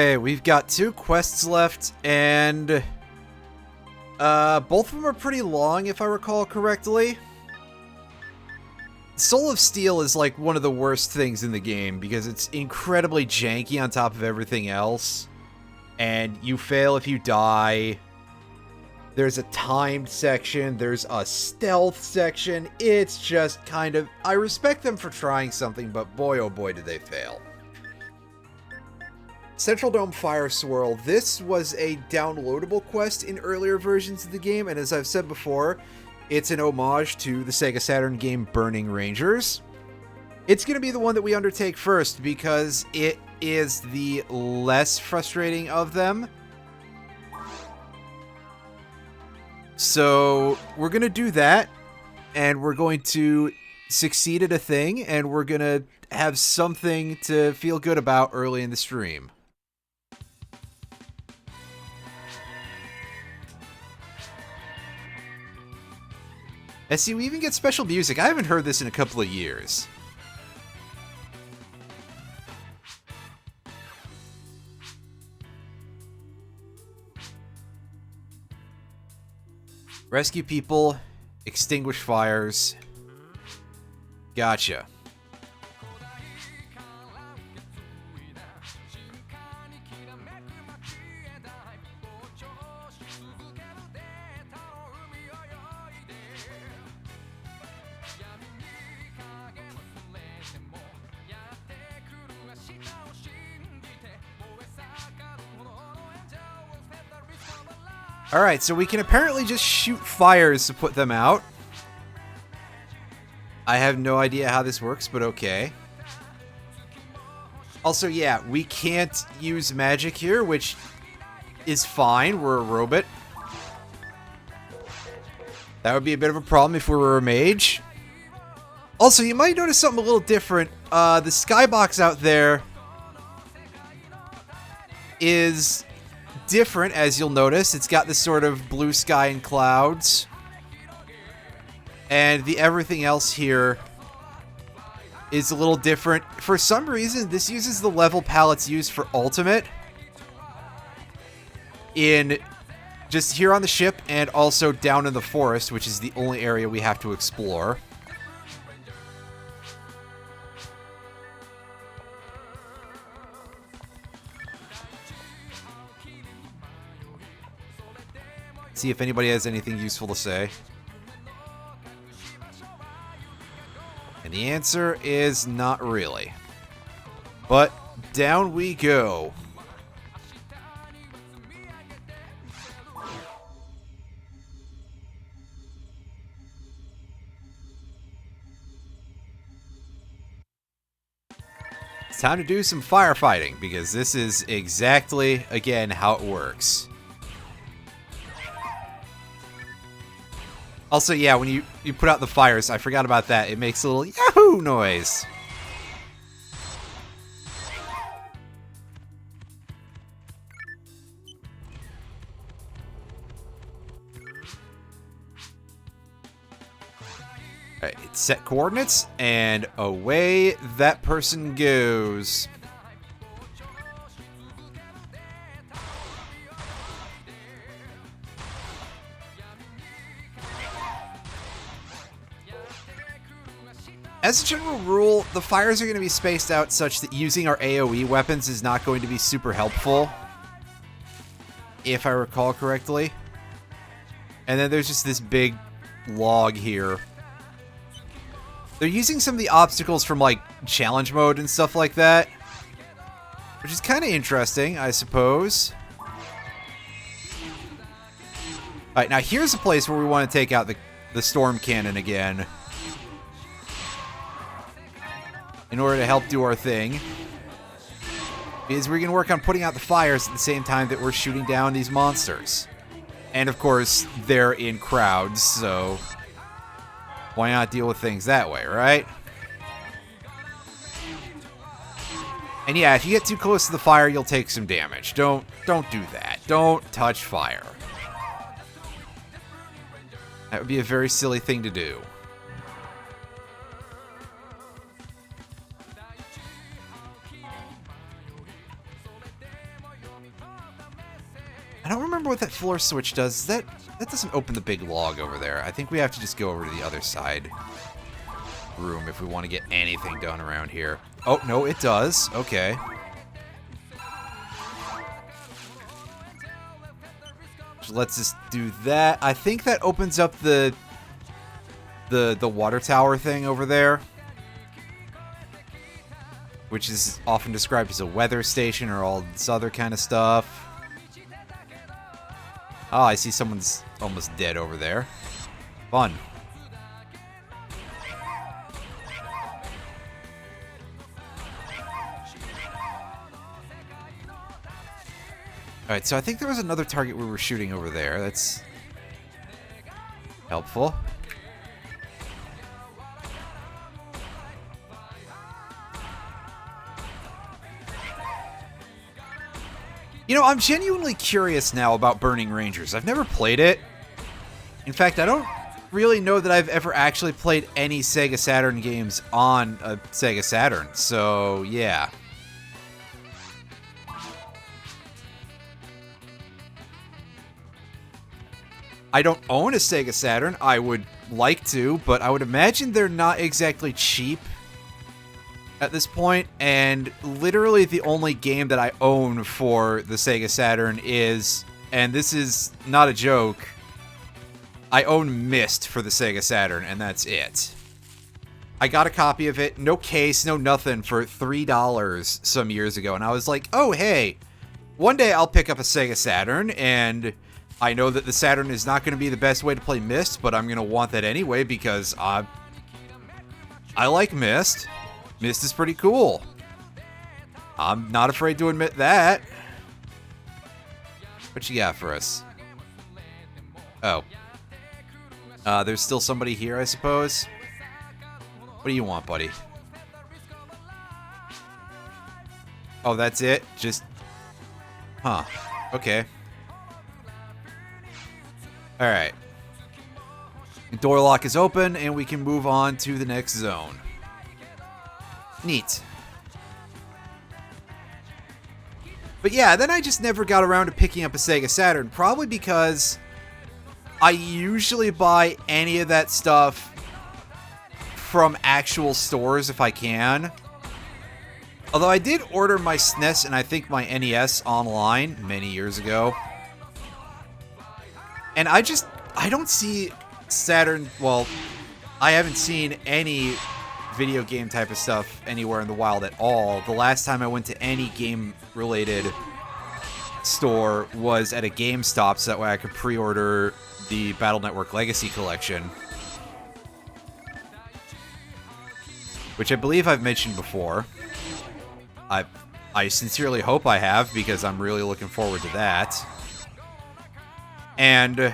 Okay, we've got 2 quests left, and both of them are pretty long, if I recall correctly. Soul of Steel is like one of the worst things in the game because it's incredibly janky on top of everything else, and you fail if you die. There's a timed section, there's a stealth section. It's just kind of... I respect them for trying something, but boy oh boy did they fail. Central Dome Fire Swirl. This was a downloadable quest in earlier versions of the game, and as I've said before, it's an homage to the Sega Saturn game Burning Rangers. It's going to be the one that we undertake first because it is the less frustrating of them. So we're going to do that, and we're going to succeed at a thing, and we're going to have something to feel good about early in the stream. And see, we even get special music. I haven't heard this in a couple of years. Rescue people, extinguish fires. Gotcha. Alright, so we can apparently just shoot fires to put them out. I have no idea how this works, but okay. Also, yeah, we can't use magic here, which is fine. We're a robot. That would be a bit of a problem if we were a mage. Also, you might notice something a little different. The skybox out there is different, as you'll notice. It's got this sort of blue sky and clouds. And the everything else here is a little different. For some reason, this uses the level palettes used for Ultimate in just here on the ship and also down in the forest, which is the only area we have to explore. See if anybody has anything useful to say. And the answer is not really. But down we go. It's time to do some firefighting, because this is exactly, again, how it works. Also, yeah, when you put out the fires, I forgot about that. It makes a little Yahoo noise. Alright, it's set coordinates, and away that person goes. As a general rule, the fires are going to be spaced out such that using our AoE weapons is not going to be super helpful, if I recall correctly. And then there's just this big log here. They're using some of the obstacles from, like, challenge mode and stuff like that, which is kind of interesting, I suppose. Alright, now here's a place where we want to take out the storm cannon again, in order to help do our thing. Because we're going to work on putting out the fires at the same time that we're shooting down these monsters. And of course, they're in crowds, so why not deal with things that way, right? And yeah, if you get too close to the fire, you'll take some damage. Don't do that. Don't touch fire. That would be a very silly thing to do. don't remember what that floor switch does. That doesn't open the big log over there. I think we have to just go over to the other side room if we want to get anything done around here. Oh, no, it does. Okay. So let's just do that. I think that opens up the water tower thing over there, which is often described as a weather station or all this other kind of stuff. Oh, I see someone's almost dead over there. Fun. Alright, so I think there was another target we were shooting over there. That's helpful. You know, I'm genuinely curious now about Burning Rangers. I've never played it. In fact, I don't really know that I've ever actually played any Sega Saturn games on a Sega Saturn. So, yeah. I don't own a Sega Saturn. I would like to, but I would imagine they're not exactly cheap at this point, and literally the only game that I own for the Sega Saturn is, and this is not a joke, I own Myst for the Sega Saturn, and that's it. I got a copy of it, no case, no nothing, for $3 some years ago, and I was like, oh hey, one day I'll pick up a Sega Saturn, and I know that the Saturn is not going to be the best way to play Myst, but I'm going to want that anyway because I like Myst. Myst is pretty cool. I'm not afraid to admit that. What you got for us? Oh. There's still somebody here, I suppose. What do you want, buddy? Oh, that's it? Just... Huh. Okay. Alright. The door lock is open, and we can move on to the next zone. Neat. But yeah, then I just never got around to picking up a Sega Saturn, probably because I usually buy any of that stuff from actual stores if I can. Although I did order my SNES and I think my NES online many years ago. And I don't see Saturn, well, I haven't seen any video game type of stuff anywhere in the wild at all. The last time I went to any game-related store was at a GameStop, so that way I could pre-order the Battle Network Legacy Collection, which I believe I've mentioned before. I sincerely hope I have, because I'm really looking forward to that. And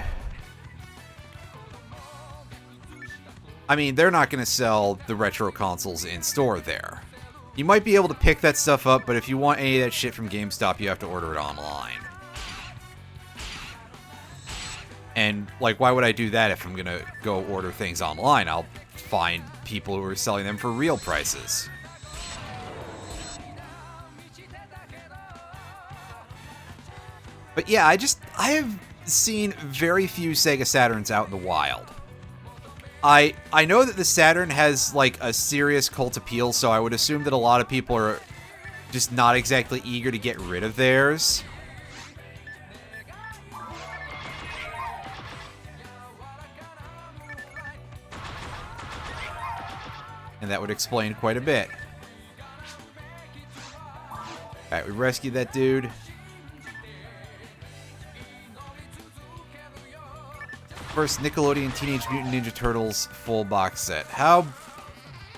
I mean, they're not going to sell the retro consoles in store there. You might be able to pick that stuff up, but if you want any of that shit from GameStop, you have to order it online. And, like, why would I do that if I'm going to go order things online? I'll find people who are selling them for real prices. But yeah, I have seen very few Sega Saturns out in the wild. I know that the Saturn has, like, a serious cult appeal, so I would assume that a lot of people are just not exactly eager to get rid of theirs. And that would explain quite a bit. Alright, we rescued that dude. First Nickelodeon Teenage Mutant Ninja Turtles full box set. How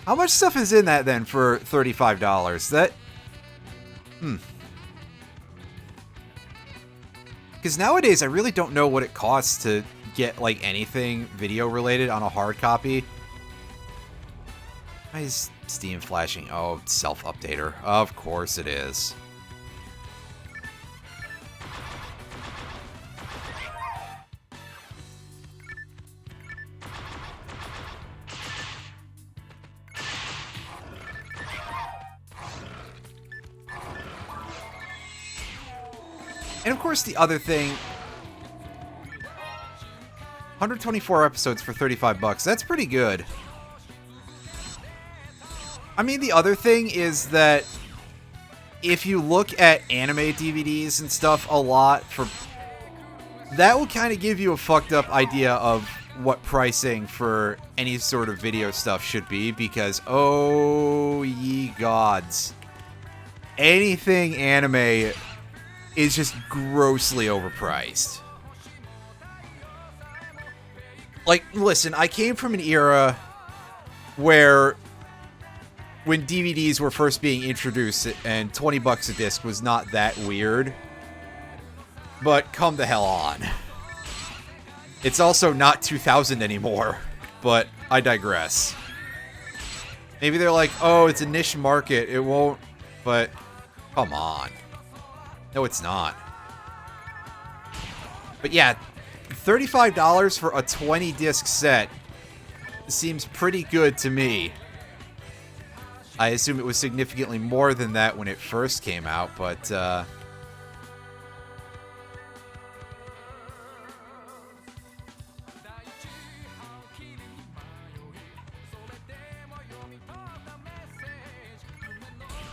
much stuff is in that then for $35? That... Because nowadays I really don't know what it costs to get, like, anything video related on a hard copy. Why is Steam flashing? Oh, self-updater. Of course it is. And of course, the other thing, 124 episodes for $35. That's pretty good. I mean, the other thing is that if you look at anime DVDs and stuff a lot, that will kind of give you a fucked up idea of what pricing for any sort of video stuff should be, because, oh ye gods, anything anime is just grossly overpriced. Like, listen, I came from an era where when DVDs were first being introduced and $20 a disc was not that weird. But come the hell on. It's also not 2000 anymore, but I digress. Maybe they're like, oh, it's a niche market, it won't, but come on. No, it's not. But yeah, $35 for a 20-disc set seems pretty good to me. I assume it was significantly more than that when it first came out, but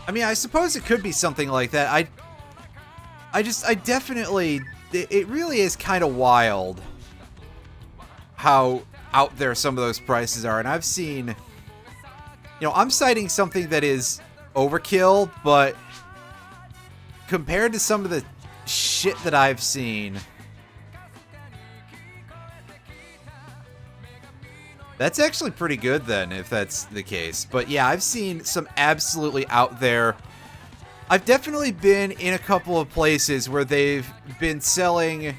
I mean, I suppose it could be something like that. I definitely, it really is kind of wild how out there some of those prices are. And I've seen, you know, I'm citing something that is overkill, but compared to some of the shit that I've seen, that's actually pretty good then, if that's the case. But yeah, I've seen some absolutely out there. I've definitely been in a couple of places where they've been selling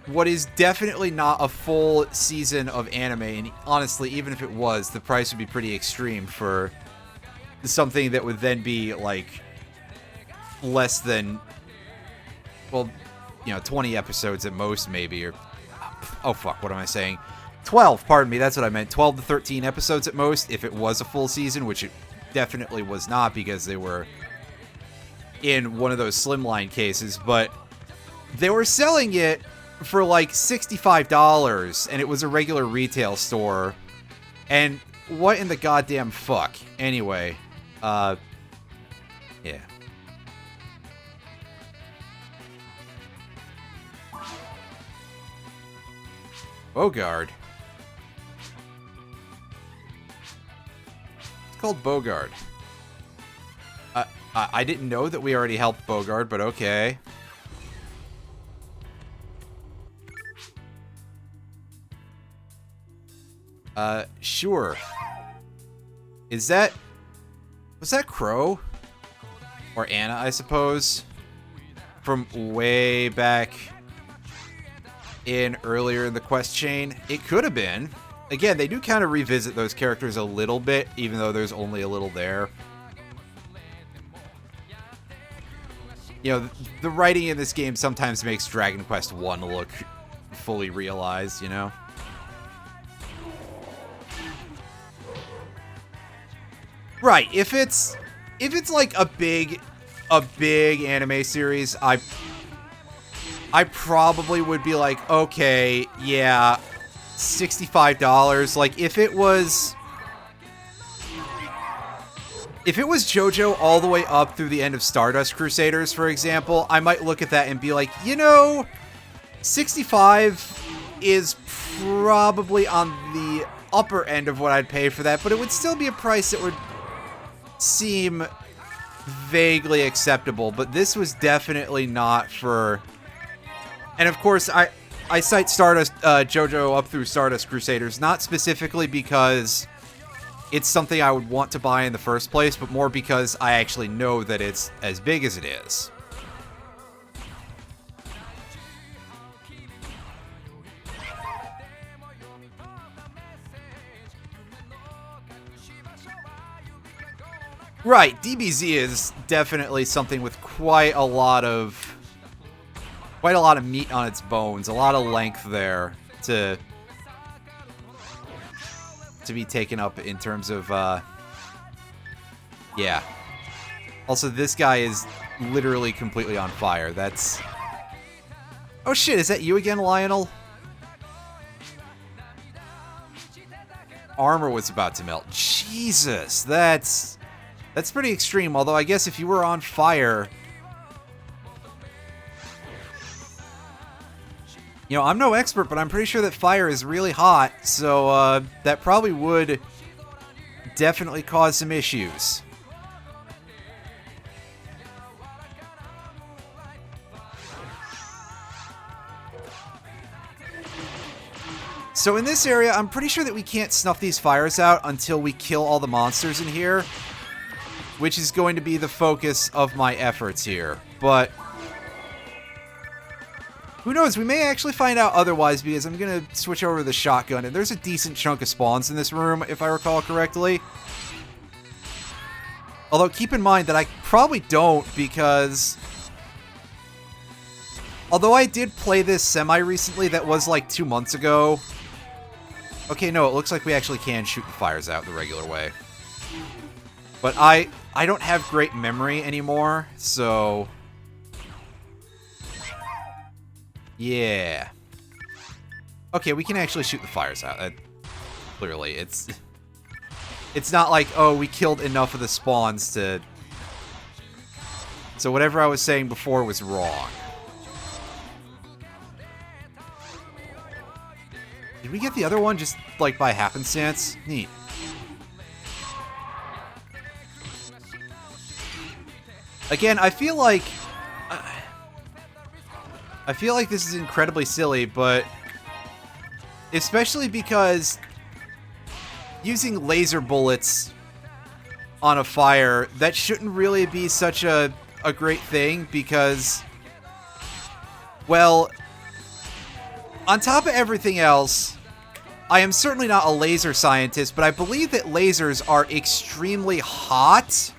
what is definitely not a full season of anime. And honestly, even if it was, the price would be pretty extreme for something that would then be like less than, well, you know, 20 episodes at most, maybe. Or, oh fuck, what am I saying? 12, pardon me, that's what I meant. 12 to 13 episodes at most, if it was a full season, which it definitely was not because they were in one of those slimline cases, but they were selling it for like $65, and it was a regular retail store. And what in the goddamn fuck? Anyway, yeah. Bogard. Called Bogard. I didn't know that we already helped Bogard, but okay. Sure. Was that Crow? Or Anna, I suppose? From way back in earlier in the quest chain? It could have been. Again, they do kind of revisit those characters a little bit, even though there's only a little there. You know, the writing in this game sometimes makes Dragon Quest 1 look fully realized, you know? Right, if it's like a big anime series, I probably would be like, okay, yeah, $65. Like, if it was JoJo all the way up through the end of Stardust Crusaders, for example, I might look at that and be like, you know, 65 is probably on the upper end of what I'd pay for that, but it would still be a price that would seem vaguely acceptable. But this was definitely not for... And of course, I cite Stardust JoJo up through Stardust Crusaders, not specifically because it's something I would want to buy in the first place, but more because I actually know that it's as big as it is. Right, DBZ is definitely something with quite a lot of meat on its bones, a lot of length there to be taken up in terms of, yeah. Also, this guy is literally completely on fire. That's... Oh shit, is that you again, Lionel? Armor was about to melt. Jesus, that's pretty extreme. Although I guess if you were on fire... You know, I'm no expert, but I'm pretty sure that fire is really hot, so that probably would definitely cause some issues. So in this area, I'm pretty sure that we can't snuff these fires out until we kill all the monsters in here, which is going to be the focus of my efforts here. But who knows? We may actually find out otherwise, because I'm going to switch over to the shotgun, and there's a decent chunk of spawns in this room, if I recall correctly. Although, keep in mind that I probably don't, because... Although I did play this semi-recently, that was like 2 months ago. Okay, no, it looks like we actually can shoot the fires out the regular way. But I don't have great memory anymore, so... Yeah. Okay, we can actually shoot the fires out. Clearly, it's not like, oh, we killed enough of the spawns to... So whatever I was saying before was wrong. Did we get the other one just, like, by happenstance? Neat. Again, I feel like this is incredibly silly, but especially because using laser bullets on a fire, that shouldn't really be such a great thing, because, well, on top of everything else, I am certainly not a laser scientist, but I believe that lasers are extremely hot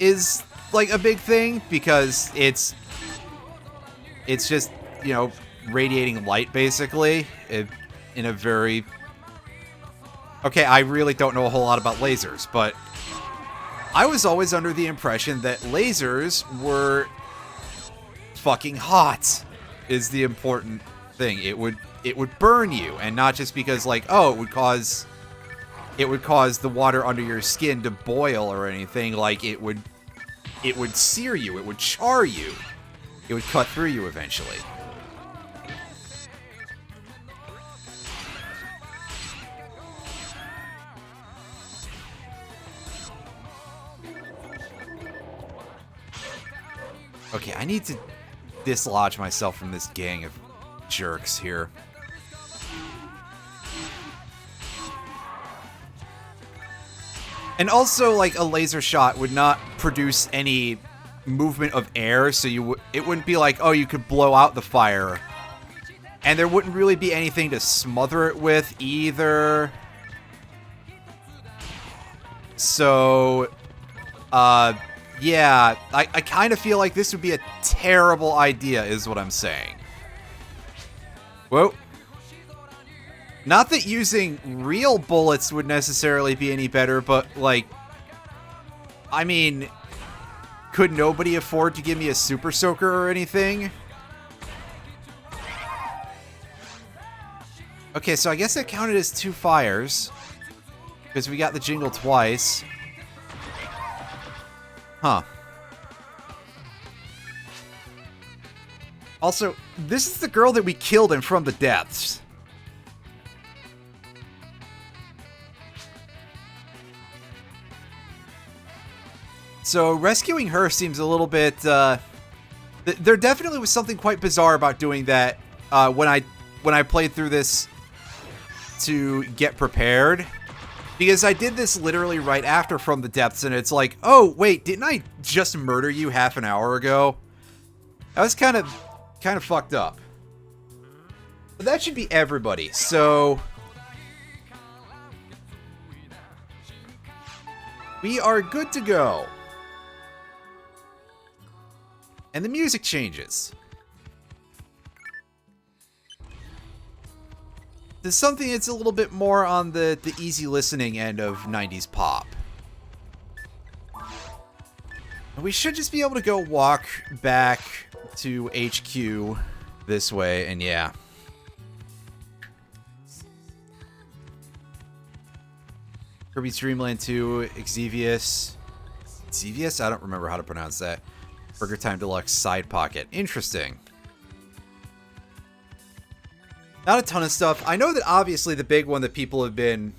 is, like, a big thing, because it's just, you know, radiating light, basically, in a very... Okay, I really don't know a whole lot about lasers, but I was always under the impression that lasers were fucking hot, is the important thing. It would burn you, and not just because, like, oh, it would cause the water under your skin to boil or anything. Like, it would sear you, it would char you. It would cut through you eventually. Okay, I need to dislodge myself from this gang of jerks here. And also, like, a laser shot would not produce any movement of air, so it wouldn't be like, oh, you could blow out the fire. And there wouldn't really be anything to smother it with either. So, yeah, I kind of feel like this would be a terrible idea, is what I'm saying. Whoa. Not that using real bullets would necessarily be any better, but, like, I mean, could nobody afford to give me a super soaker or anything? Okay, so I guess that counted as 2 fires, because we got the jingle twice. Huh. Also, this is the girl that we killed in From the Depths. So rescuing her seems a little bit, there definitely was something quite bizarre about doing that, when I played through this to get prepared. Because I did this literally right after From the Depths, and it's like, oh, wait, didn't I just murder you half an hour ago? That was kind of fucked up. But that should be everybody, so... we are good to go. And the music changes. There's something that's a little bit more on the easy listening end of 90s pop. We should just be able to go walk back to HQ this way, and yeah. Kirby's Dream Land 2, Xevious. Xevious? I don't remember how to pronounce that. Burger Time Deluxe Side Pocket. Interesting. Not a ton of stuff. I know that obviously the big one that people have been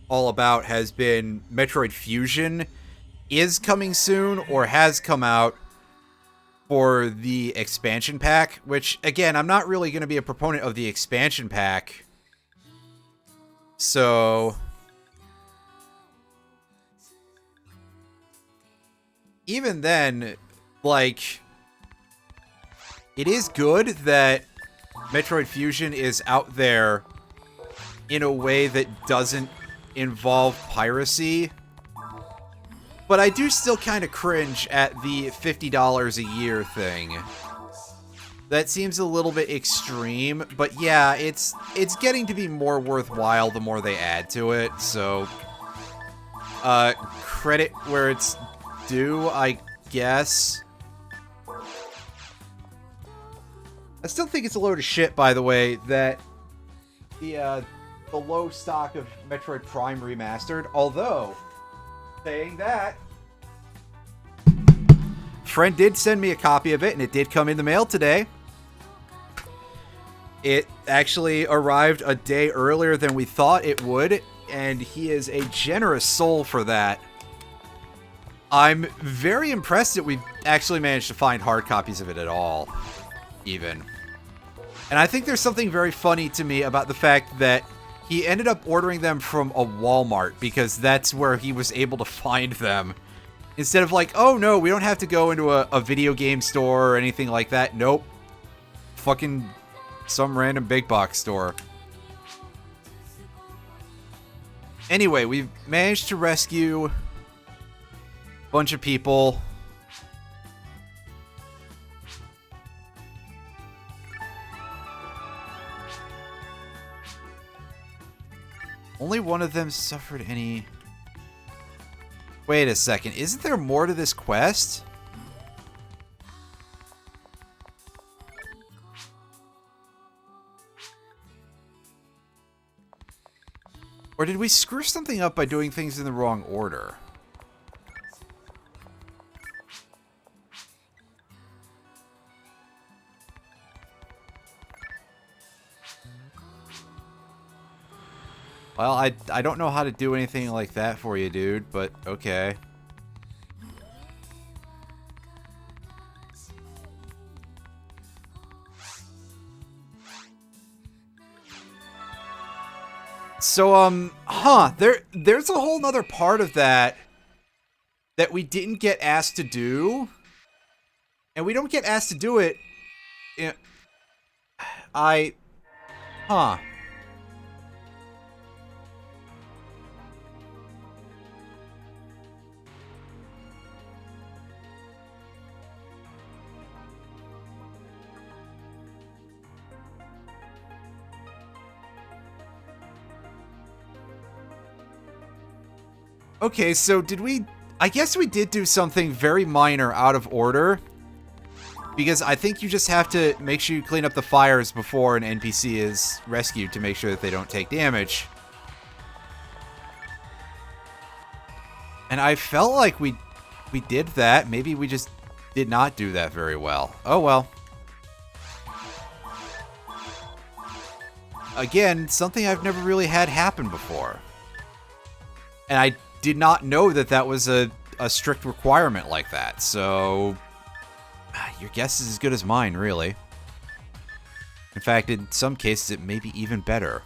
all about has been Metroid Fusion is coming soon or has come out for the expansion pack, which, again, I'm not really going to be a proponent of the expansion pack. So even then, like, it is good that Metroid Fusion is out there in a way that doesn't involve piracy. But I do still kind of cringe at the $50 a year thing. That seems a little bit extreme, but yeah, it's getting to be more worthwhile the more they add to it, so credit where it's due, I guess. I still think it's a load of shit, by the way, that the low stock of Metroid Prime Remastered, although, saying that, friend did send me a copy of it, and it did come in the mail today. It actually arrived a day earlier than we thought it would, and he is a generous soul for that. I'm very impressed that we've actually managed to find hard copies of it at all, even. And I think there's something very funny to me about the fact that he ended up ordering them from a Walmart, because that's where he was able to find them. Instead of like, oh no, we don't have to go into a video game store or anything like that. Nope. Fucking some random big box store. Anyway, we've managed to rescue a bunch of people. Only one of them suffered any... Wait a second. Isn't there more to this quest? Or did we screw something up by doing things in the wrong order? Well, I don't know how to do anything like that for you, dude, but okay. So, there's a whole nother part of that we didn't get asked to do. And we don't get asked to do it. Okay, so did we... I guess we did do something very minor out of order. Because I think you just have to make sure you clean up the fires before an NPC is rescued to make sure that they don't take damage. And I felt like we did that. Maybe we just did not do that very well. Oh well. Again, something I've never really had happen before. And I did not know that that was a strict requirement like that, so your guess is as good as mine, really. In fact, in some cases, it may be even better.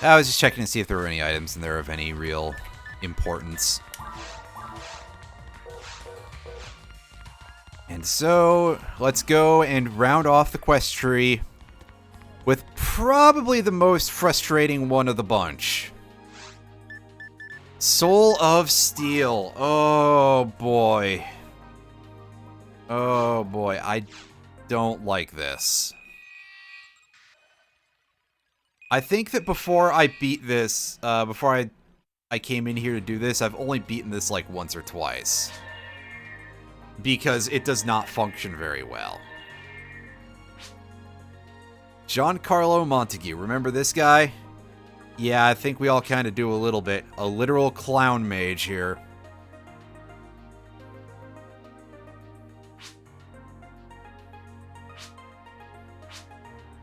I was just checking to see if there were any items in there of any real importance. And so, let's go and round off the quest tree with probably the most frustrating one of the bunch. Soul of Steel. Oh boy. Oh boy, I don't like this. I think that before I beat this, before I I came in here to do this, I've only beaten this like once or twice. Because it does not function very well. Giancarlo Montague, remember this guy? Yeah, I think we all kind of do a little bit. A literal clown mage here.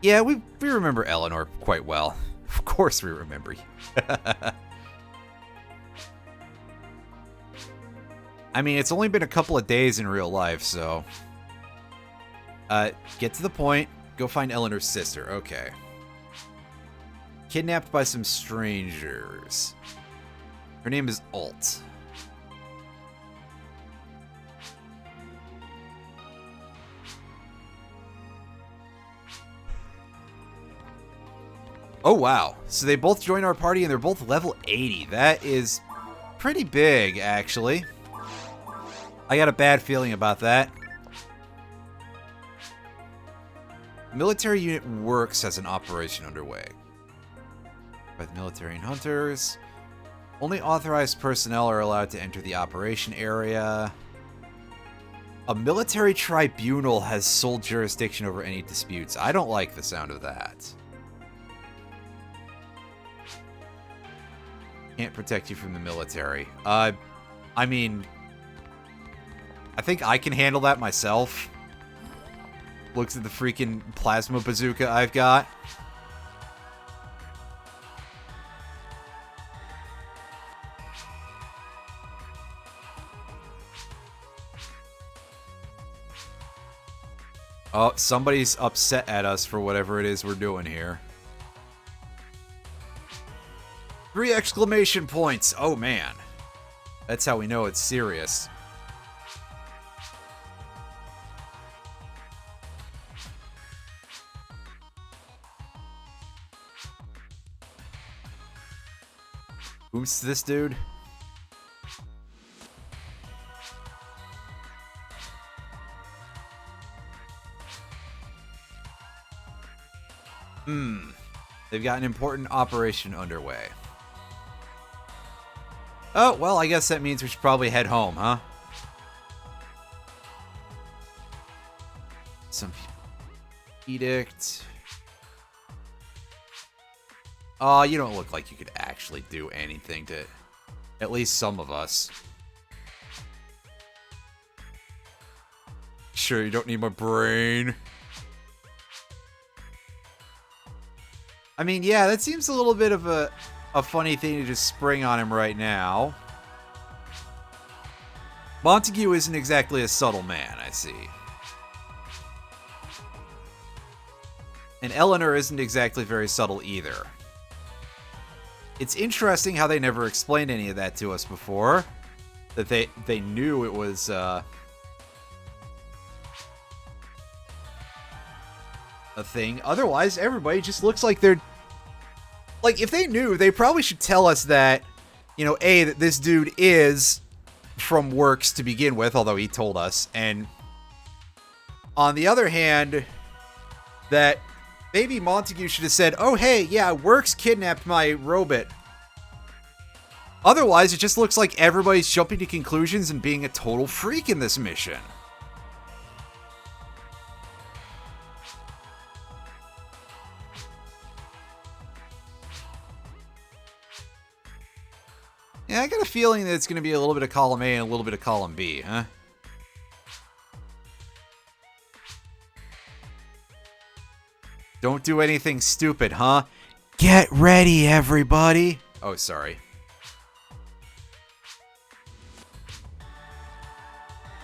Yeah, we remember Eleanor quite well. Of course we remember you. I mean, it's only been a couple of days in real life, so... get to the point. Go find Eleanor's sister. Okay. Kidnapped by some strangers. Her name is Alt. Oh, wow. So they both joined our party and they're both level 80. That is pretty big, actually. I got a bad feeling about that. Military unit works as an operation underway. By the military and hunters. Only authorized personnel are allowed to enter the operation area. A military tribunal has sole jurisdiction over any disputes. I don't like the sound of that. Can't protect you from the military. I mean... I think I can handle that myself. Looks at the freaking plasma bazooka I've got. Oh, somebody's upset at us for whatever it is we're doing here. 3 exclamation points! Oh, man. That's how we know it's serious. Who's this dude? They've got an important operation underway. Oh, well, I guess that means we should probably head home, huh? Some edict. Oh, you don't look like you could actually do anything to at least some of us. Sure, you don't need my brain. I mean, yeah, that seems a little bit of a funny thing to just spring on him right now. Montague isn't exactly a subtle man, I see. And Eleanor isn't exactly very subtle either. It's interesting how they never explained any of that to us before. That they knew it was, a thing. Otherwise, everybody just looks like they're... Like, if they knew, they probably should tell us that, you know, A, that this dude is from Works to begin with, although he told us, and on the other hand, that maybe Montague should have said, oh, hey, yeah, Works kidnapped my robot. Otherwise, it just looks like everybody's jumping to conclusions and being a total freak in this mission. Yeah, I got a feeling that it's going to be a little bit of column A and a little bit of column B, huh? Don't do anything stupid, huh? Get ready, everybody! Oh, sorry.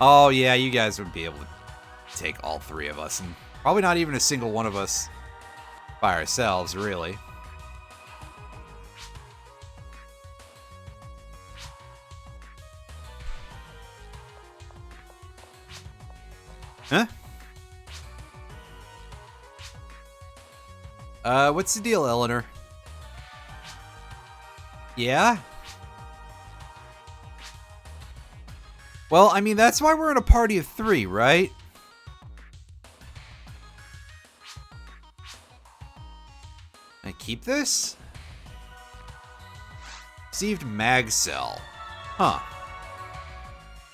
Oh, yeah, you guys would be able to take all 3 of us, and probably not even a single one of us by ourselves, really. Huh? What's the deal, Eleanor? Yeah? Well, I mean, that's why we're in a party of 3, right? Can I keep this? Received mag cell. Huh.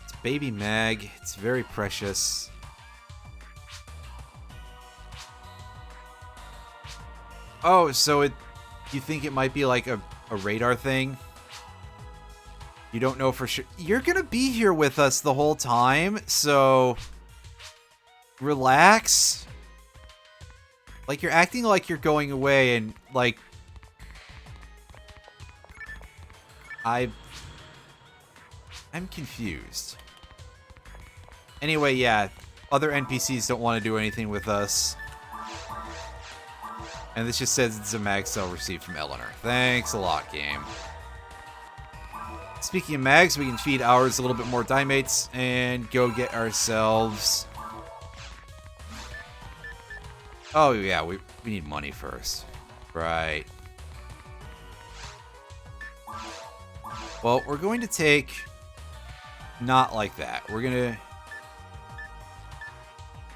It's baby mag. It's very precious. Oh, so you think it might be like a radar thing? You don't know for sure. You're gonna be here with us the whole time, so relax. Like, you're acting like you're going away, and like I'm confused. Anyway, yeah, other NPCs don't want to do anything with us. And this just says it's a mag cell received from Eleanor. Thanks a lot, game. Speaking of mags, we can feed ours a little bit more dimates and go get ourselves... Oh, yeah, we need money first. Right. Well, we're going to take... Not like that. We're going to...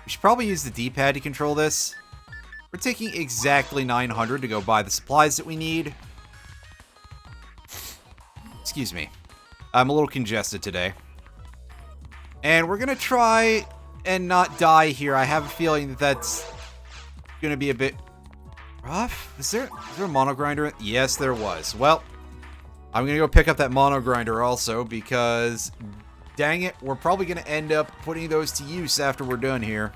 We should probably use the D-pad to control this. We're taking exactly 900 to go buy the supplies that we need. Excuse me. I'm a little congested today. And we're going to try and not die here. I have a feeling that that's going to be a bit rough. Is there a mono grinder? Yes, there was. Well, I'm going to go pick up that mono grinder also because, dang it, we're probably going to end up putting those to use after we're done here.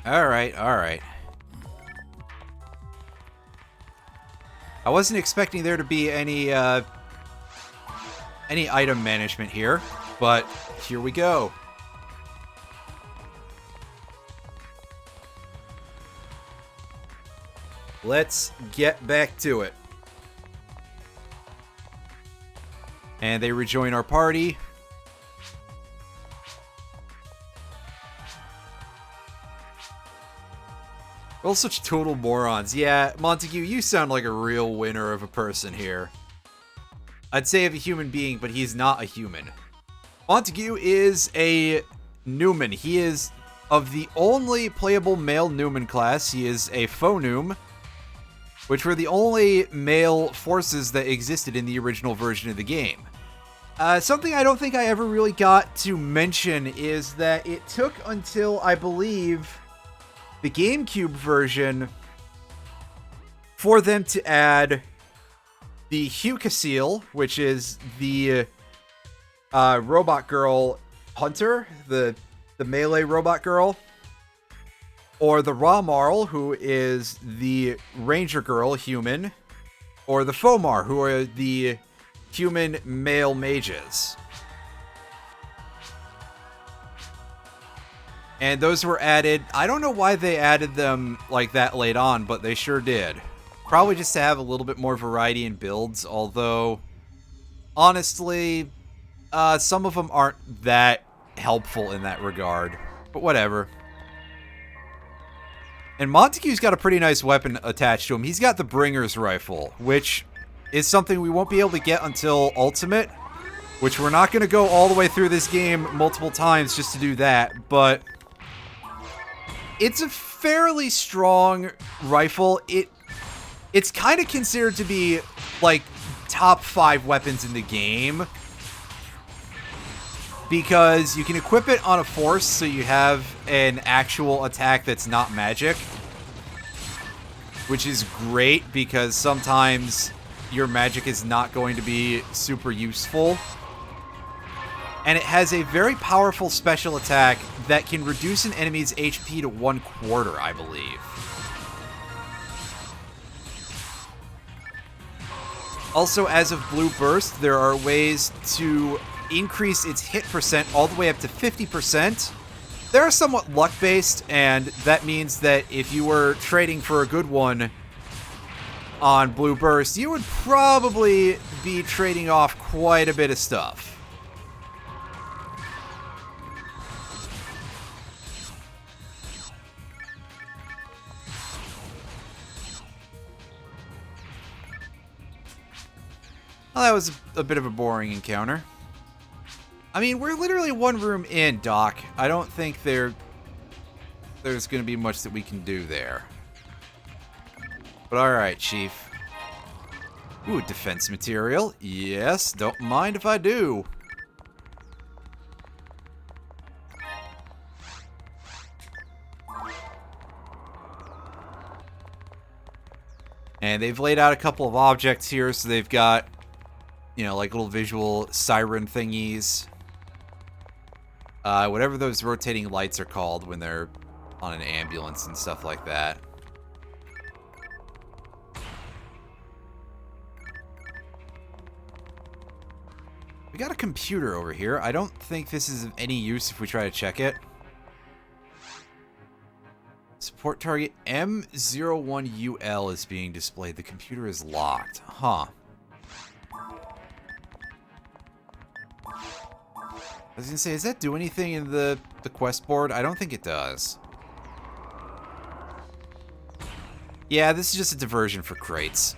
Alright. I wasn't expecting there to be any item management here, but here we go. Let's get back to it. And they rejoin our party. We're all such total morons. Yeah, Montague, you sound like a real winner of a person here. I'd say of a human being, but he's not a human. Montague is a Newman. He is of the only playable male Newman class. He is a Phonum, which were the only male forces that existed in the original version of the game. Something I don't think I ever really got to mention is that it took until, I believe, the GameCube version for them to add the Hucasil, which is the robot girl hunter, the melee robot girl, or the Ramarl, who is the ranger girl human, or the Fomar, who are the human male mages. And those were added. I don't know why they added them like that late on, but they sure did. Probably just to have a little bit more variety in builds, although, honestly, some of them aren't that helpful in that regard. But whatever. And Montague's got a pretty nice weapon attached to him. He's got the Bringer's Rifle, which is something we won't be able to get until Ultimate, which we're not going to go all the way through this game multiple times just to do that, but it's a fairly strong rifle. It's kind of considered to be, like, top 5 weapons in the game, because you can equip it on a force, so you have an actual attack that's not magic, which is great, because sometimes your magic is not going to be super useful. And it has a very powerful special attack that can reduce an enemy's HP to 1/4, I believe. Also, as of Blue Burst, there are ways to increase its hit percent all the way up to 50%. They're somewhat luck-based, and that means that if you were trading for a good one on Blue Burst, you would probably be trading off quite a bit of stuff. Well, that was a bit of a boring encounter. I mean, we're literally one room in, Doc. I don't think there's going to be much that we can do there. But alright, Chief. Ooh, defense material. Yes, don't mind if I do. And they've laid out a couple of objects here, so they've got, you know, like little visual siren thingies. Whatever those rotating lights are called when they're on an ambulance and stuff like that. We got a computer over here. I don't think this is of any use if we try to check it. Support target M01UL is being displayed. The computer is locked. Huh. I was gonna say, does that do anything in the quest board? I don't think it does. Yeah, this is just a diversion for crates.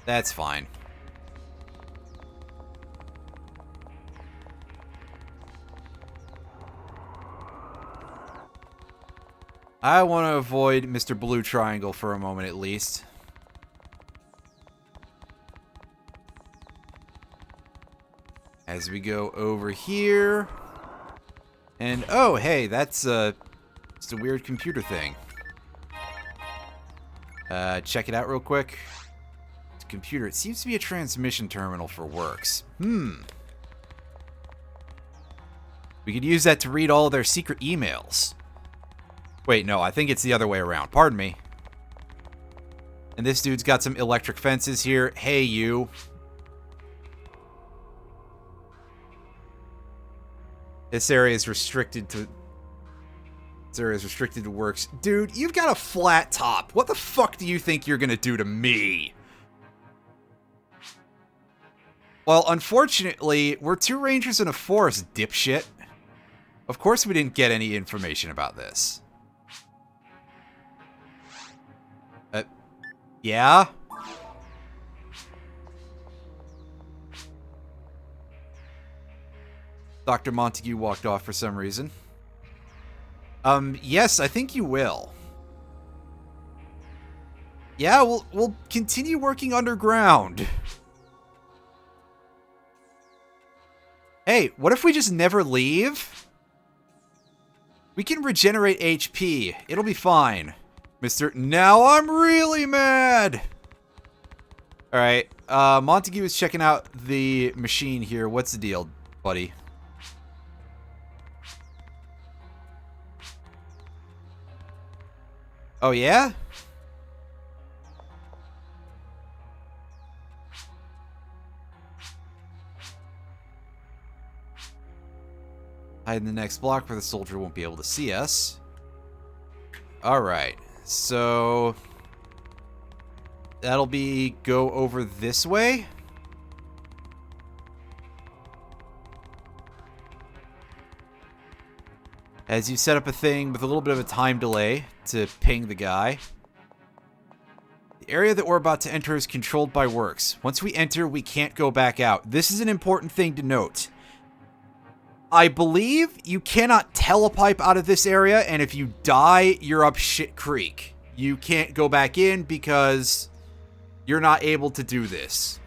That's fine. I want to avoid Mr. Blue Triangle for a moment at least. As we go over here. And, oh, hey, that's just a weird computer thing. Check it out real quick. Computer. It seems to be a transmission terminal for works. We could use that to read all of their secret emails. Wait, no, I think it's the other way around. Pardon me. And this dude's got some electric fences here. Hey, you. This area is restricted to... This area is restricted to works. Dude, you've got a flat top. What the fuck do you think you're gonna do to me? Well, unfortunately, we're two rangers in a forest, dipshit. Of course we didn't get any information about this. Yeah? Dr. Montague walked off for some reason. Yes, I think you will. Yeah, we'll continue working underground. Hey, what if we just never leave? We can regenerate HP. It'll be fine. Mr. Now I'm really mad! Alright, Montague is checking out the machine here. What's the deal, buddy? Oh, yeah? Hide in the next block where the soldier won't be able to see us. Alright, so... That'll be go over this way. As you set up a thing with a little bit of a time delay to ping the guy. The area that we're about to enter is controlled by works. Once we enter, we can't go back out. This is an important thing to note. I believe you cannot telepipe out of this area, and if you die, you're up shit creek. You can't go back in because you're not able to do this.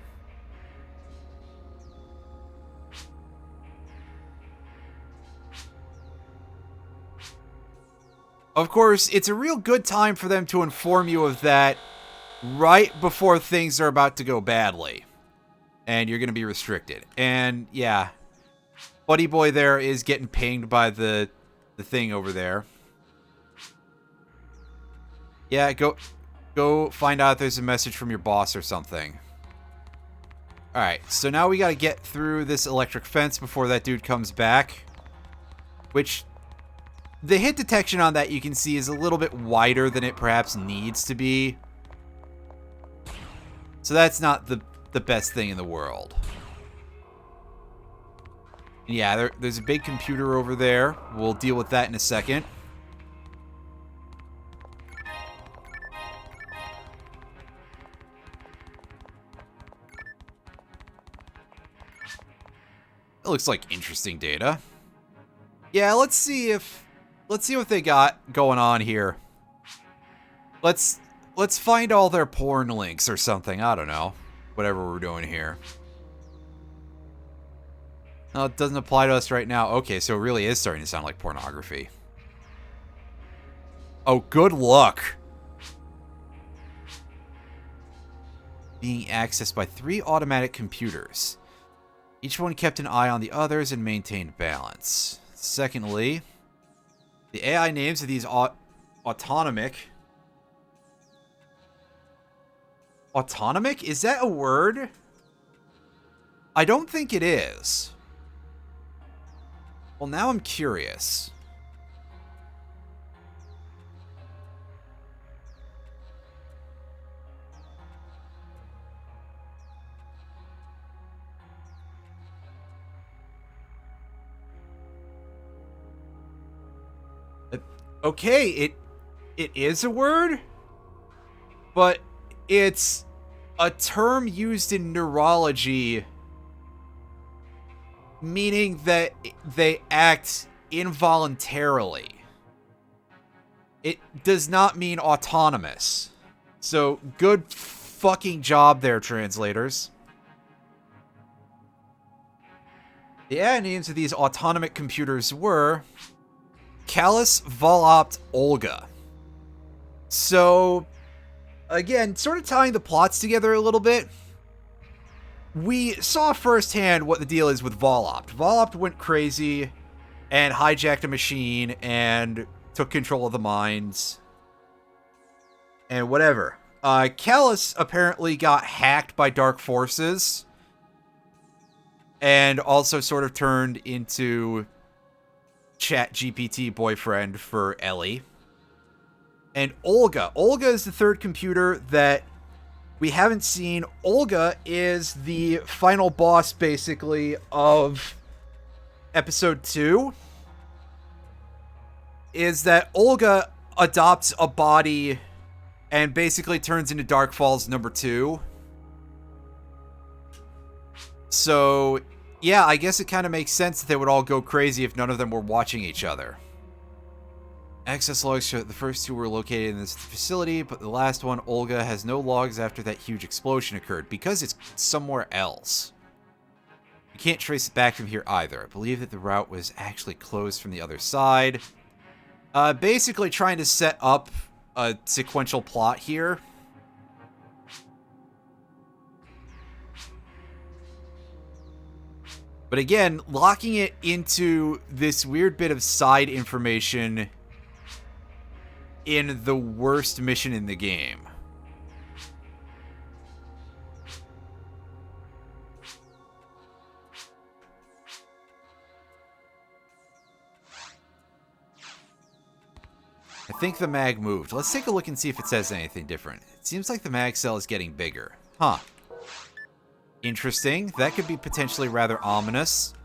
Of course, it's a real good time for them to inform you of that right before things are about to go badly. And you're going to be restricted. And, yeah. Buddy boy there is getting pinged by the thing over there. Yeah, go find out if there's a message from your boss or something. Alright, so now we gotta get through this electric fence before that dude comes back. Which, the hit detection on that you can see is a little bit wider than it perhaps needs to be. So that's not the best thing in the world. Yeah, there's a big computer over there. We'll deal with that in a second. It looks like interesting data. Yeah, let's see what they got going on here. Let's find all their porn links or something. I don't know. Whatever we're doing here. No, it doesn't apply to us right now. Okay, so it really is starting to sound like pornography. Oh, good luck. Being accessed by 3 automatic computers. Each one kept an eye on the others and maintained balance. Secondly, the AI names of these autonomic... Autonomic? Is that a word? I don't think it is. Well, now I'm curious. Okay, it is a word, but it's a term used in neurology, meaning that they act involuntarily. It does not mean autonomous. So, good fucking job there, translators. The AI names of these autonomic computers were Callus, Volopt, Olga. So, again, sort of tying the plots together a little bit. We saw firsthand what the deal is with Volopt. Volopt went crazy and hijacked a machine and took control of the mines. And whatever. Callus apparently got hacked by dark forces. And also sort of turned into ChatGPT boyfriend for Ellie. And Olga. Olga is the third computer that we haven't seen. Olga is the final boss, basically, of episode 2. Is that Olga adopts a body and basically turns into Dark Falz number 2. So, yeah, I guess it kind of makes sense that they would all go crazy if none of them were watching each other. Access logs show that the first 2 were located in this facility, but the last one, Olga, has no logs after that huge explosion occurred, because it's somewhere else. You can't trace it back from here either. I believe that the route was actually closed from the other side. Basically trying to set up a sequential plot here. But again, locking it into this weird bit of side information in the worst mission in the game. I think the mag moved. Let's take a look and see if it says anything different. It seems like the mag cell is getting bigger. Huh. Interesting. That could be potentially rather ominous.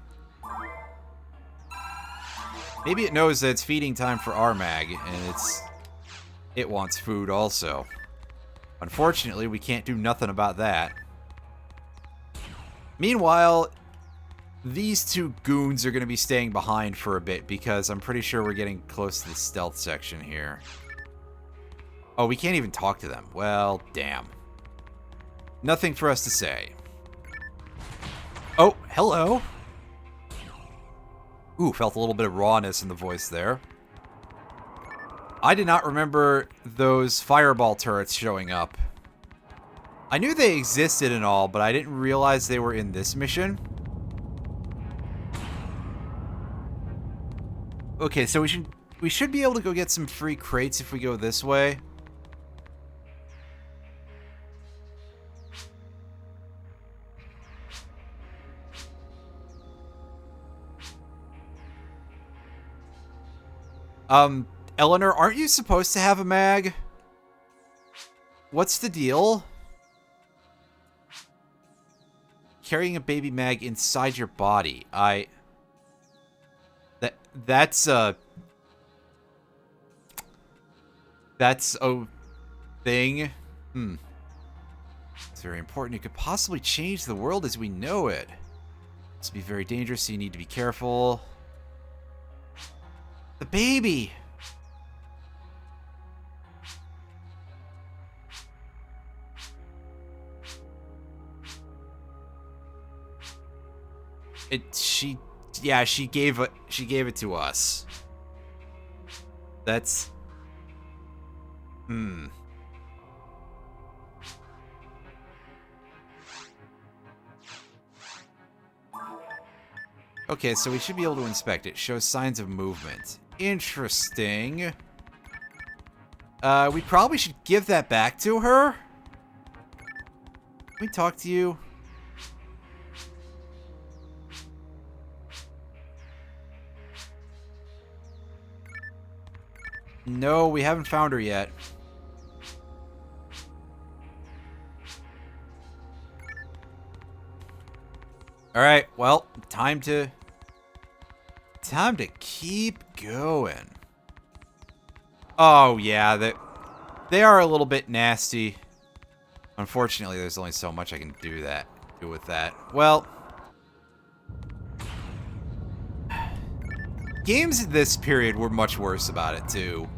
Maybe it knows that it's feeding time for our mag, and it wants food also. Unfortunately, we can't do nothing about that. Meanwhile, these 2 goons are going to be staying behind for a bit because I'm pretty sure we're getting close to the stealth section here. Oh, we can't even talk to them. Well, damn. Nothing for us to say. Oh, hello. Ooh, felt a little bit of rawness in the voice there. I did not remember those fireball turrets showing up. I knew they existed and all, but I didn't realize they were in this mission. Okay, so we should be able to go get some free crates if we go this way. Eleanor, aren't you supposed to have a mag? What's the deal? Carrying a baby mag inside your body. That's a thing. It's very important. It could possibly change the world as we know it. This will be very dangerous, so you need to be careful. The baby! She gave it to us. That's... Okay, so we should be able to inspect it. Shows signs of movement. Interesting. We probably should give that back to her. Can we talk to you? No, we haven't found her yet. Alright, well, time to keep going. Oh, yeah, they are a little bit nasty. Unfortunately, there's only so much I can do with that. Well, games in this period were much worse about it, too.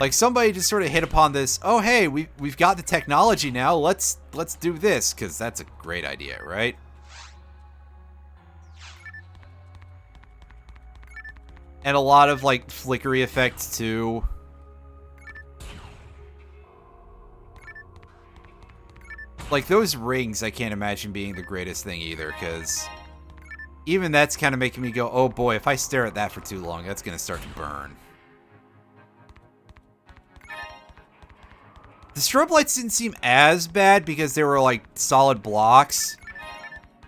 Like, somebody just sort of hit upon this, oh, hey, we've got the technology now, let's do this, because that's a great idea, right? And a lot of, like, flickery effects, too. Like, those rings, I can't imagine being the greatest thing either, because even that's kind of making me go, oh boy, if I stare at that for too long, that's going to start to burn. The strobe lights didn't seem as bad because they were, like, solid blocks.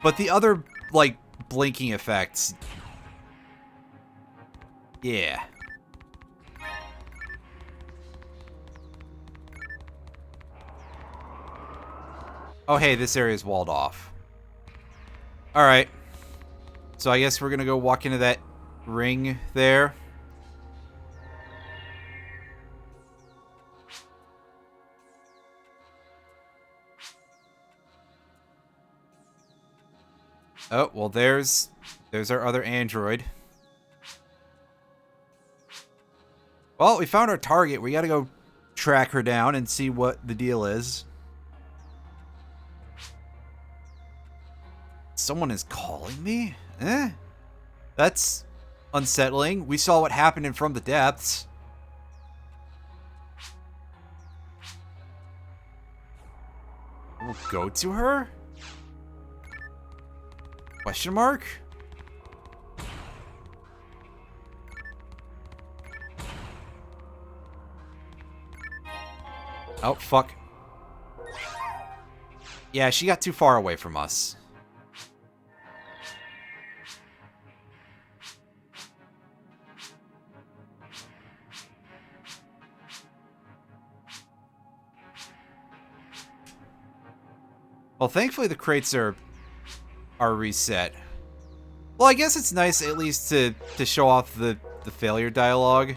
But the other, like, blinking effects... Yeah. Oh, hey, this area is walled off. Alright. So I guess we're gonna go walk into that ring there. Oh, well, there's our other android. Well, we found our target. We gotta go track her down and see what the deal is. Someone is calling me? Eh? That's unsettling. We saw what happened in From the Depths. We'll go to her? Question mark? Oh, fuck. Yeah, she got too far away from us. Well, thankfully the crates are reset. Well, I guess it's nice at least to show off the failure dialogue.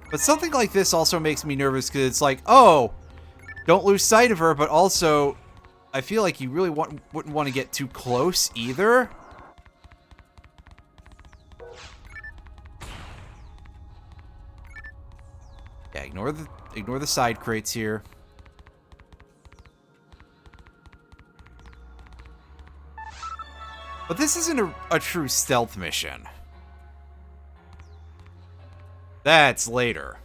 But something like this also makes me nervous because it's like, oh, don't lose sight of her, but also I feel like you really wouldn't want to get too close either. Yeah, ignore the side crates here. But this isn't a true stealth mission. That's later.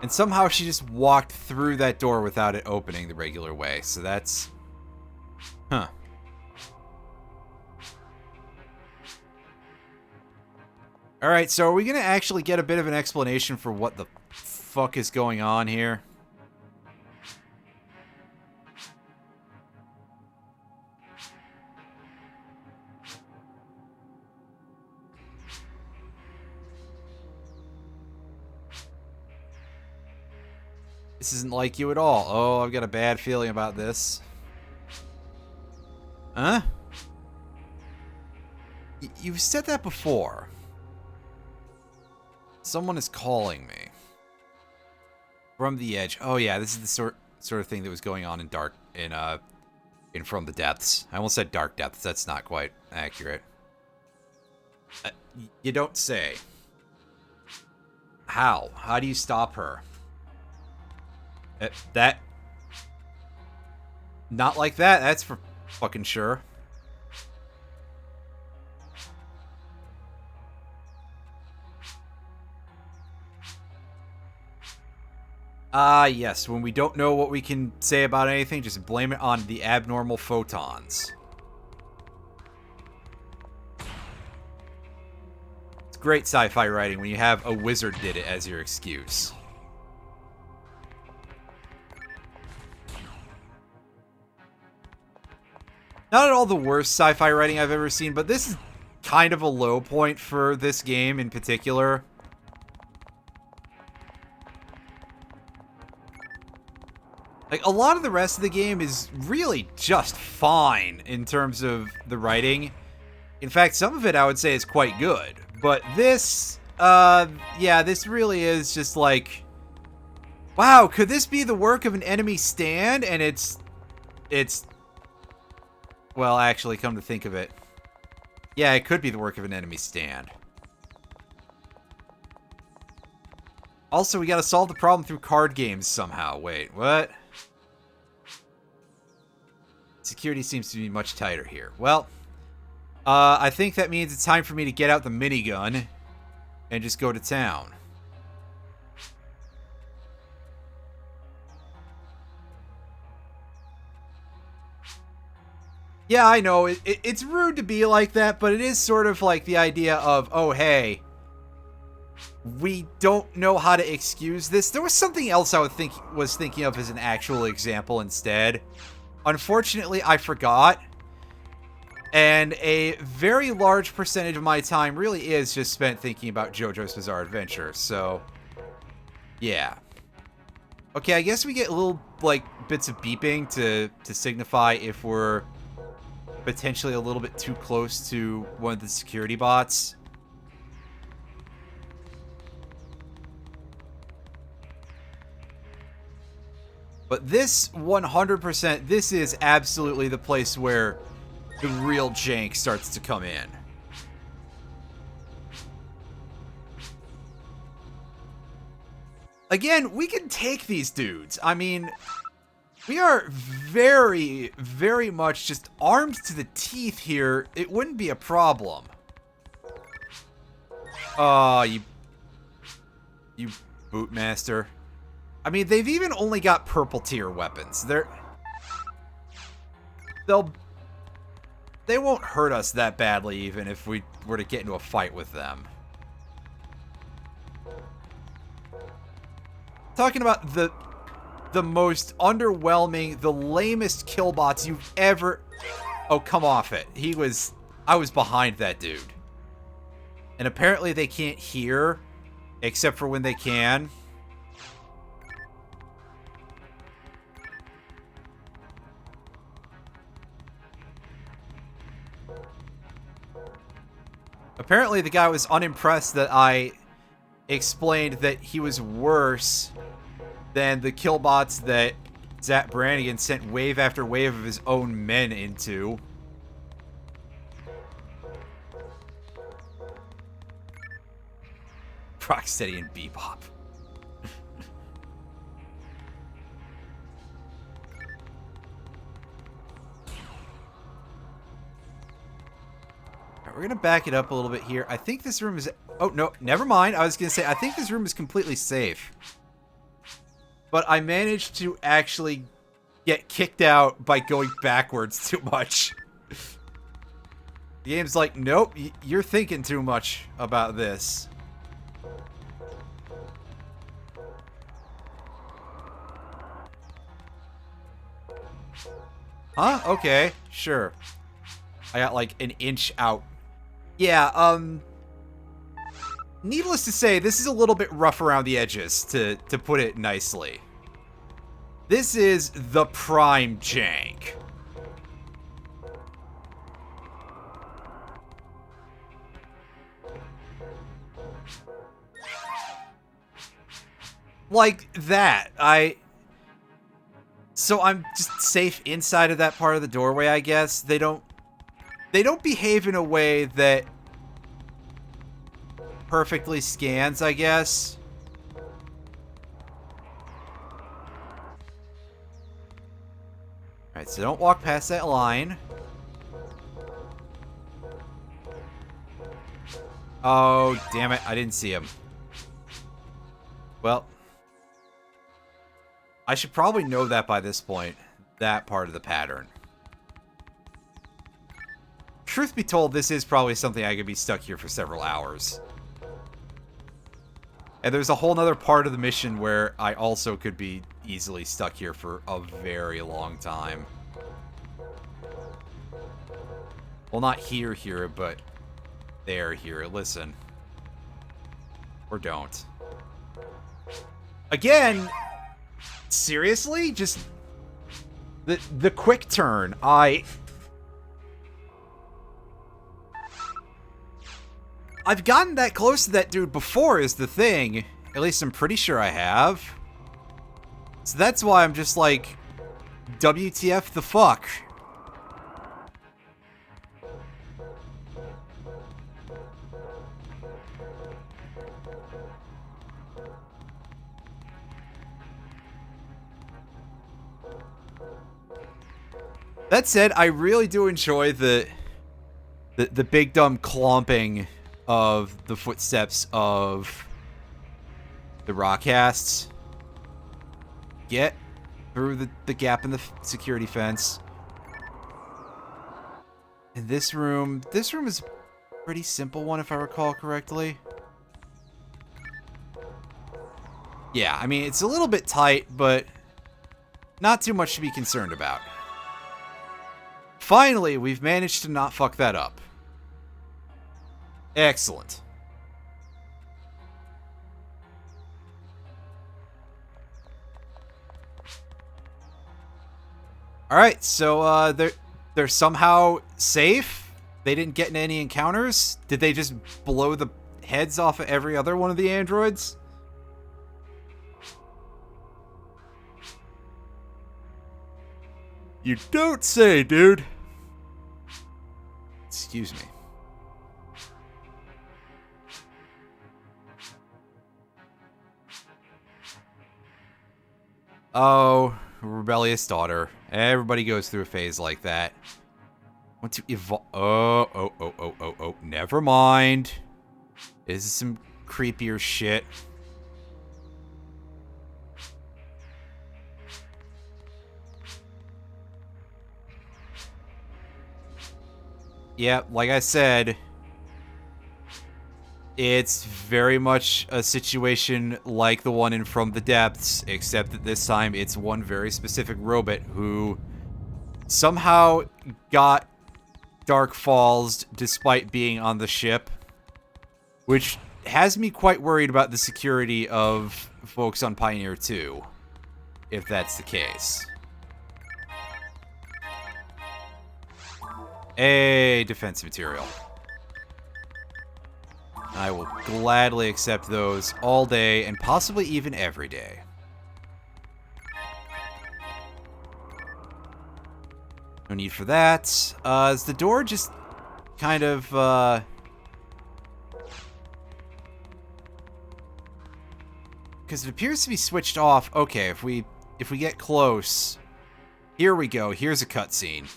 And somehow she just walked through that door without it opening the regular way. So that's... Huh. Alright, so are we going to actually get a bit of an explanation for what the fuck is going on here? This isn't like you at all. Oh, I've got a bad feeling about this. Huh? You've said that before. Someone is calling me. From the edge. Oh yeah, this is the sort of thing that was going on in From the Depths. I almost said Dark Depths. That's not quite accurate. You don't say. How? How do you stop her? That... Not like that, that's for fucking sure. Yes, when we don't know what we can say about anything, just blame it on the abnormal photons. It's great sci-fi writing when you have a wizard did it as your excuse. Not at all the worst sci-fi writing I've ever seen, but this is kind of a low point for this game in particular. Like, a lot of the rest of the game is really just fine in terms of the writing. In fact, some of it I would say is quite good. But this, yeah, this really is just like, wow, could this be the work of an enemy stand? And it's, well, actually, come to think of it. Yeah, it could be the work of an enemy stand. Also, we gotta solve the problem through card games somehow. Wait, what? Security seems to be much tighter here. Well, I think that means it's time for me to get out the minigun and just go to town. Yeah, I know, it's rude to be like that, but it is sort of like the idea of, oh, hey, we don't know how to excuse this. There was something else I was thinking of as an actual example instead. Unfortunately, I forgot. And a very large percentage of my time really is just spent thinking about JoJo's Bizarre Adventure. So, yeah. Okay, I guess we get little, like, bits of beeping to signify if we're potentially a little bit too close to one of the security bots. But this 100%, this is absolutely the place where the real jank starts to come in. Again, we can take these dudes. I mean, we are very, very much just armed to the teeth here. It wouldn't be a problem. Oh, you bootmaster. I mean, they've even only got purple tier weapons. They won't hurt us that badly even if we were to get into a fight with them. Talking about the most underwhelming, the lamest killbots you've ever... Oh, come off it. I was behind that dude. And apparently they can't hear, except for when they can. Apparently the guy was unimpressed that I explained that he was worse than the killbots that Zach Brannigan sent wave after wave of his own men into. Rocksteady and Bebop. We're going to back it up a little bit here. I think this room is... Oh, no, never mind. I was going to say, I think this room is completely safe. But I managed to actually get kicked out by going backwards too much. The game's like, nope, you're thinking too much about this. Huh? Okay, sure. I got like an inch out. Yeah, needless to say, this is a little bit rough around the edges, to put it nicely. This is the prime jank. Like that. So I'm just safe inside of that part of the doorway, I guess. They don't behave in a way that perfectly scans, I guess. Alright, so don't walk past that line. Oh, damn it. I didn't see him. Well, I should probably know that by this point. That part of the pattern. Truth be told, this is probably something I could be stuck here for several hours. And there's a whole nother part of the mission where I also could be easily stuck here for a very long time. Well, not here, but here. Listen. Or don't. Again, seriously? Just the quick turn. I've gotten that close to that dude before is the thing. At least I'm pretty sure I have. So that's why I'm just like, WTF the fuck? That said, I really do enjoy the big dumb clomping of the footsteps of the rockcasts. Get through the gap in the security fence. And this room is a pretty simple one if I recall correctly. Yeah, I mean, it's a little bit tight, but not too much to be concerned about. Finally, we've managed to not fuck that up. Excellent. Alright, so they're somehow safe? They didn't get in any encounters? Did they just blow the heads off of every other one of the androids? You don't say, dude. Excuse me. Oh, rebellious daughter. Everybody goes through a phase like that. Want to evolve? Oh. Never mind. This is some creepier shit. Yeah, like I said, it's very much a situation like the one in From the Depths, except that this time it's one very specific robot who somehow got Dark Falls despite being on the ship, which has me quite worried about the security of folks on Pioneer 2, if that's the case. A defense material. I will gladly accept those all day and possibly even every day. No need for that. Is the door just kind of, because it appears to be switched off. Okay, if we get close. Here we go. Here's a cutscene.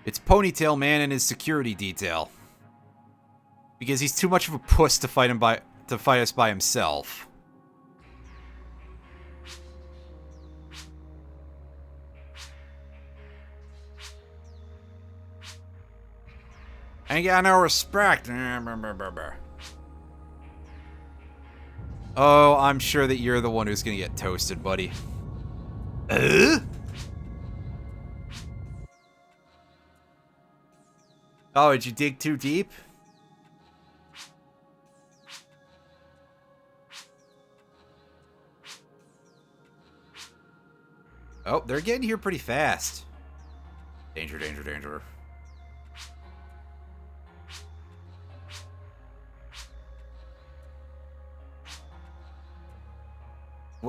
It's Ponytail Man and his security detail. Because he's too much of a puss to fight us by himself. Ain't got no respect. Oh, I'm sure that you're the one who's gonna get toasted, buddy. Oh, did you dig too deep? Oh, they're getting here pretty fast. Danger, danger, danger.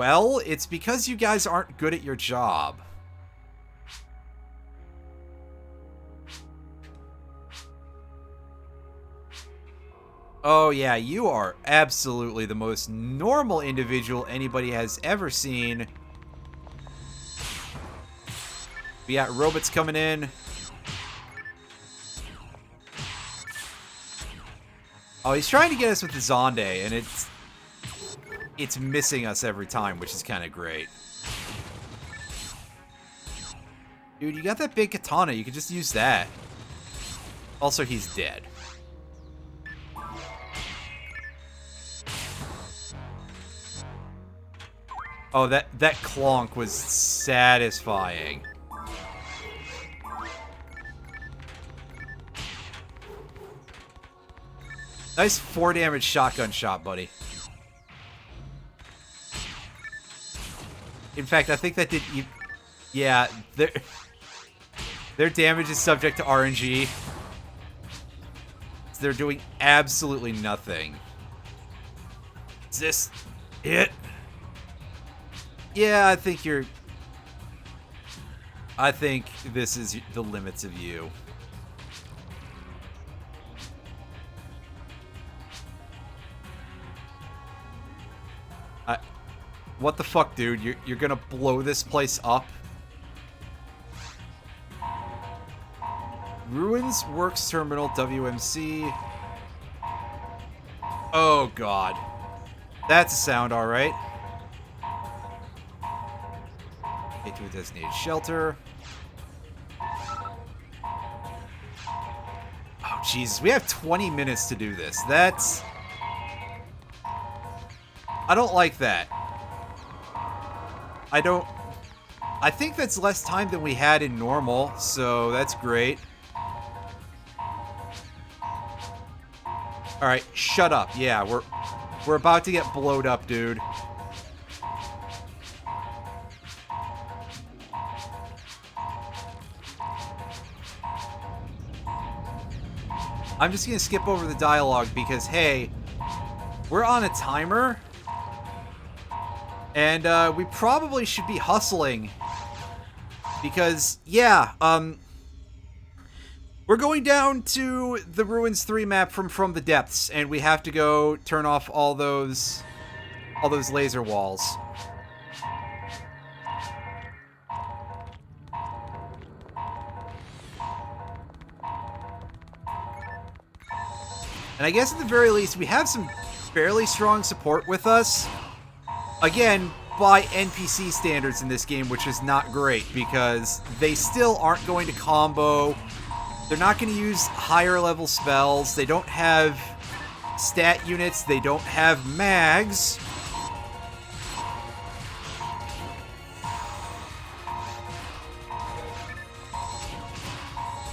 Well, it's because you guys aren't good at your job. Oh yeah, you are absolutely the most normal individual anybody has ever seen. We got robots coming in. Oh, he's trying to get us with the Zonde, and it's missing us every time, which is kind of great. Dude, you got that big katana. You could just use that. Also, he's dead. Oh, that clonk was satisfying. Nice 4 damage shotgun shot, buddy. In fact, I think that did... Yeah, their damage is subject to RNG. So they're doing absolutely nothing. Is this it? Yeah, I think you're... I think this is the limits of you. What the fuck, dude? You're gonna blow this place up? Ruins Works Terminal, WMC. Oh, God. That's a sound, alright. Get to a designated shelter. Oh, Jesus. We have 20 minutes to do this. That's... I don't like that. I think that's less time than we had in normal, so that's great. Alright, shut up. Yeah, we're about to get blowed up, dude. I'm just gonna skip over the dialogue because, hey, we're on a timer. And we probably should be hustling. Because, yeah, we're going down to the Ruins 3 map from the depths, and we have to go turn off all those laser walls. And I guess at the very least, we have some fairly strong support with us. Again, by NPC standards in this game, which is not great, because they still aren't going to combo. They're not going to use higher level spells. They don't have stat units. They don't have mags.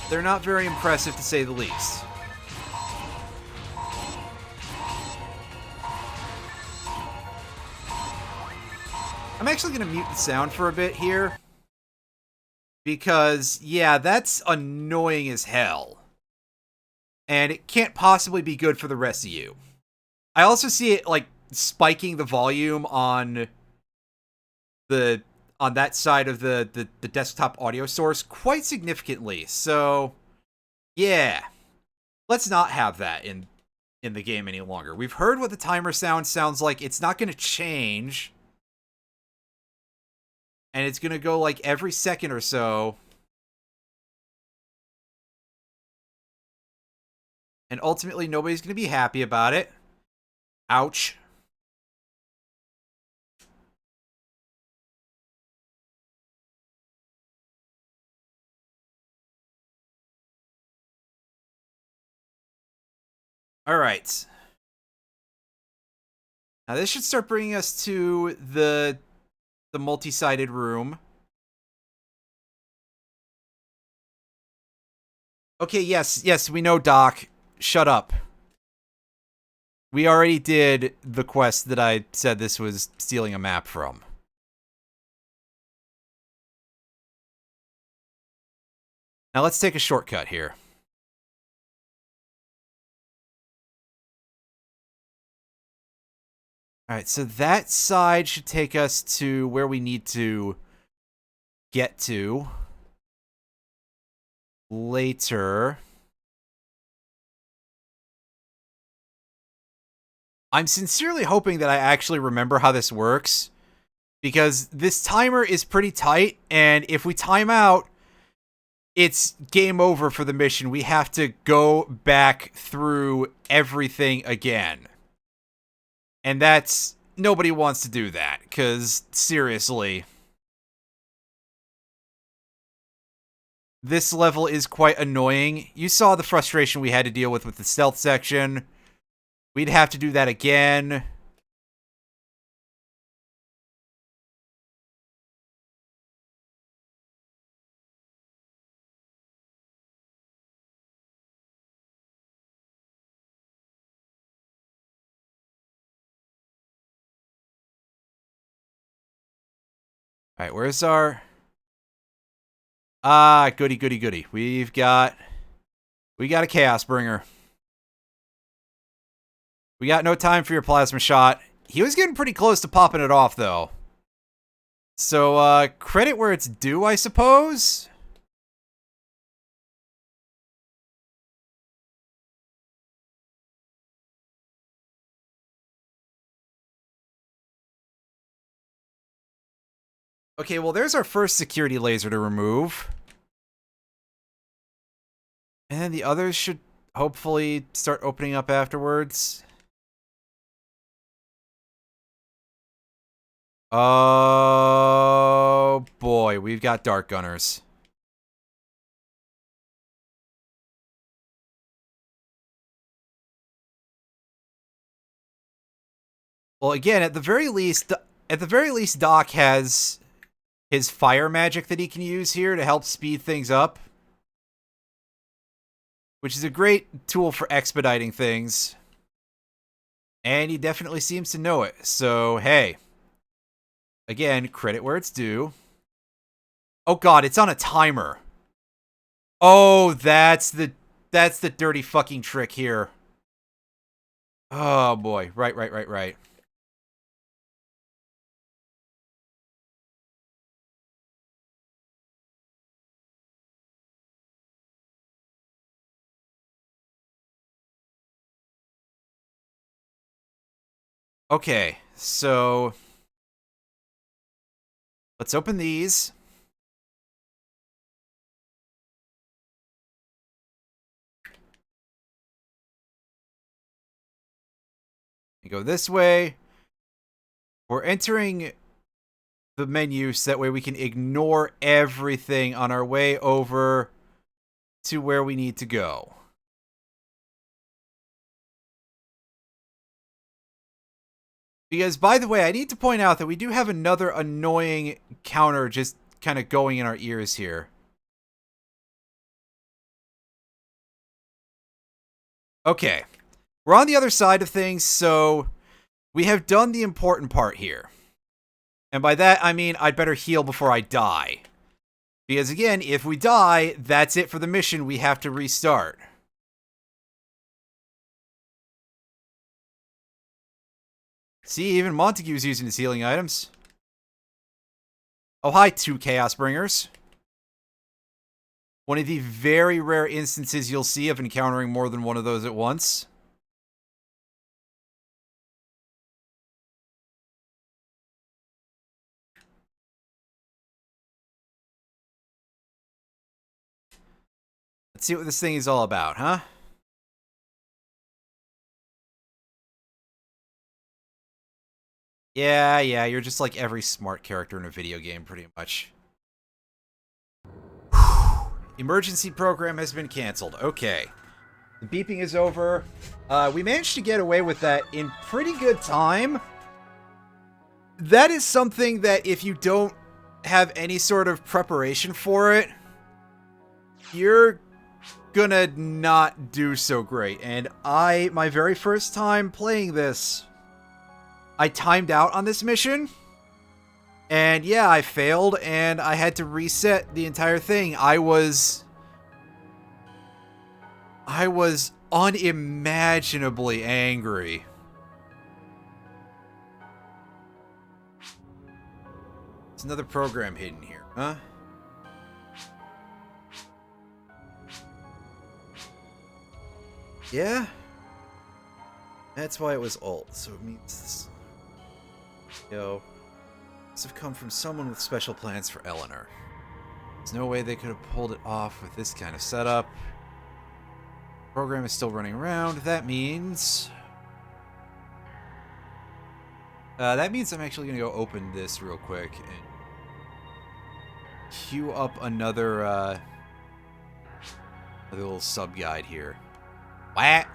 They're not very impressive, to say the least. I'm actually going to mute the sound for a bit here. Because, yeah, that's annoying as hell. And it can't possibly be good for the rest of you. I also see it, like, spiking the volume on that side of the desktop audio source quite significantly. So, yeah. Let's not have that in the game any longer. We've heard what the timer sounds like. It's not going to change. And it's going to go like every second or so. And ultimately, nobody's going to be happy about it. Ouch. All right. Now this should start bringing us to the multi-sided room. Okay, yes, we know, Doc. Shut up. We already did the quest that I said this was stealing a map from. Now let's take a shortcut here. Alright, so that side should take us to where we need to get to later. I'm sincerely hoping that I actually remember how this works, because this timer is pretty tight, and if we time out, it's game over for the mission. We have to go back through everything again. And nobody wants to do that, because seriously, this level is quite annoying. You saw the frustration we had to deal with the stealth section. We'd have to do that again. Alright, where's our... Ah, goody, goody, goody. We got a Chaos Bringer. We got no time for your plasma shot. He was getting pretty close to popping it off, though. So, credit where it's due, I suppose? Okay, well, there's our first security laser to remove. And then the others should hopefully start opening up afterwards. Oh, boy, we've got Dart Gunners. Well, again, at the very least, Doc has his fire magic that he can use here to help speed things up, which is a great tool for expediting things. And he definitely seems to know it. So, hey. Again, credit where it's due. Oh god, it's on a timer. Oh, that's the dirty fucking trick here. Oh boy. Right. Okay, so let's open these. And go this way. We're entering the menu so that way we can ignore everything on our way over to where we need to go. Because, by the way, I need to point out that we do have another annoying counter just kind of going in our ears here. Okay. We're on the other side of things, so we have done the important part here. And by that, I mean I'd better heal before I die. Because, again, if we die, that's it for the mission. We have to restart. See, even Montague's using his healing items. Oh, hi, 2 Chaos Bringers. One of the very rare instances you'll see of encountering more than one of those at once. Let's see what this thing is all about, huh? Yeah, you're just like every smart character in a video game, pretty much. Emergency program has been canceled. Okay. The beeping is over. We managed to get away with that in pretty good time. That is something that if you don't have any sort of preparation for it, you're gonna not do so great. And my very first time playing this, I timed out on this mission. And yeah, I failed and I had to reset the entire thing. I was unimaginably angry. another program hidden here, huh? Yeah? That's why it was alt, so it means this... Yo. Must have come from someone with special plans for Eleanor. There's no way they could have pulled it off with this kind of setup. Program is still running around. That means I'm actually going to go open this real quick and queue up another little sub-guide here. What?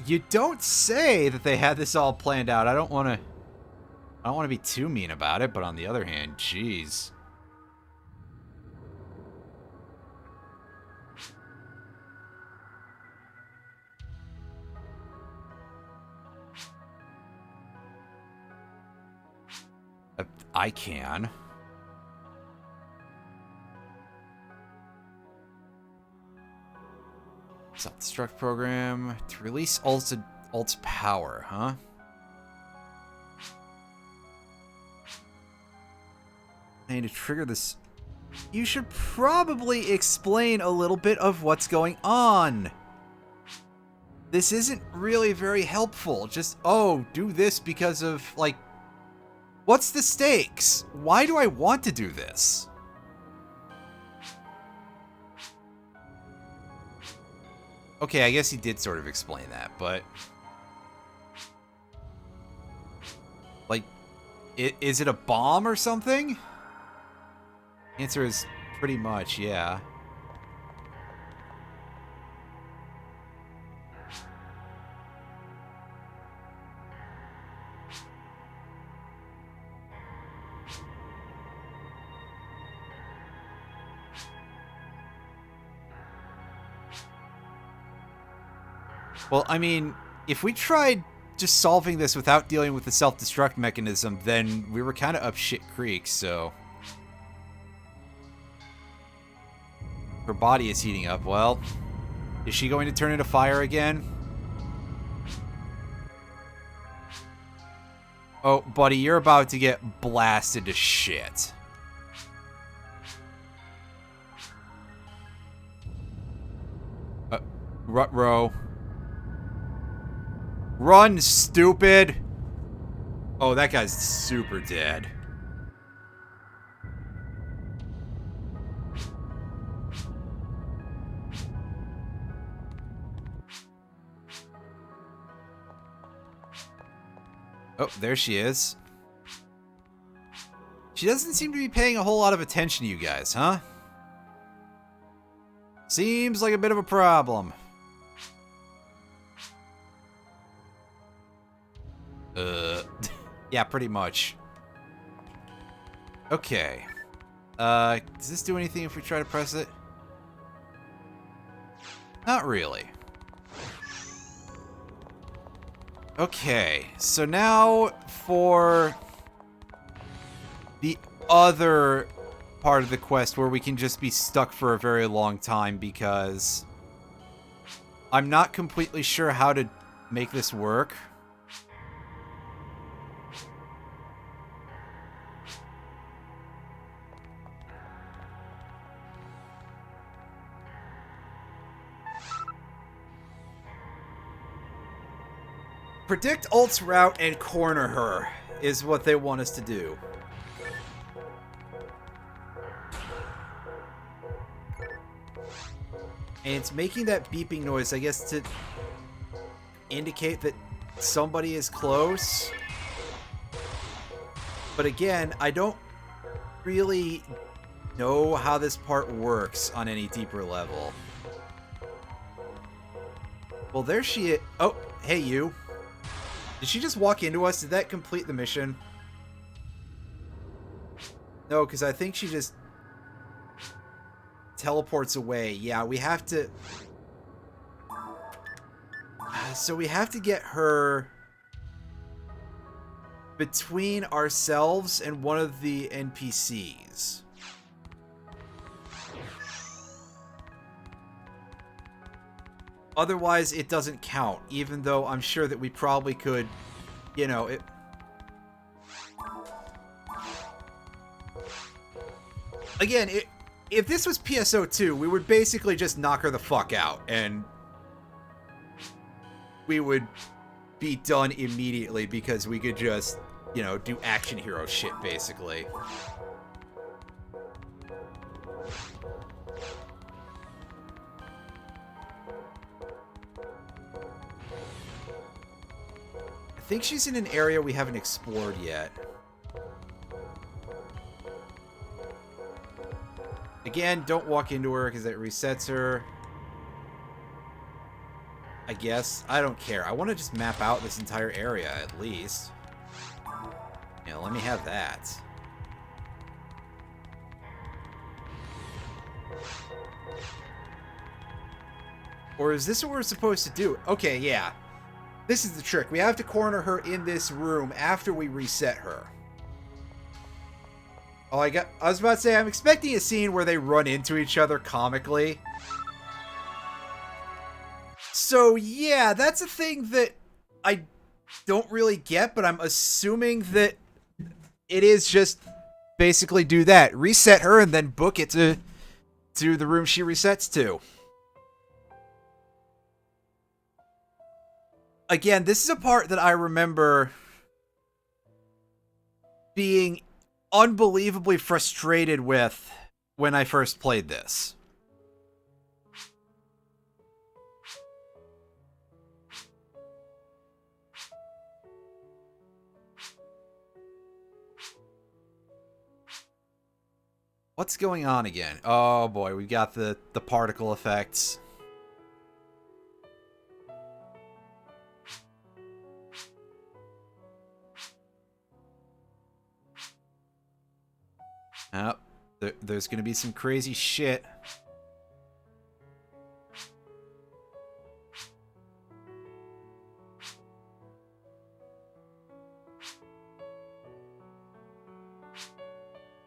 You don't say that they had this all planned out. I don't want to be too mean about it, but on the other hand, jeez. I can. Self-destruct program to release Alt's power, huh? I need to trigger this. You should probably explain a little bit of what's going on. This isn't really very helpful. Just, oh, do this because of, like, what's the stakes? Why do I want to do this? Okay, I guess he did sort of explain that, but... Like, is it a bomb or something? Answer is pretty much, yeah. Well, I mean, if we tried just solving this without dealing with the self-destruct mechanism, then we were kind of up shit creek, so... Her body is heating up. Well, is she going to turn into fire again? Oh, buddy, you're about to get blasted to shit. Rut-row. Run, stupid! Oh, that guy's super dead. Oh, there she is. She doesn't seem to be paying a whole lot of attention to you guys, huh? Seems like a bit of a problem. Yeah, pretty much. Okay. Does this do anything if we try to press it? Not really. Okay, so now for the other part of the quest where we can just be stuck for a very long time because I'm not completely sure how to make this work. Predict Alt's route and corner her is what they want us to do. And it's making that beeping noise, I guess, to indicate that somebody is close. But again, I don't really know how this part works on any deeper level. Well, there she is. Oh, hey, you. Did she just walk into us? Did that complete the mission? No, because I think she just teleports away. Yeah, we have to So we have to get her between ourselves and one of the NPCs. Otherwise, it doesn't count, even though I'm sure that we probably could, you know, it... Again, if this was PSO2, we would basically just knock her the fuck out, and we would be done immediately because we could just, you know, do action hero shit, basically. I think she's in an area we haven't explored yet. Again, don't walk into her because it resets her. I guess. I don't care. I want to just map out this entire area, at least. Yeah, let me have that. Or is this what we're supposed to do? Okay, yeah. This is the trick. We have to corner her in this room after we reset her. Oh, I was about to say, I'm expecting a scene where they run into each other comically. So, yeah, that's a thing that I don't really get, but I'm assuming that it is just basically do that. Reset her and then book it to the room she resets to. Again, this is a part that I remember being unbelievably frustrated with when I first played this. What's going on again? Oh boy, we got the particle effects. Oh, there's gonna be some crazy shit.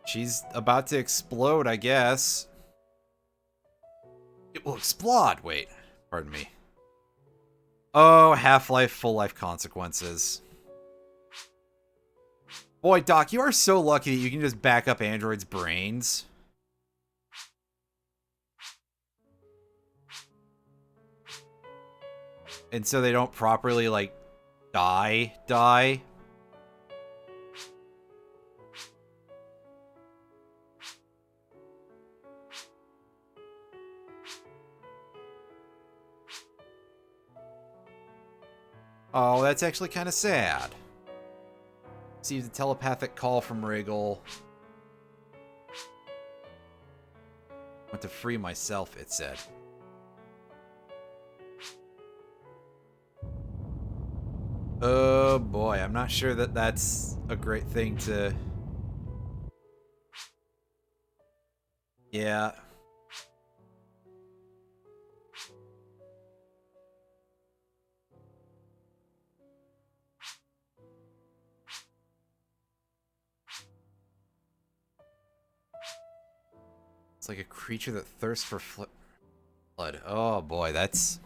She's about to explode, I guess. It will explode. Wait, pardon me. Oh, Half-Life, Full-Life consequences. Boy, Doc, you are so lucky that you can just back up androids' brains. And so they don't properly, like, die. Oh, that's actually kind of sad. Received a telepathic call from Regal. Want to free myself, it said. Oh boy, I'm not sure that that's a great thing to... Yeah. It's like a creature that thirsts for blood. Oh boy, that's...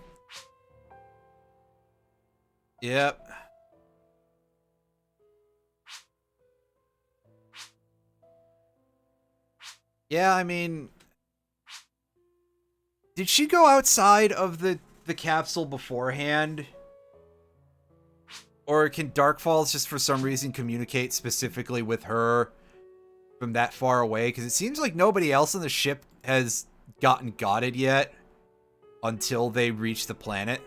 Yep. Yeah, I mean... Did she go outside of the capsule beforehand? Or can Dark Falz just for some reason communicate specifically with her from that far away? Because it seems like nobody else on the ship has gotten gotted yet until they reach the planet.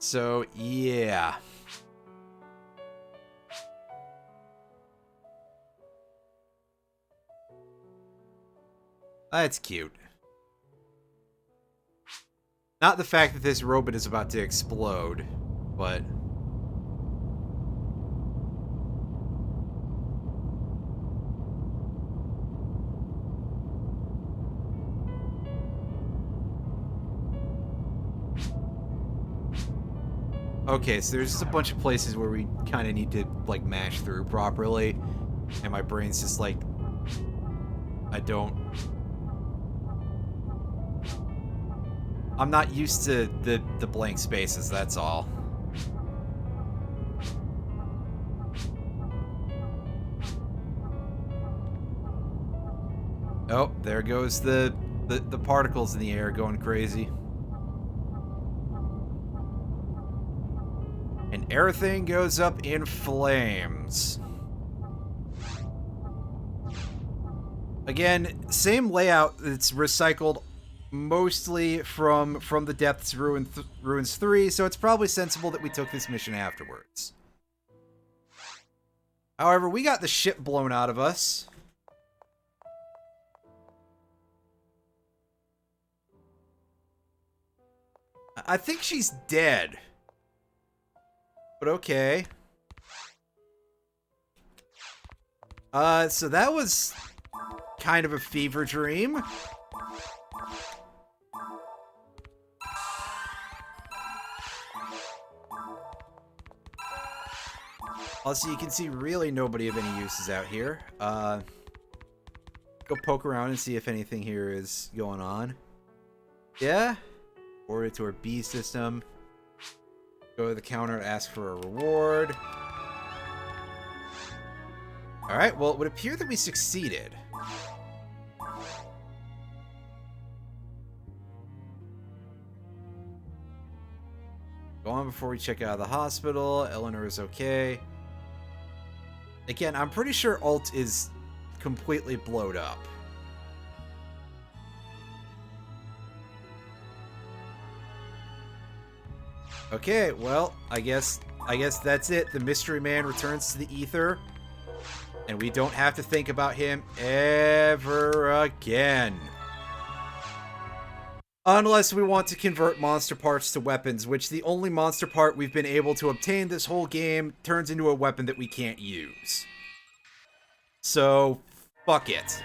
So, yeah. That's cute. Not the fact that this robot is about to explode, but... Okay, so there's just a bunch of places where we kind of need to, like, mash through properly. And my brain's just like... I'm not used to the blank spaces, that's all. Oh, there goes the particles in the air going crazy. And everything goes up in flames. Again, same layout. It's recycled mostly from the Depths Ruins 3, so it's probably sensible that we took this mission afterwards. However, we got the ship blown out of us. I think she's dead. But okay. So that was kind of a fever dream. Also, you can see really nobody of any use is out here. Go poke around and see if anything here is going on. Yeah? Order to our B system. Go to the counter to ask for a reward. Alright, well, it would appear that we succeeded. Go on before we check out of the hospital. Eleanor is okay. Again, I'm pretty sure Alt is completely blowed up. Okay, well, I guess that's it. The mystery man returns to the ether, and we don't have to think about him ever again. Unless we want to convert monster parts to weapons, which the only monster part we've been able to obtain this whole game turns into a weapon that we can't use. So, fuck it.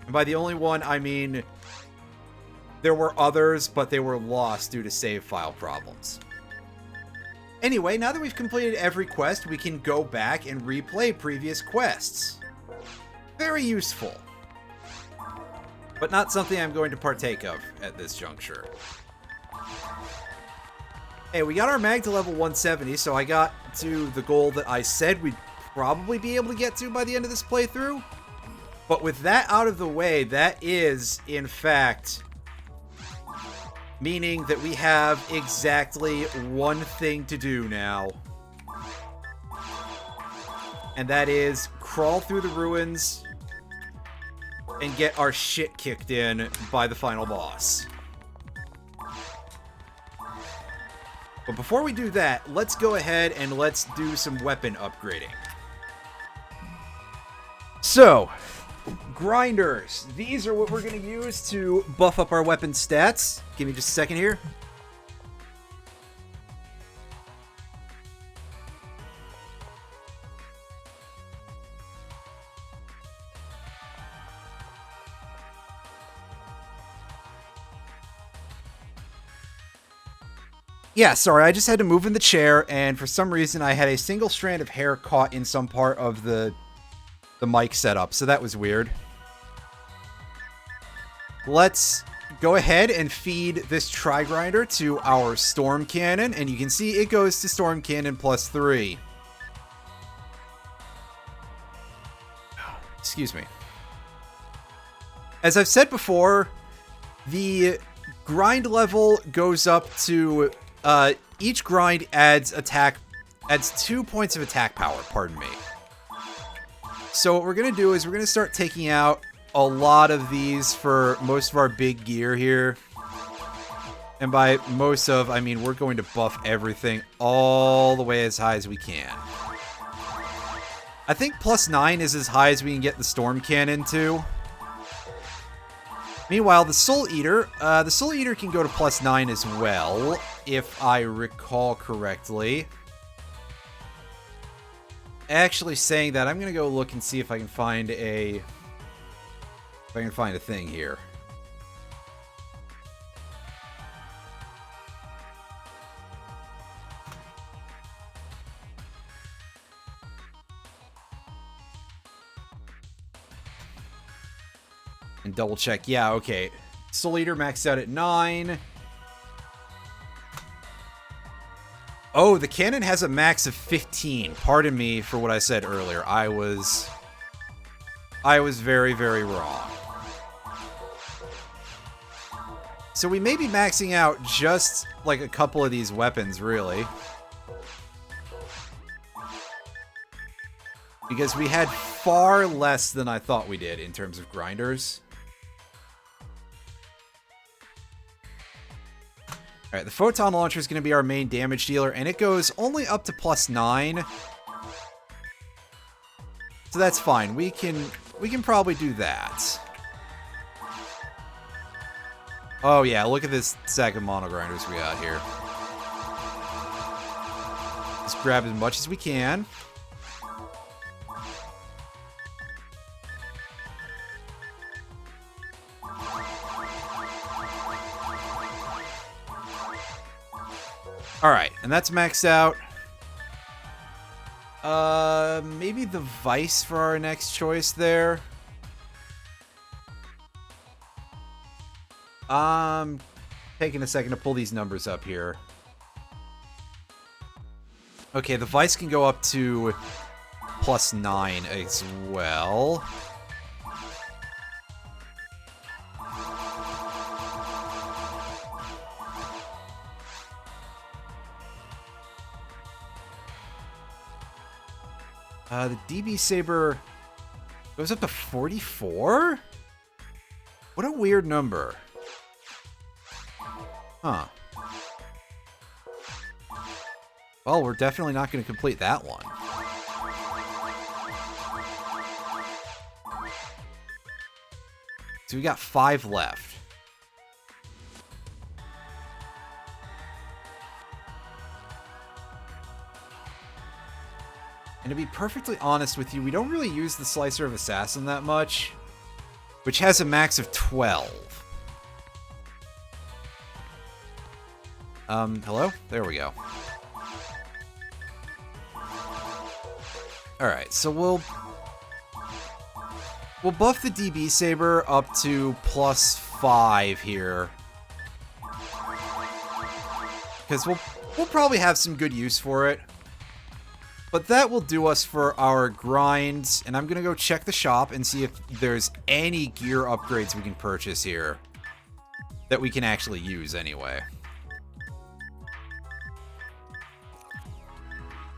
And by the only one, I mean... there were others, but they were lost due to save file problems. Anyway, now that we've completed every quest, we can go back and replay previous quests. Very useful. But not something I'm going to partake of at this juncture. Hey, we got our mag to level 170, so I got to the goal that I said we'd probably be able to get to by the end of this playthrough. But with that out of the way, that is, in fact... meaning that we have exactly one thing to do now. And that is crawl through the ruins and get our shit kicked in by the final boss. But before we do that, let's go ahead and let's do some weapon upgrading. So... grinders. These are what we're going to use to buff up our weapon stats. Give me just a second here. Yeah, sorry, I just had to move in the chair, and for some reason I had a single strand of hair caught in some part of the mic setup, so that was weird. Let's go ahead and feed this Tri-Grinder to our Storm Cannon, and you can see it goes to Storm Cannon +3. Excuse me. As I've said before, the grind level goes up to... each grind adds 2 points of attack power, pardon me. So what we're going to do is we're going to start taking out a lot of these for most of our big gear here. And by most of, I mean we're going to buff everything all the way as high as we can. I think +9 is as high as we can get the Storm Cannon to. Meanwhile, the Soul Eater can go to +9 as well, if I recall correctly. Actually, saying that, I'm gonna go look and see if I can find a thing here. And double check. Yeah, okay. Soul Eater maxed out at 9. Oh, the cannon has a max of 15. Pardon me for what I said earlier. I was very, very wrong. So we may be maxing out just like a couple of these weapons, really. Because we had far less than I thought we did in terms of grinders. Alright, the Photon Launcher is going to be our main damage dealer, and it goes only up to +9. So that's fine. We can probably do that. Oh yeah, look at this stack of mono grinders we got here. Let's grab as much as we can. Alright, and that's maxed out. Maybe the Vice for our next choice there. Taking a second to pull these numbers up here. Okay, the Vice can go up to +9 as well. The DB Saber goes up to 44? What a weird number. Huh. Well, we're definitely not going to complete that one. So we got 5 left. And to be perfectly honest with you, we don't really use the Slicer of Assassin that much, which has a max of 12. Hello? There we go. Alright, so we'll buff the DB Saber up to +5 here. Because we'll probably have some good use for it. But that will do us for our grinds, and I'm going to go check the shop and see if there's any gear upgrades we can purchase here that we can actually use anyway.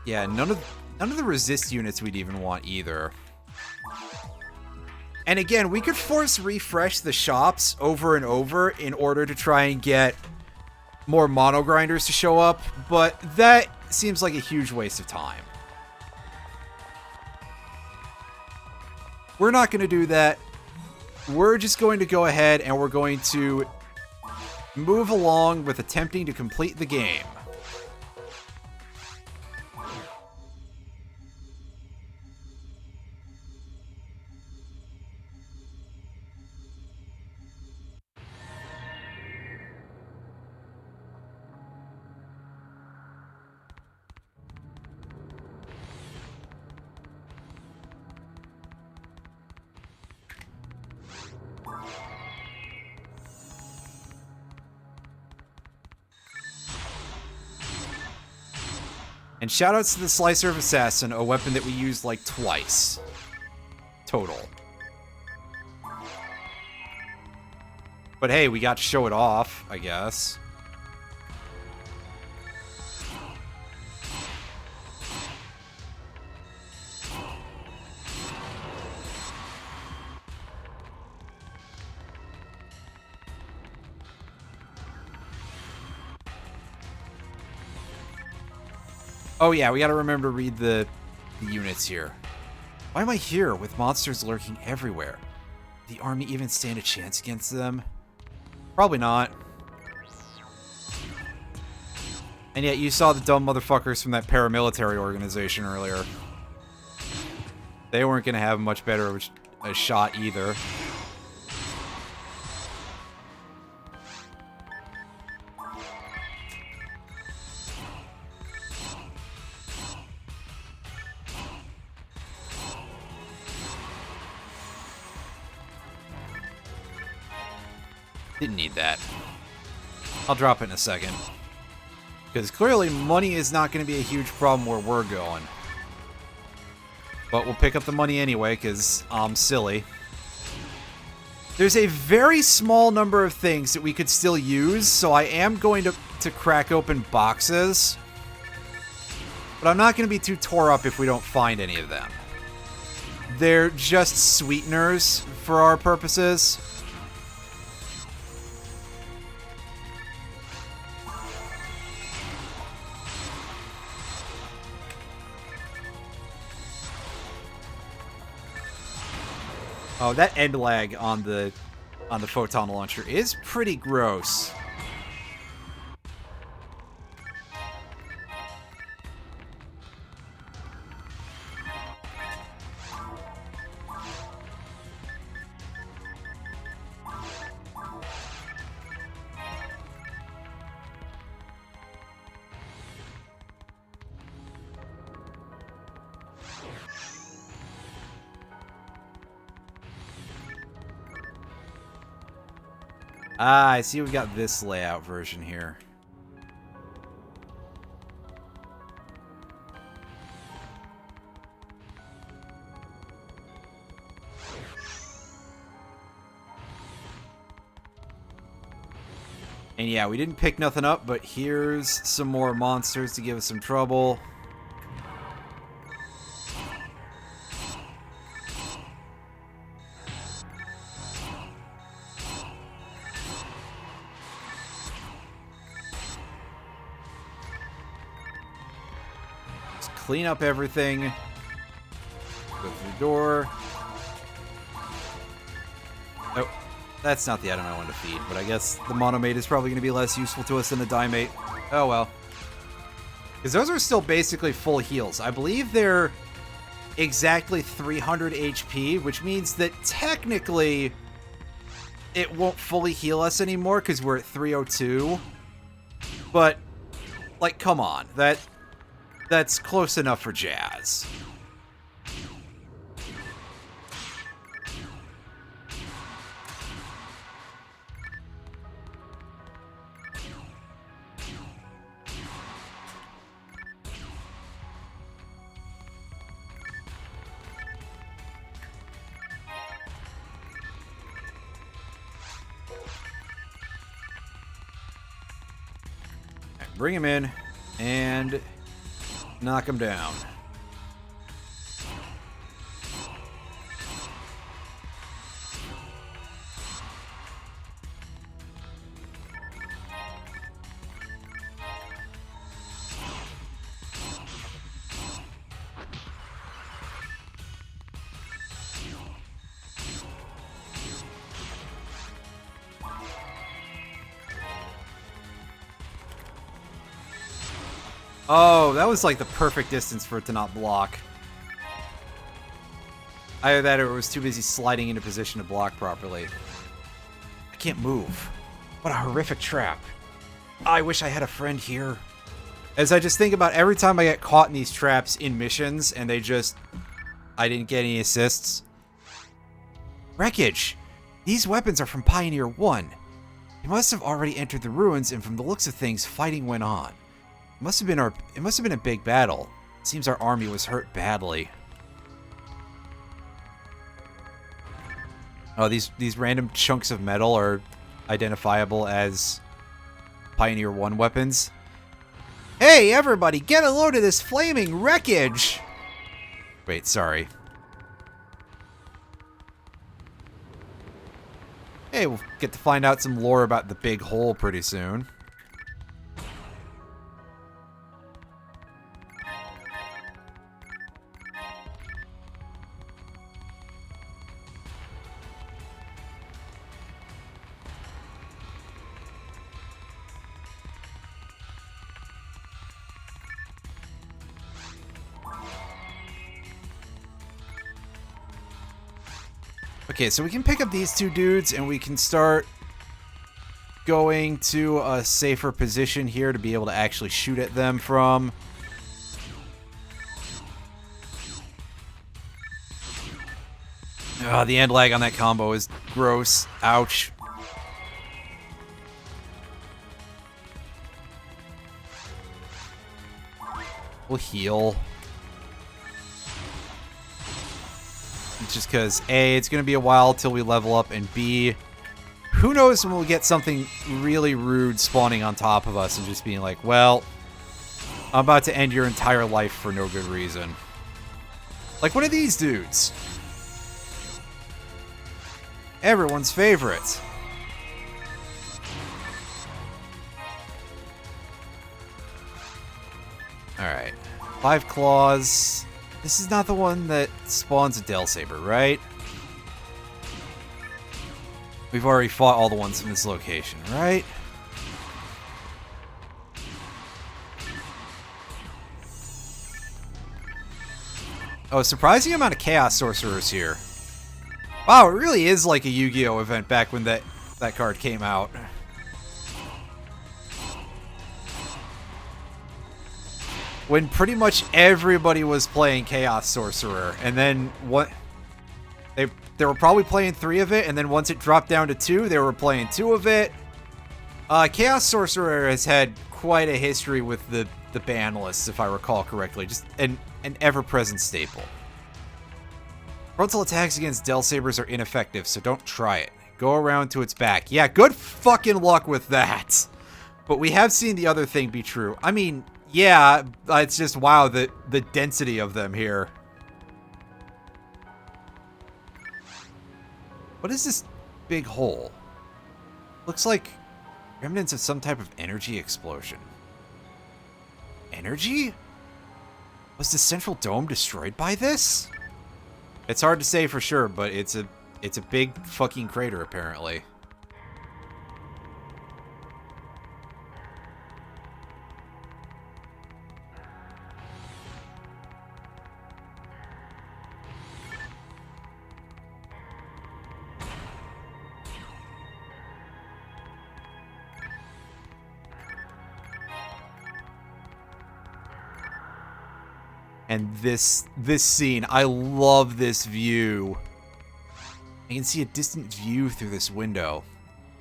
Yeah, none of the resist units we'd even want either. And again, we could force refresh the shops over and over in order to try and get more mono grinders to show up, but that seems like a huge waste of time. We're not going to do that. We're just going to go ahead and we're going to move along with attempting to complete the game. And shoutouts to the Slicer of Assassin, a weapon that we used like twice. Total. But hey, we got to show it off, I guess. Oh yeah, we gotta remember to read the units here. Why am I here with monsters lurking everywhere? the army even stand a chance against them? Probably not. And yet you saw the dumb motherfuckers from that paramilitary organization earlier. They weren't going to have much better of a shot either. Didn't need that. I'll drop it in a second. Because clearly money is not going to be a huge problem where we're going. But we'll pick up the money anyway, because I'm silly. There's a very small number of things that we could still use, so I am going to crack open boxes. But I'm not going to be too tore up if we don't find any of them. They're just sweeteners for our purposes. Oh, that end lag on the photon launcher is pretty gross. Ah, I see we got this layout version here. And yeah, we didn't pick nothing up, but here's some more monsters to give us some trouble. Clean up everything. Go through the door. Oh, that's not the item I wanted to feed, but I guess the monomate is probably going to be less useful to us than the dimate. Oh well. Because those are still basically full heals. I believe they're exactly 300 HP, which means that technically it won't fully heal us anymore because we're at 302. But, like, come on. That's close enough for jazz. Bring him in and knock him down. Oh, that was like the perfect distance for it to not block. Either that or it was too busy sliding into position to block properly. I can't move. What a horrific trap. I wish I had a friend here. As I just think about every time I get caught in these traps in missions and I didn't get any assists. Wreckage! These weapons are from Pioneer 1. They must have already entered the ruins, and from the looks of things, fighting went on. It must have been a big battle. It seems our army was hurt badly. Oh, these random chunks of metal are identifiable as Pioneer 1 weapons. Hey, everybody, get a load of this flaming wreckage! Wait, sorry. Hey, we'll get to find out some lore about the big hole pretty soon. Okay, so we can pick up these two dudes, and we can start going to a safer position here to be able to actually shoot at them from. The end lag on that combo is gross. Ouch. We'll heal. Just because, A, it's going to be a while till we level up, and B, who knows when we'll get something really rude spawning on top of us and just being like, well, I'm about to end your entire life for no good reason. Like one of these dudes. Everyone's favorite. Alright. 5 claws. This is not the one that spawns a Del Saber, right? We've already fought all the ones from this location, right? Oh, surprising amount of Chaos Sorcerers here. Wow, it really is like a Yu-Gi-Oh! Event back when that card came out. When pretty much everybody was playing Chaos Sorcerer, and then what? They were probably playing 3 of it, and then once it dropped down to 2, they were playing 2 of it. Chaos Sorcerer has had quite a history with the ban lists, if I recall correctly. Just an ever-present staple. Frontal attacks against Del Sabers are ineffective, so don't try it. Go around to its back. Yeah, good fucking luck with that. But we have seen the other thing be true. I mean, yeah, it's just, wow, the density of them here. What is this big hole? Looks like remnants of some type of energy explosion. Energy? Was the central dome destroyed by this? It's hard to say for sure, but it's a big fucking crater apparently. And this scene, I love this view. I can see a distant view through this window.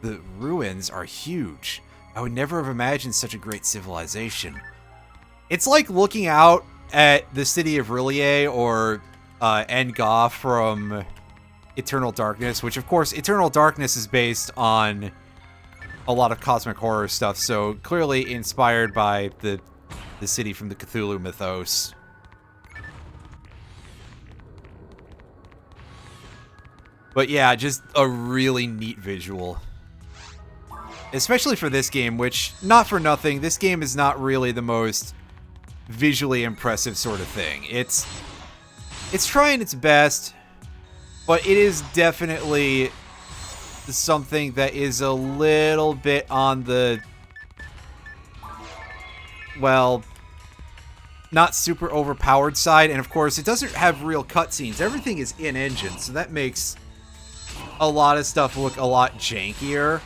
The ruins are huge. I would never have imagined such a great civilization. It's like looking out at the city of Rillier or Enga from Eternal Darkness, which of course Eternal Darkness is based on a lot of cosmic horror stuff, so clearly inspired by the city from the Cthulhu mythos. But yeah, just a really neat visual. Especially for this game, which, not for nothing, this game is not really the most visually impressive sort of thing. It's trying its best, but it is definitely something that is a little bit on the, well, not super overpowered side. And of course, it doesn't have real cutscenes. Everything is in-engine, so that makes a lot of stuff look a lot jankier.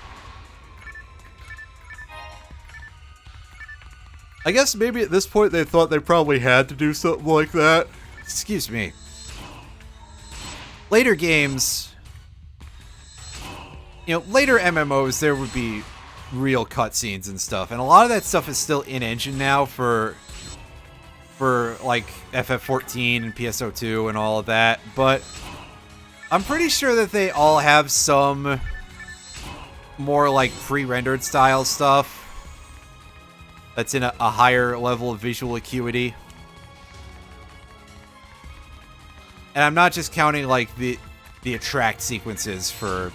I guess maybe at this point they thought they probably had to do something like that. Excuse me. Later games, you know, later MMOs, there would be real cutscenes and stuff, and a lot of that stuff is still in-engine now for like FF14 and PSO2 and all of that, but I'm pretty sure that they all have some more like pre-rendered style stuff that's in a higher level of visual acuity. And I'm not just counting like the attract sequences for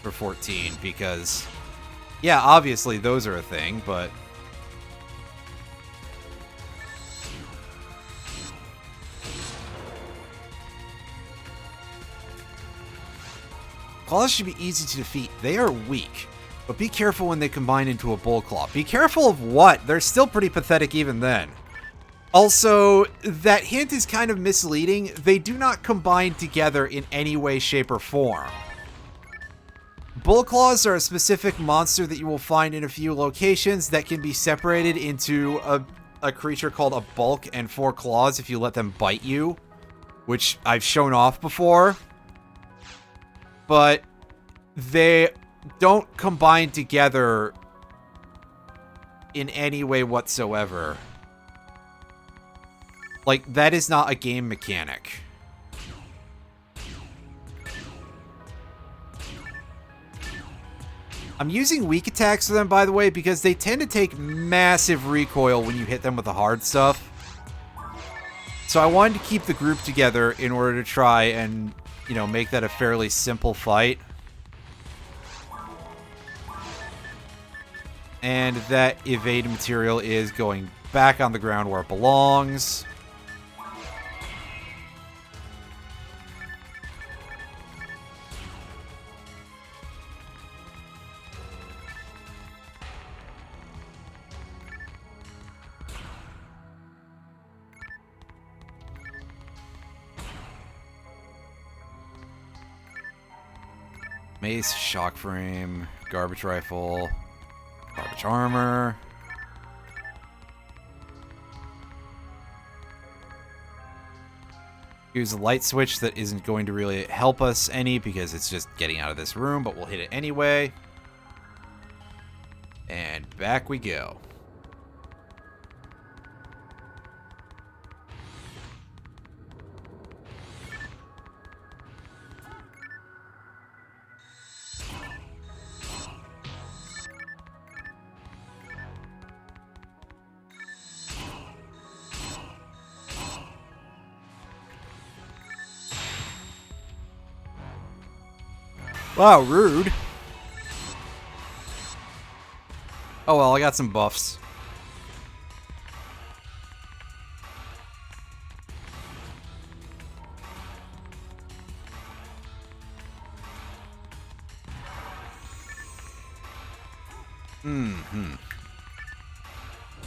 14, because yeah, obviously those are a thing, but Claws should be easy to defeat. They are weak, but be careful when they combine into a Bull Claw. Be careful of what? They're still pretty pathetic even then. Also, that hint is kind of misleading. They do not combine together in any way, shape, or form. Bullclaws are a specific monster that you will find in a few locations that can be separated into a creature called a bulk and 4 claws if you let them bite you, which I've shown off before. But they don't combine together in any way whatsoever. Like, that is not a game mechanic. I'm using weak attacks for them, by the way, because they tend to take massive recoil when you hit them with the hard stuff. So I wanted to keep the group together in order to try and, you know, make that a fairly simple fight. And that evade material is going back on the ground where it belongs. Mace, shock frame, garbage rifle, garbage armor. Use a light switch that isn't going to really help us any because it's just getting out of this room, but we'll hit it anyway. And back we go. Wow, rude. Oh well, I got some buffs.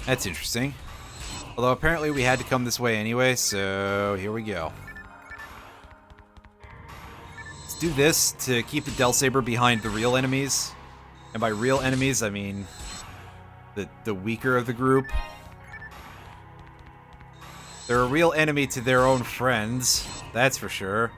That's interesting. Although apparently we had to come this way anyway, so here we go. Do this to keep the Del Saber behind the real enemies. And by real enemies, I mean the weaker of the group. They're a real enemy to their own friends, that's for sure.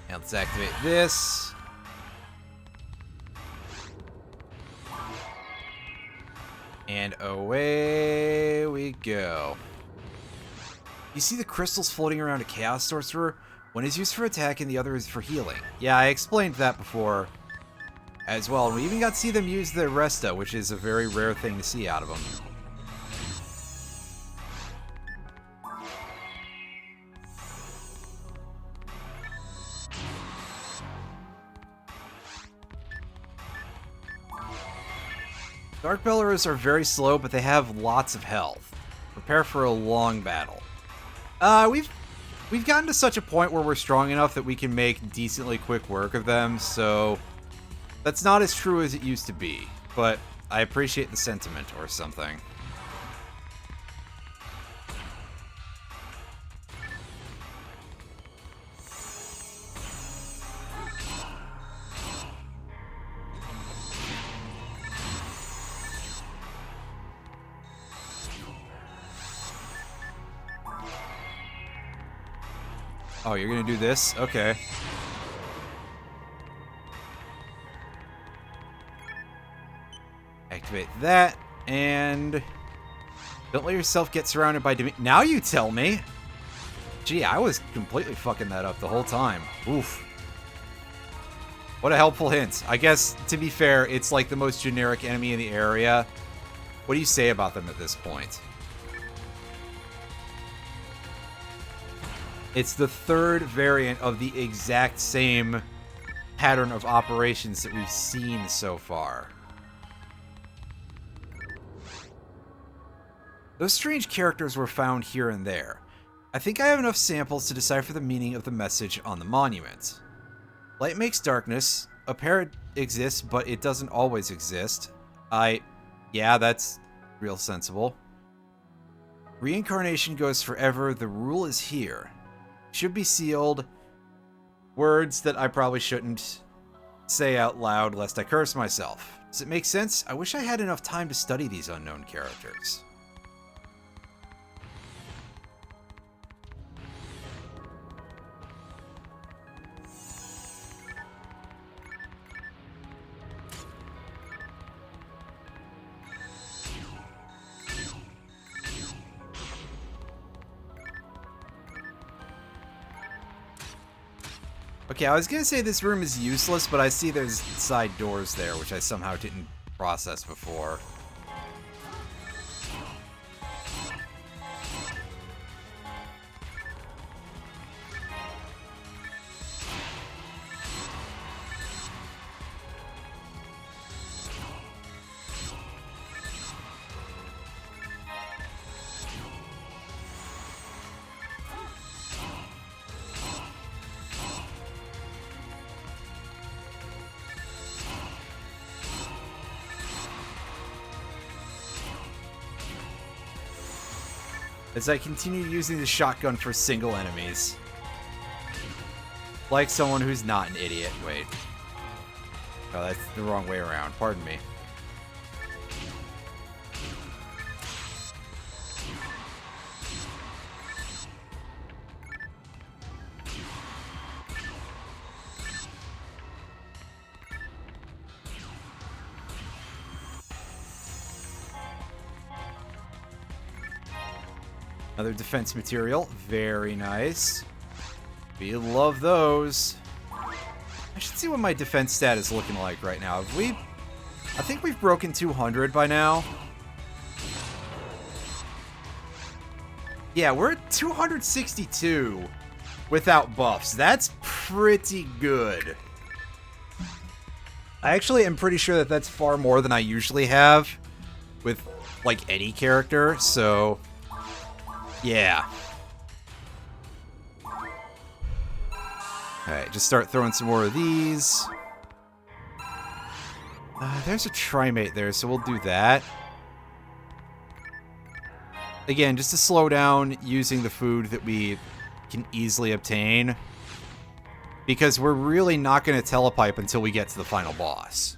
Now let's activate this. And away we go. You see the crystals floating around a Chaos Sorcerer? One is used for attack and the other is for healing. Yeah, I explained that before as well. And we even got to see them use the Resta, which is a very rare thing to see out of them. Dark Bellerers are very slow, but they have lots of health. Prepare for a long battle. We've gotten to such a point where we're strong enough that we can make decently quick work of them, so that's not as true as it used to be, but I appreciate the sentiment or something. Oh, you're gonna do this? Okay. Activate that, and don't let yourself get surrounded by now you tell me! Gee, I was completely fucking that up the whole time. Oof. What a helpful hint. I guess, to be fair, it's like the most generic enemy in the area. What do you say about them at this point? It's the third variant of the exact same pattern of operations that we've seen so far. Those strange characters were found here and there. I think I have enough samples to decipher the meaning of the message on the monument. Light makes darkness. A pair exists, but it doesn't always exist. Yeah, that's real sensible. Reincarnation goes forever. The rule is here. Should be sealed. Words that I probably shouldn't say out loud lest I curse myself. Does it make sense? I wish I had enough time to study these unknown characters. Okay, I was gonna say this room is useless, but I see there's side doors there, which I somehow didn't process before. As I continue using the shotgun for single enemies. Like someone who's not an idiot. Wait. Oh, that's the wrong way around. Pardon me. Another defense material. Very nice. We love those. I should see what my defense stat is looking like right now. I think we've broken 200 by now. Yeah, we're at 262 without buffs. That's pretty good. I actually am pretty sure that that's far more than I usually have with, like, any character, so... yeah. Alright, just start throwing some more of these. There's a trimate there, so we'll do that. Again, just to slow down using the food that we can easily obtain. Because we're really not going to telepipe until we get to the final boss.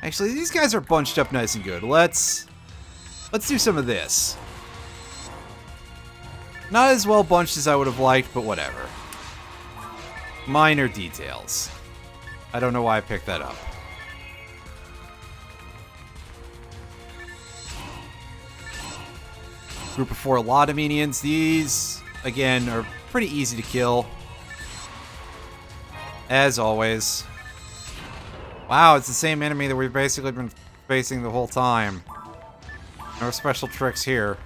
Actually, these guys are bunched up nice and good. Let's do some of this. Not as well bunched as I would have liked, but whatever. Minor details. I don't know why I picked that up. Group of 4 Lodomenians. These, again, are pretty easy to kill. As always. Wow, it's the same enemy that we've basically been facing the whole time. No special tricks here.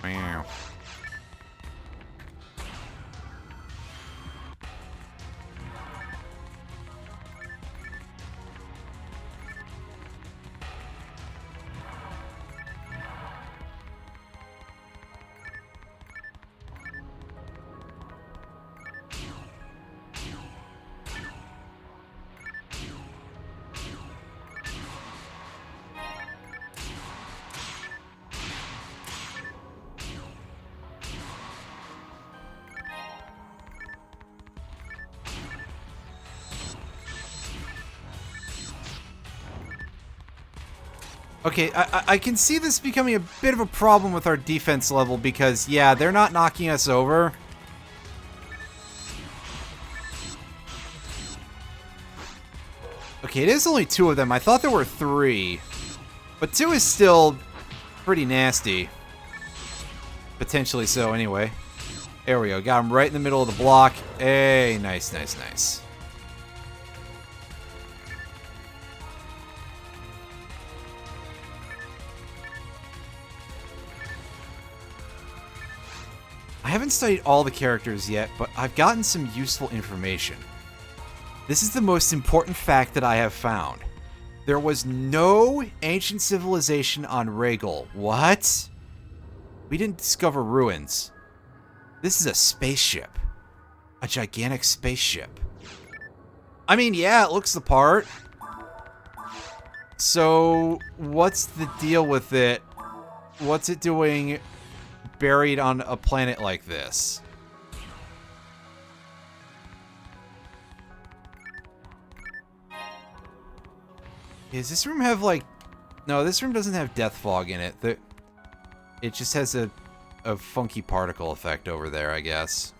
Wow. Okay, I can see this becoming a bit of a problem with our defense level because, yeah, they're not knocking us over. Okay, it is only 2 of them. I thought there were 3. But 2 is still pretty nasty. Potentially so, anyway. There we go. Got him right in the middle of the block. Hey, nice, nice, nice. I haven't studied all the characters yet, but I've gotten some useful information. This is the most important fact that I have found. There was no ancient civilization on Rhaegal. What? We didn't discover ruins. This is a spaceship. A gigantic spaceship. I mean, yeah, it looks the part. So, what's the deal with it? What's it doing buried on a planet like this? Does this room have, like... No, this room doesn't have death fog in it. It just has a funky particle effect over there, I guess.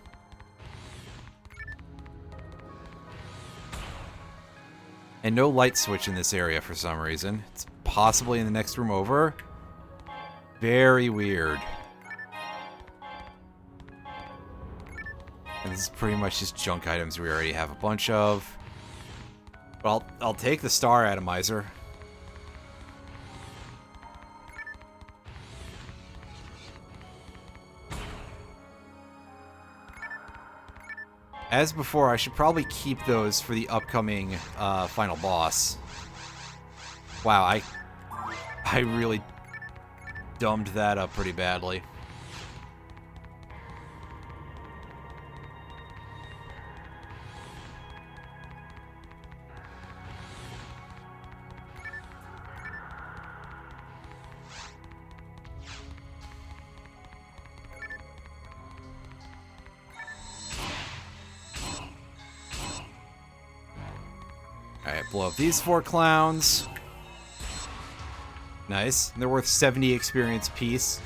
And no light switch in this area for some reason. It's possibly in the next room over. Very weird. And this is pretty much just junk items we already have a bunch of. Well, I'll take the star atomizer. As before, I should probably keep those for the upcoming final boss. Wow, I really dumbed that up pretty badly. Alright, blow up these 4 clowns. Nice. They're worth 70 experience piece.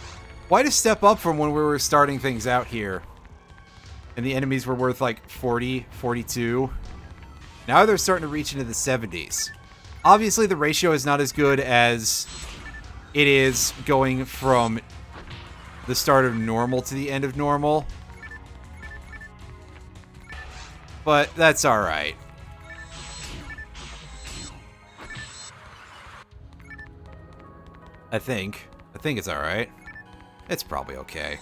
Quite a step up from when we were starting things out here. And the enemies were worth like 40, 42. Now they're starting to reach into the 70s. Obviously, the ratio is not as good as it is going from the start of normal to the end of normal. But that's alright. I think it's alright. It's probably okay.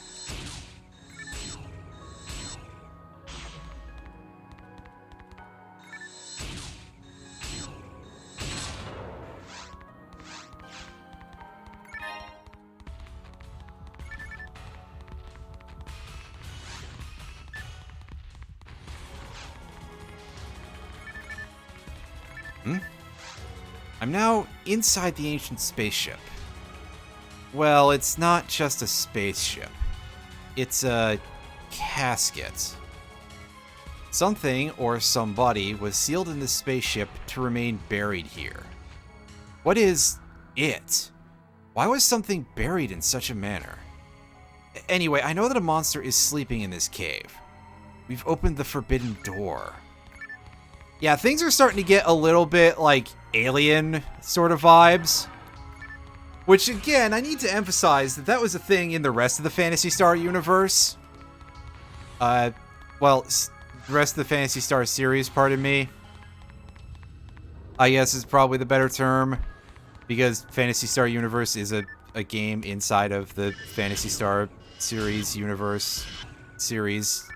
I'm now inside the ancient spaceship. Well, it's not just a spaceship. It's a casket. Something or somebody was sealed in this spaceship to remain buried here. What is it? Why was something buried in such a manner? Anyway, I know that a monster is sleeping in this cave. We've opened the forbidden door. Yeah, things are starting to get a little bit, like, alien sort of vibes. Which, again, I need to emphasize that that was a thing in the rest of the Phantasy Star universe. Well, the rest of the Phantasy Star series, pardon me. I guess is probably the better term. Because Phantasy Star universe is a game inside of the Phantasy Star series universe series.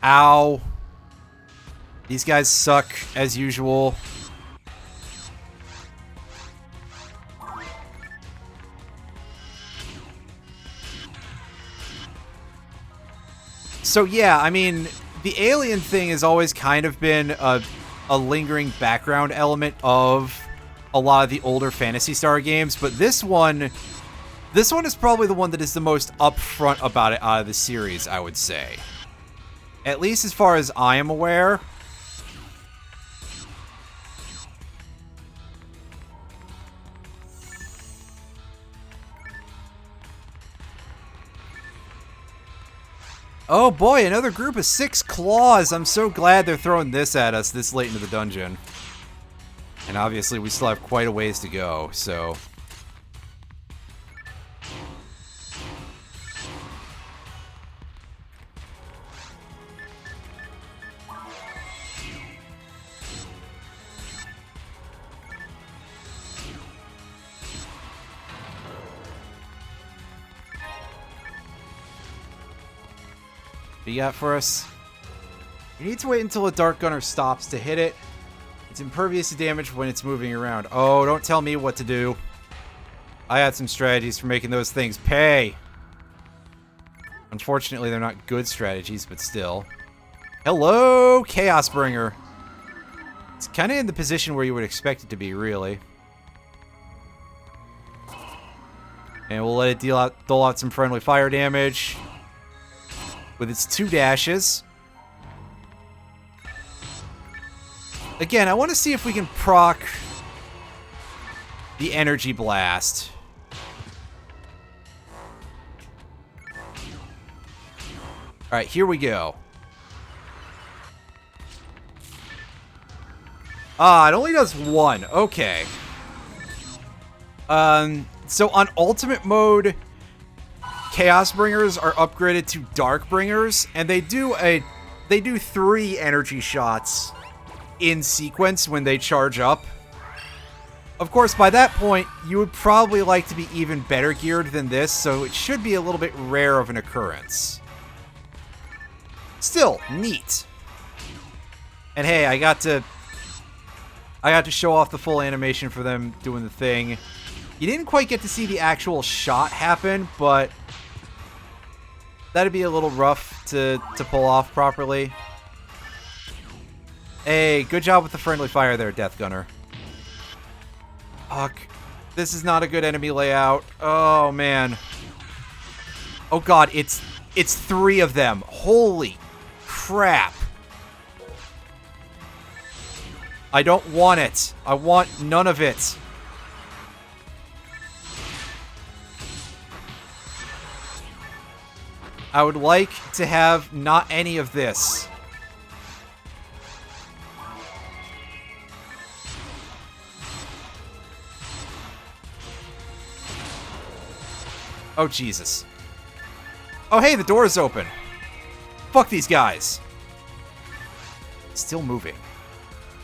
Ow. These guys suck, as usual. So yeah, I mean, the alien thing has always kind of been a lingering background element of a lot of the older Phantasy Star games, but this one is probably the one that is the most upfront about it out of the series, I would say. At least as far as I am aware. Oh boy, another group of 6 claws. I'm so glad they're throwing this at us this late into the dungeon. And obviously we still have quite a ways to go, so... What you got for us? You need to wait until a Dart Gunner stops to hit it. It's impervious to damage when it's moving around. Oh, don't tell me what to do. I had some strategies for making those things pay. Unfortunately, they're not good strategies, but still. Hello, Chaos Bringer. It's kind of in the position where you would expect it to be, really. And we'll let it dole out some friendly fire damage. With its 2 dashes. Again, I want to see if we can proc the energy blast. Alright, here we go. Ah, it only does 1. Okay. So on ultimate mode, Chaos Bringers are upgraded to Dark Bringers, and they do 3 energy shots in sequence when they charge up. Of course, by that point, you would probably like to be even better geared than this, so it should be a little bit rare of an occurrence. Still, neat. And hey, I got to show off the full animation for them doing the thing. You didn't quite get to see the actual shot happen, but that'd be a little rough to pull off properly. Hey, good job with the friendly fire there, Death Gunner. Fuck. This is not a good enemy layout. Oh, man. Oh, God. It's 3 of them. Holy crap. I don't want it. I want none of it. I would like to have not any of this. Oh, Jesus. Oh, hey, the door is open. Fuck these guys. Still moving.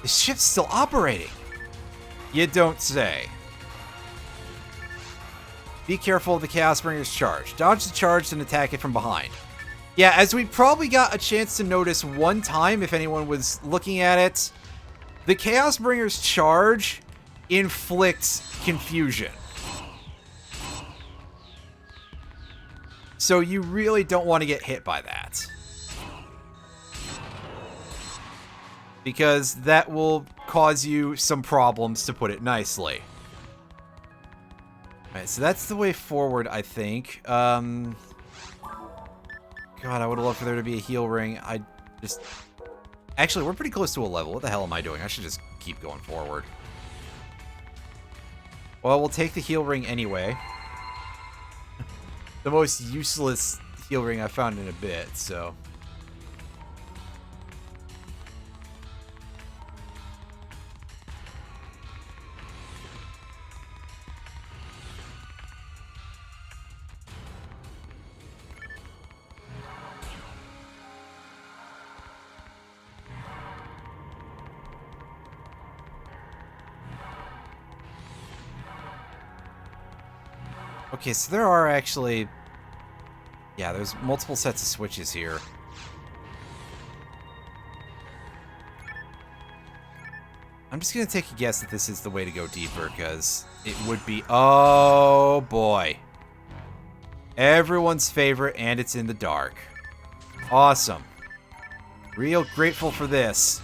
The ship's still operating. You don't say. Be careful of the Chaos Bringer's charge. Dodge the charge and attack it from behind. Yeah, as we probably got a chance to notice one time if anyone was looking at it, the Chaos Bringer's charge inflicts confusion. So you really don't want to get hit by that. Because that will cause you some problems, to put it nicely. Alright, so that's the way forward, I think. God, I would love for there to be a heal ring. Actually, we're pretty close to a level. What the hell am I doing? I should just keep going forward. Well, we'll take the heal ring anyway. The most useless heal ring I've found in a bit, so... Okay, so there are actually... Yeah, there's multiple sets of switches here. I'm just going to take a guess that this is the way to go deeper, because it would be... Oh, boy. Everyone's favorite, and it's in the dark. Awesome. Real grateful for this.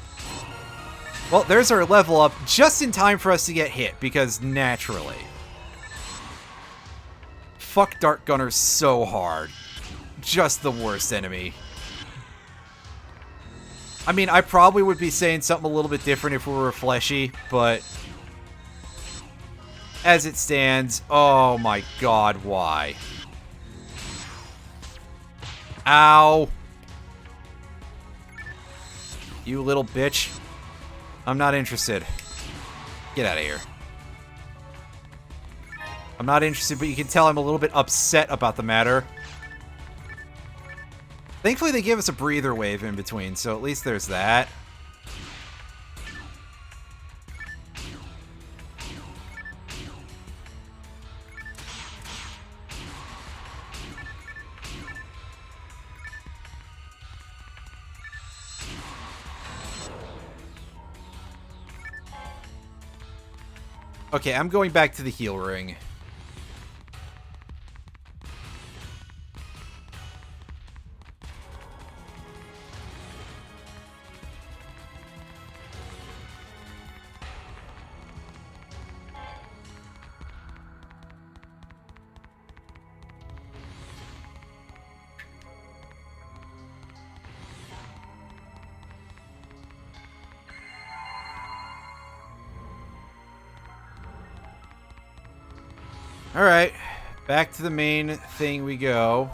Well, there's our level up, just in time for us to get hit, because naturally... Fuck Dart Gunners so hard. Just the worst enemy. I mean, I probably would be saying something a little bit different if we were fleshy, but... As it stands, oh my god, why? Ow. You little bitch. I'm not interested. Get out of here. I'm not interested, but you can tell I'm a little bit upset about the matter. Thankfully, they give us a breather wave in between, so at least there's that. Okay, I'm going back to the heal ring. Alright, back to the main thing we go.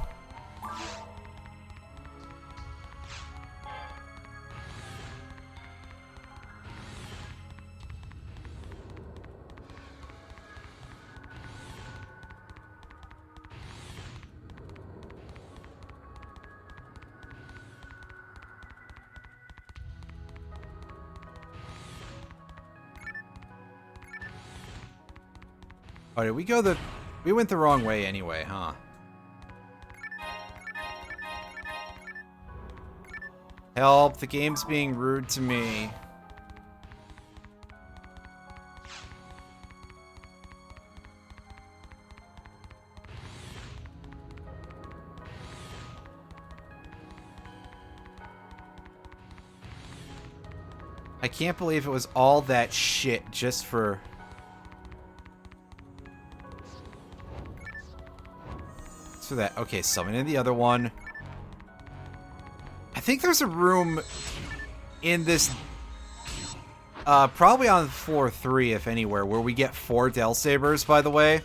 Oh, did we go the... We went the wrong way anyway, huh? Help, the game's being rude to me. I can't believe it was all that shit just for... For that. Okay, summon in the other one. I think there's a room in this, probably on floor 3, if anywhere, where we get 4 Del Sabers, by the way.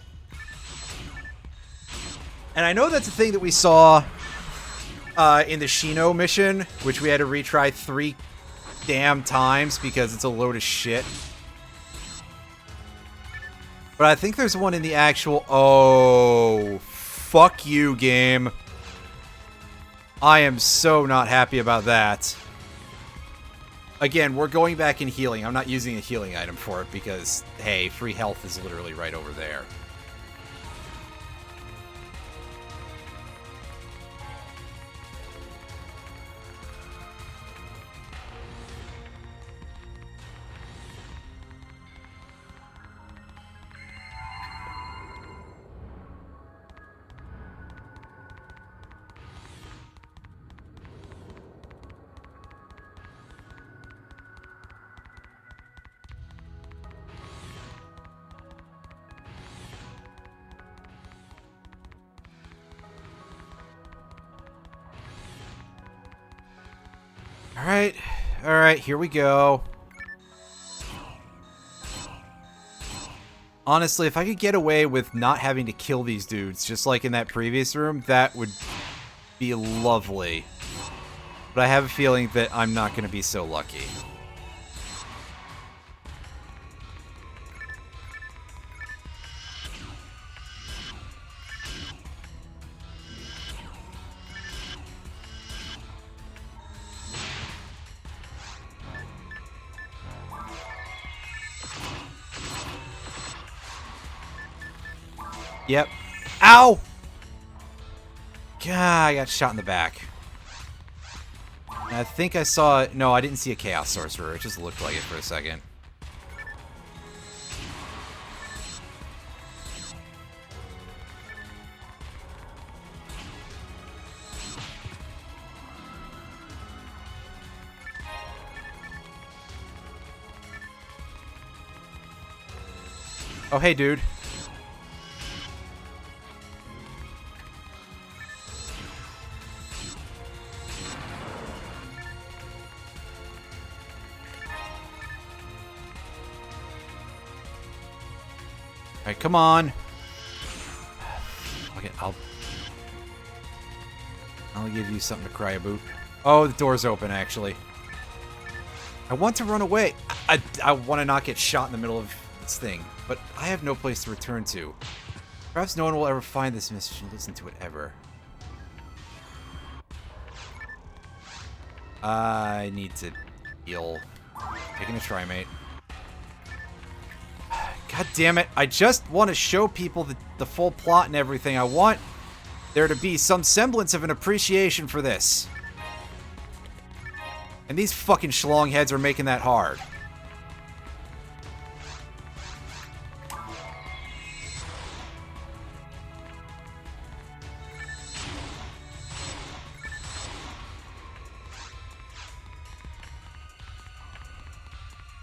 And I know that's a thing that we saw in the Shino mission, which we had to retry 3 damn times because it's a load of shit. But I think there's one in the actual... Oh... Fuck you, game. I am so not happy about that. Again, we're going back in healing. I'm not using a healing item for it because, hey, free health is literally right over there. Alright, here we go. Honestly, if I could get away with not having to kill these dudes, just like in that previous room, that would be lovely. But I have a feeling that I'm not going to be so lucky. Yep. Ow! God, I got shot in the back. I think I saw... No, I didn't see a Chaos Sorcerer. It just looked like it for a second. Oh, hey, dude. Alright, come on. Okay, I'll give you something to cry about. Oh, the door's open, actually. I want to run away. I want to not get shot in the middle of this thing, but I have no place to return to. Perhaps no one will ever find this message and listen to it ever. I need to heal. Taking a try, mate. God damn it. I just want to show people the full plot and everything. I want there to be some semblance of an appreciation for this. And these fucking schlong heads are making that hard.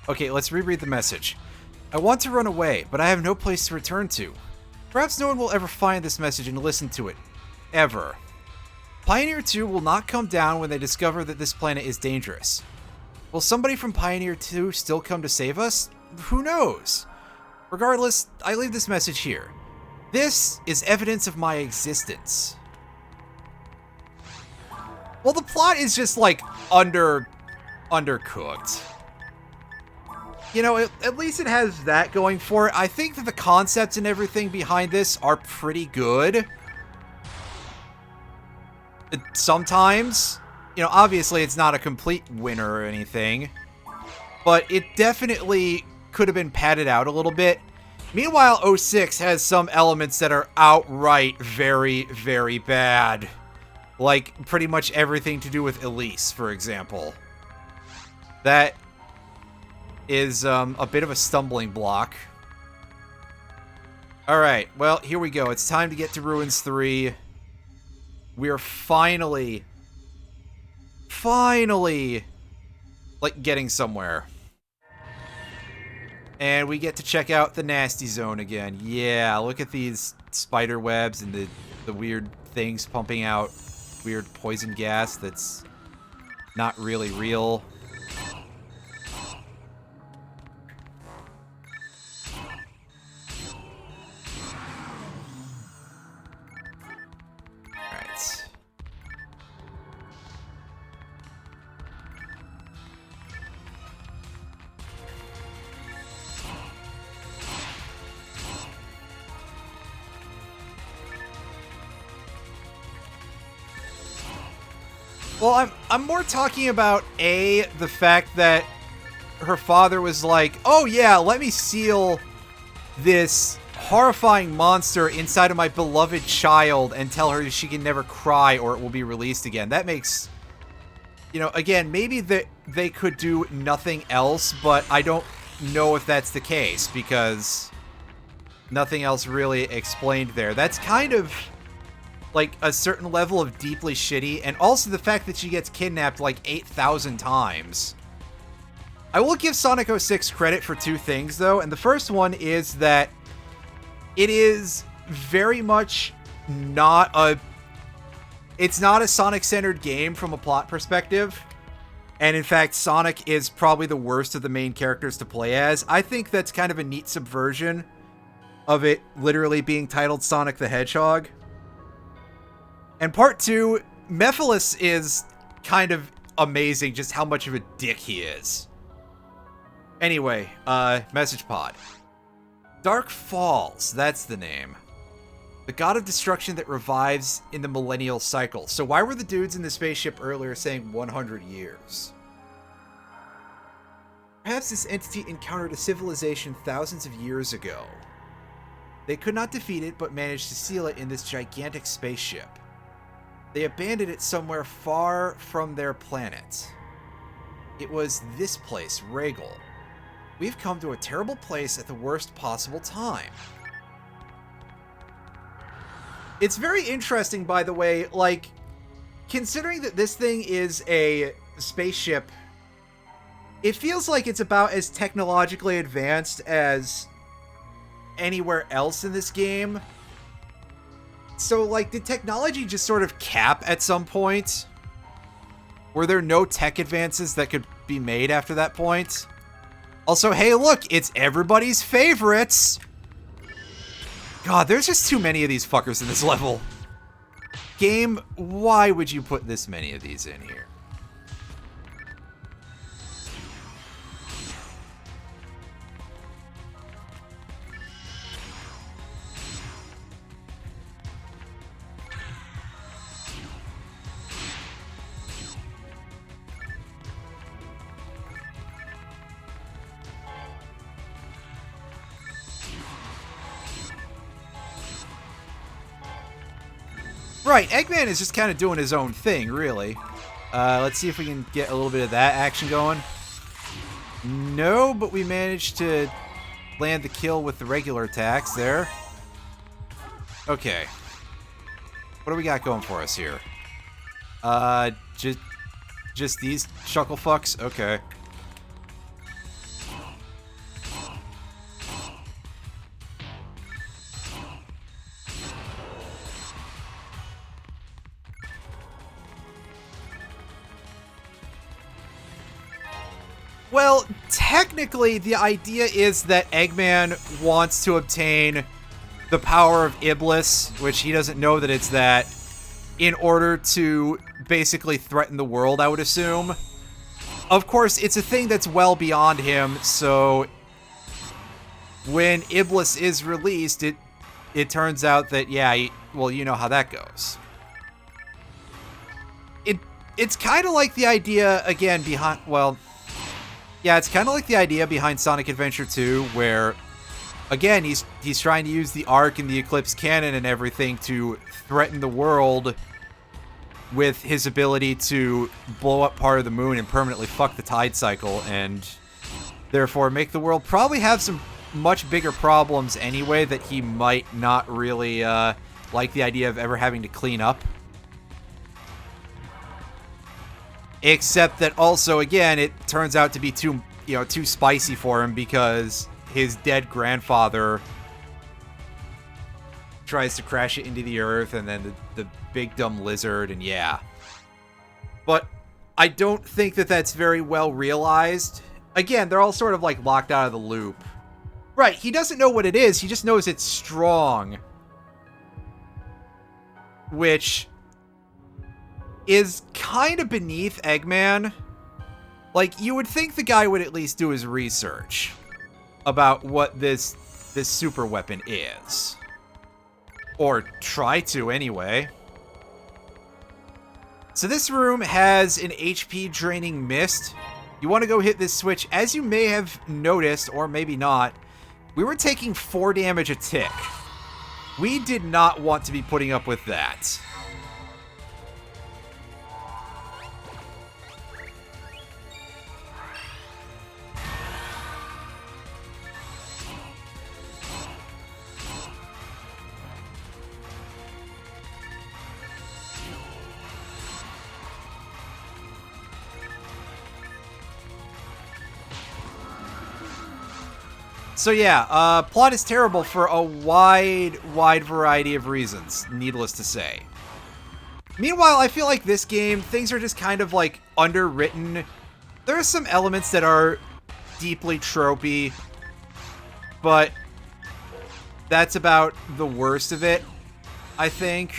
Okay, let's reread the message. I want to run away, but I have no place to return to. Perhaps no one will ever find this message and listen to it. Ever. Pioneer 2 will not come down when they discover that this planet is dangerous. Will somebody from Pioneer 2 still come to save us? Who knows? Regardless, I leave this message here. This is evidence of my existence. Well, the plot is just like undercooked. You know, at least it has that going for it. I think that the concepts and everything behind this are pretty good. Sometimes, you know, obviously it's not a complete winner or anything, but it definitely could have been padded out a little bit. Meanwhile, 06 has some elements that are outright very, very bad. Like, pretty much everything to do with Elise, for example. That is a bit of a stumbling block. Alright, well, here we go. It's time to get to Ruins 3. We're finally, like, getting somewhere. And we get to check out the nasty zone again. Yeah, look at these spider webs and the weird things pumping out weird poison gas that's not really real. Well, I'm more talking about, the fact that her father was like, oh yeah, let me seal this horrifying monster inside of my beloved child and tell her she can never cry or it will be released again. That makes, you know, again, maybe that they could do nothing else, but I don't know if that's the case because nothing else really explained there. That's kind of like a certain level of deeply shitty, and also the fact that she gets kidnapped like 8,000 times. I will give Sonic 06 credit for two things though, and the first one is that it is very much not a Sonic-centered game from a plot perspective. And in fact, Sonic is probably the worst of the main characters to play as. I think that's kind of a neat subversion of it literally being titled Sonic the Hedgehog. And part two, Mephiles is kind of amazing just how much of a dick he is. Anyway, message pod. Dark Falz, that's the name. The god of destruction that revives in the millennial cycle. So why were the dudes in the spaceship earlier saying 100 years? Perhaps this entity encountered a civilization thousands of years ago. They could not defeat it, but managed to seal it in this gigantic spaceship. They abandoned it somewhere far from their planet. It was this place, Regal. We've come to a terrible place at the worst possible time. It's very interesting, by the way, like, considering that this thing is a spaceship, it feels like it's about as technologically advanced as anywhere else in this game. So, like, did technology just sort of cap at some point? Were there no tech advances that could be made after that point? Also, hey, look, it's everybody's favorites! God, there's just too many of these fuckers in this level. Game, why would you put this many of these in here? Right, Eggman is just kind of doing his own thing, really. Let's see if we can get a little bit of that action going. No, but we managed to land the kill with the regular attacks there. Okay. What do we got going for us here? Just these chuckle fucks? Okay. Well, technically, the idea is that Eggman wants to obtain the power of Iblis, which he doesn't know that it's that, in order to basically threaten the world, I would assume. Of course, it's a thing that's well beyond him, so when Iblis is released, it turns out that, yeah, well, you know how that goes. It's kind of like the idea, again, behind, well, yeah, it's kind of like the idea behind Sonic Adventure 2, where, again, he's trying to use the Arc and the Eclipse Cannon and everything to threaten the world with his ability to blow up part of the moon and permanently fuck the tide cycle, and therefore make the world probably have some much bigger problems anyway that he might not really like the idea of ever having to clean up. Except that also, again, it turns out to be too spicy for him because his dead grandfather tries to crash it into the earth, and then the big dumb lizard, and yeah. But I don't think that that's very well realized. Again, they're all sort of like locked out of the loop. Right, he doesn't know what it is, he just knows it's strong. Which is kind of beneath Eggman. Like, you would think the guy would at least do his research about what this super weapon is. Or try to, anyway. So this room has an HP draining mist. You want to go hit this switch. As you may have noticed, or maybe not, we were taking 4 damage a tick. We did not want to be putting up with that. So yeah, plot is terrible for a wide variety of reasons, needless to say. Meanwhile, I feel like this game, things are just kind of like underwritten. There are some elements that are deeply tropey, but that's about the worst of it, I think.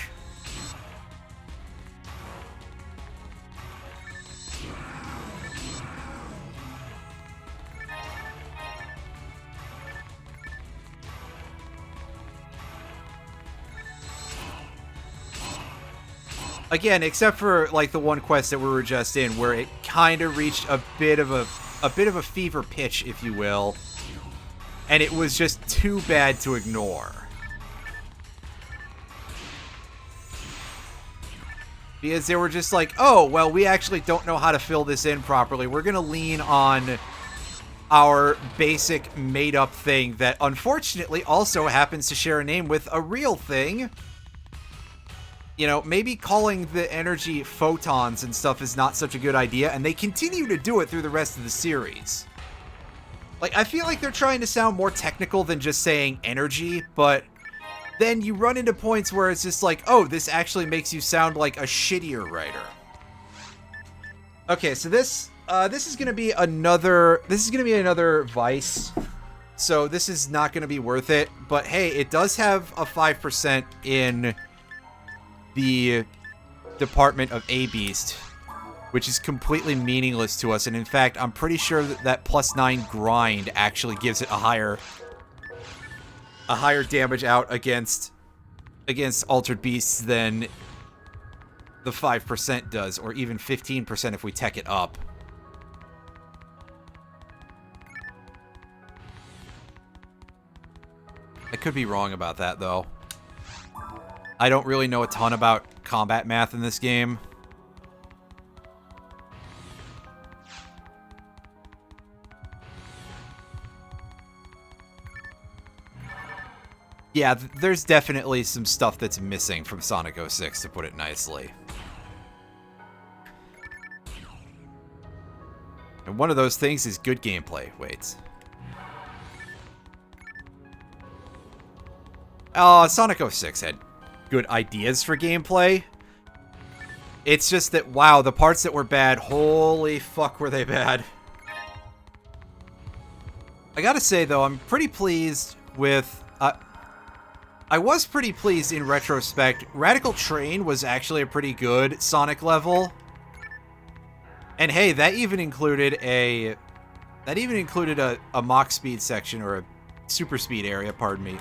Again, except for like the one quest that we were just in, where it kind of reached a bit of a fever pitch, if you will, and it was just too bad to ignore. Because they were just like, oh, well, we actually don't know how to fill this in properly. We're gonna lean on our basic made-up thing that unfortunately also happens to share a name with a real thing. You know, maybe calling the energy photons and stuff is not such a good idea, and they continue to do it through the rest of the series. Like, I feel like they're trying to sound more technical than just saying energy, but then you run into points where it's just like, oh, this actually makes you sound like a shittier writer. Okay, so this is gonna be another Vice. So this is not gonna be worth it, but hey, it does have a 5% in the department of A-Beast, which is completely meaningless to us, and in fact, I'm pretty sure that +9 grind actually gives it a higher damage out against Altered Beasts than the 5% does, or even 15% if we tech it up. I could be wrong about that, though. I don't really know a ton about combat math in this game. Yeah, there's definitely some stuff that's missing from Sonic 06, to put it nicely. And one of those things is good gameplay. Wait. Oh, Sonic 06 had good ideas for gameplay. It's just that, wow, the parts that were bad, holy fuck were they bad. I gotta say, though, I'm pretty pleased with... I was pretty pleased in retrospect. Radical Train was actually a pretty good Sonic level. And hey, that even included a Mach Speed section, or a Super Speed area, pardon me.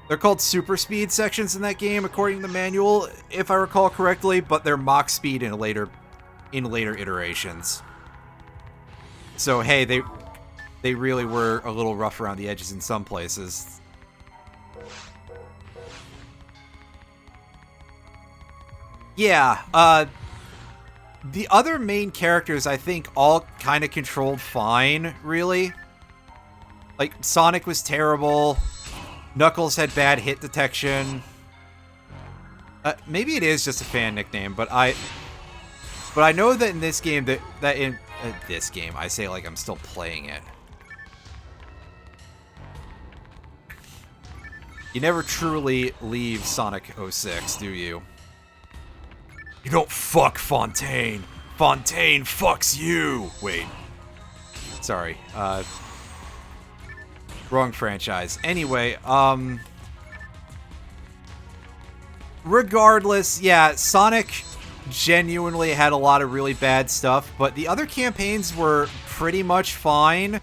They're called Super Speed sections in that game, according to the manual, if I recall correctly, but they're Mach Speed in later iterations. So hey, they really were a little rough around the edges in some places. Yeah, the other main characters, I think, all kind of controlled fine, really. Like, Sonic was terrible. Knuckles had bad hit detection. Maybe it is just a fan nickname, but I know that in this game, this game, I say like I'm still playing it. You never truly leave Sonic 06, do you? You don't fuck Fontaine. Fontaine fucks you. Wait. Sorry. Wrong franchise. Anyway, regardless, yeah, Sonic genuinely had a lot of really bad stuff, but the other campaigns were pretty much fine,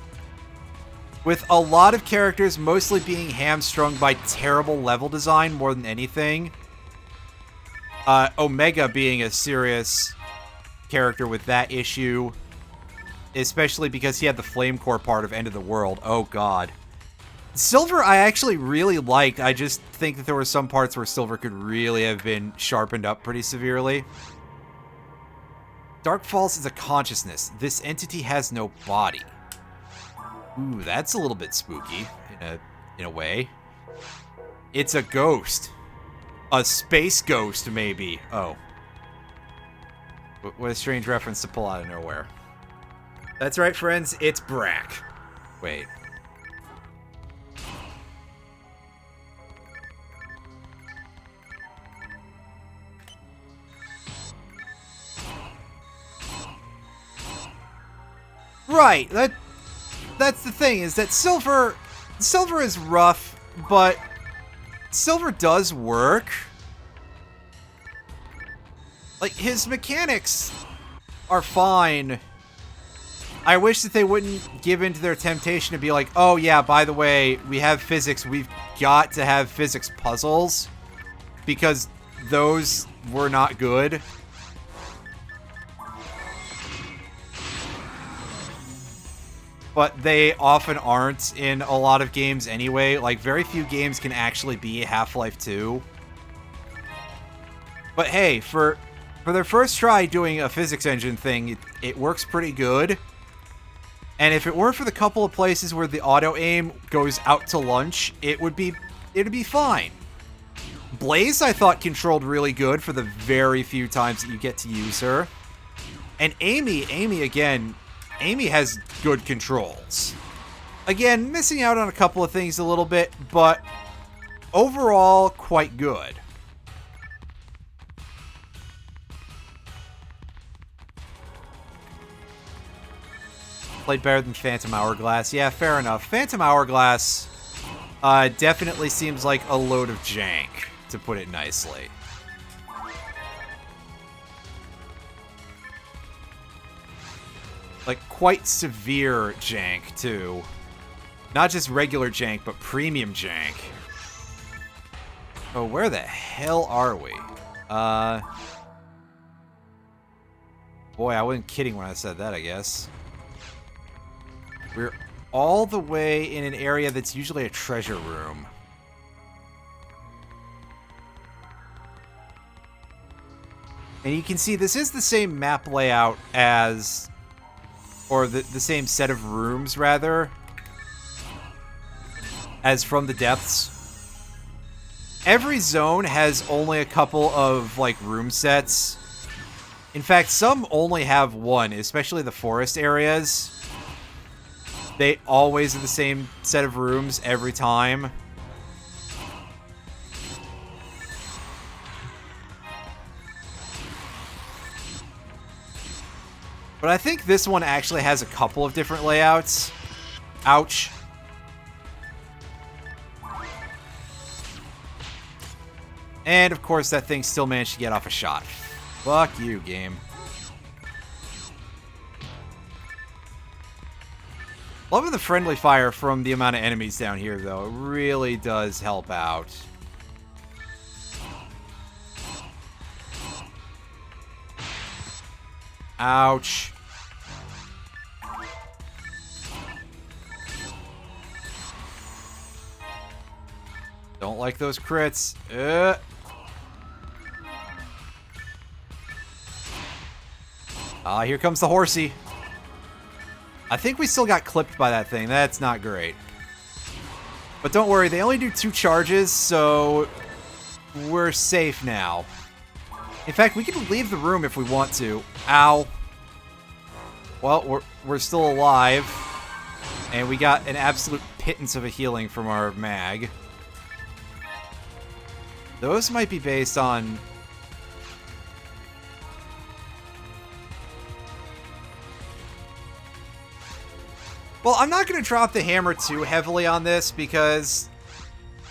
with a lot of characters mostly being hamstrung by terrible level design more than anything. Omega being a serious character with that issue, especially because he had the Flame Core part of End of the World. Oh god. Silver I actually really liked. I just think that there were some parts where Silver could really have been sharpened up pretty severely. Dark Falz is a consciousness. This entity has no body. Ooh, that's a little bit spooky in a way. It's a ghost. A space ghost, maybe. Oh. What a strange reference to pull out of nowhere. That's right, friends. It's Brack. Wait. Right. That's the thing, is that Silver is rough, but Silver does work. Like, his mechanics are fine. I wish that they wouldn't give in to their temptation to be like, oh yeah, by the way, we have physics. We've got to have physics puzzles. Because those were not good. But they often aren't in a lot of games anyway. Like, very few games can actually be Half-Life 2. But hey, for their first try doing a physics engine thing, it works pretty good. And if it weren't for the couple of places where the auto-aim goes out to lunch, it'd be fine. Blaze, I thought, controlled really good for the very few times that you get to use her. And Amy again... Amy has good controls. Again, missing out on a couple of things a little bit, but overall, quite good. Played better than Phantom Hourglass. Yeah, fair enough. Phantom Hourglass definitely seems like a load of jank, to put it nicely. Like, quite severe jank, too. Not just regular jank, but premium jank. Oh, where the hell are we? Boy, I wasn't kidding when I said that, I guess. We're all the way in an area that's usually a treasure room. And you can see this is the same map layout as, or the same set of rooms, rather, as from the depths. Every zone has only a couple of, like, room sets. In fact, some only have one, especially the forest areas. They always are the same set of rooms every time. But I think this one actually has a couple of different layouts. Ouch. And, of course, that thing still managed to get off a shot. Fuck you, game. Loving the friendly fire from the amount of enemies down here, though. It really does help out. Ouch. Don't like those crits. Here comes the horsey. I think we still got clipped by that thing. That's not great. But don't worry, they only do 2 charges, so we're safe now. In fact, we can leave the room if we want to. Ow. Well, we're still alive. And we got an absolute pittance of a healing from our mag. Those might be based on... Well, I'm not going to drop the hammer too heavily on this, because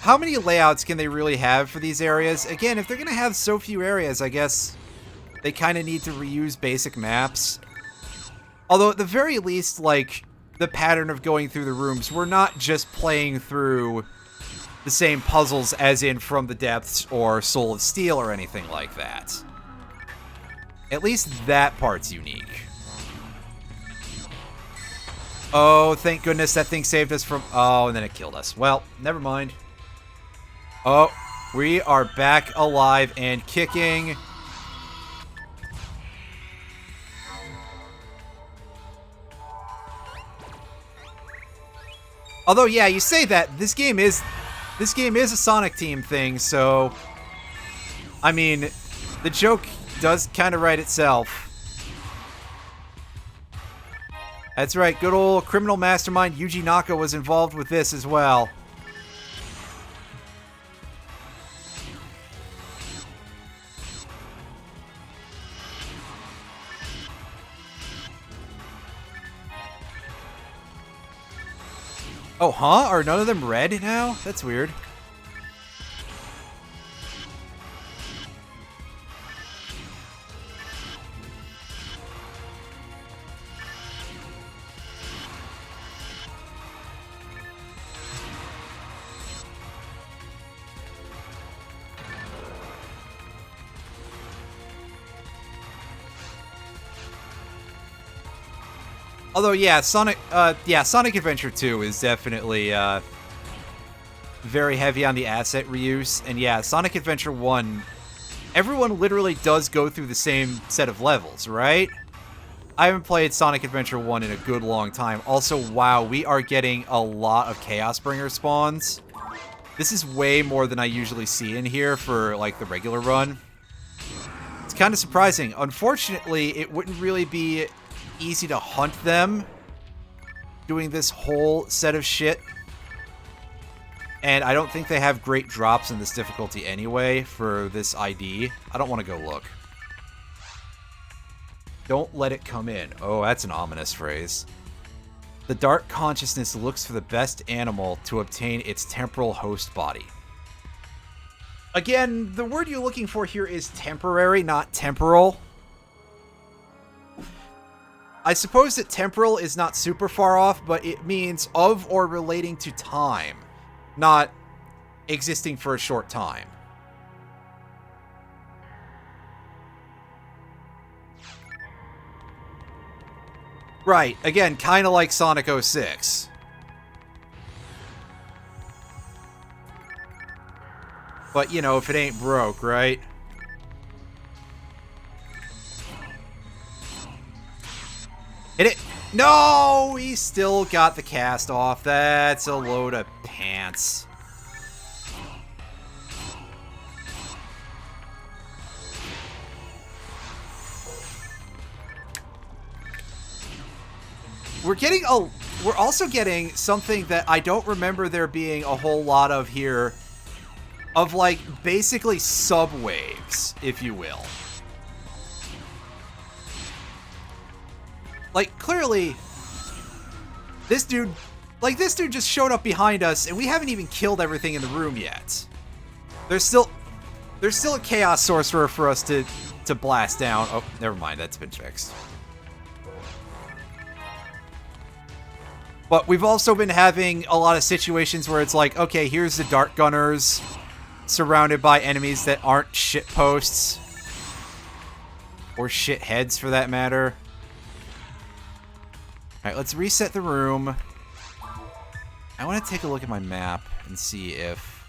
how many layouts can they really have for these areas? Again, if they're going to have so few areas, I guess they kind of need to reuse basic maps. Although, at the very least, like, the pattern of going through the rooms, we're not just playing through the same puzzles as in From the Depths or Soul of Steel or anything like that. At least that part's unique. Oh, thank goodness that thing saved us from... Oh, and then it killed us. Well, never mind. Oh, we are back alive and kicking. Although, yeah, you say that, this game is a Sonic Team thing, so... I mean, the joke does kind of write itself. That's right, good old criminal mastermind Yuji Naka was involved with this as well. Oh, huh? Are none of them red now? That's weird. Although, yeah, Sonic Adventure 2 is definitely very heavy on the asset reuse. And yeah, Sonic Adventure 1, everyone literally does go through the same set of levels, right? I haven't played Sonic Adventure 1 in a good long time. Also, wow, we are getting a lot of Chaos Bringer spawns. This is way more than I usually see in here for, like, the regular run. It's kind of surprising. Unfortunately, it wouldn't really be easy to hunt them doing this whole set of shit. And I don't think they have great drops in this difficulty anyway for this ID. I don't want to go look. Don't let it come in. Oh, that's an ominous phrase. The dark consciousness looks for the best animal to obtain its temporal host body. Again, the word you're looking for here is temporary, not temporal. I suppose that temporal is not super far off, but it means of or relating to time, not existing for a short time. Right, again, kind of like Sonic 06. But, you know, if it ain't broke, right? Hit it. No, he still got the cast off. That's a load of pants. We're also getting something that I don't remember there being a whole lot of here, of like basically subwaves, if you will. Like clearly this dude just showed up behind us and we haven't even killed everything in the room yet. There's still a chaos sorcerer for us to blast down. Oh, never mind, that's been fixed. But we've also been having a lot of situations where it's like, okay, here's the Dart Gunners surrounded by enemies that aren't shit posts. Or shit heads, for that matter. Alright, let's reset the room. I want to take a look at my map and see if...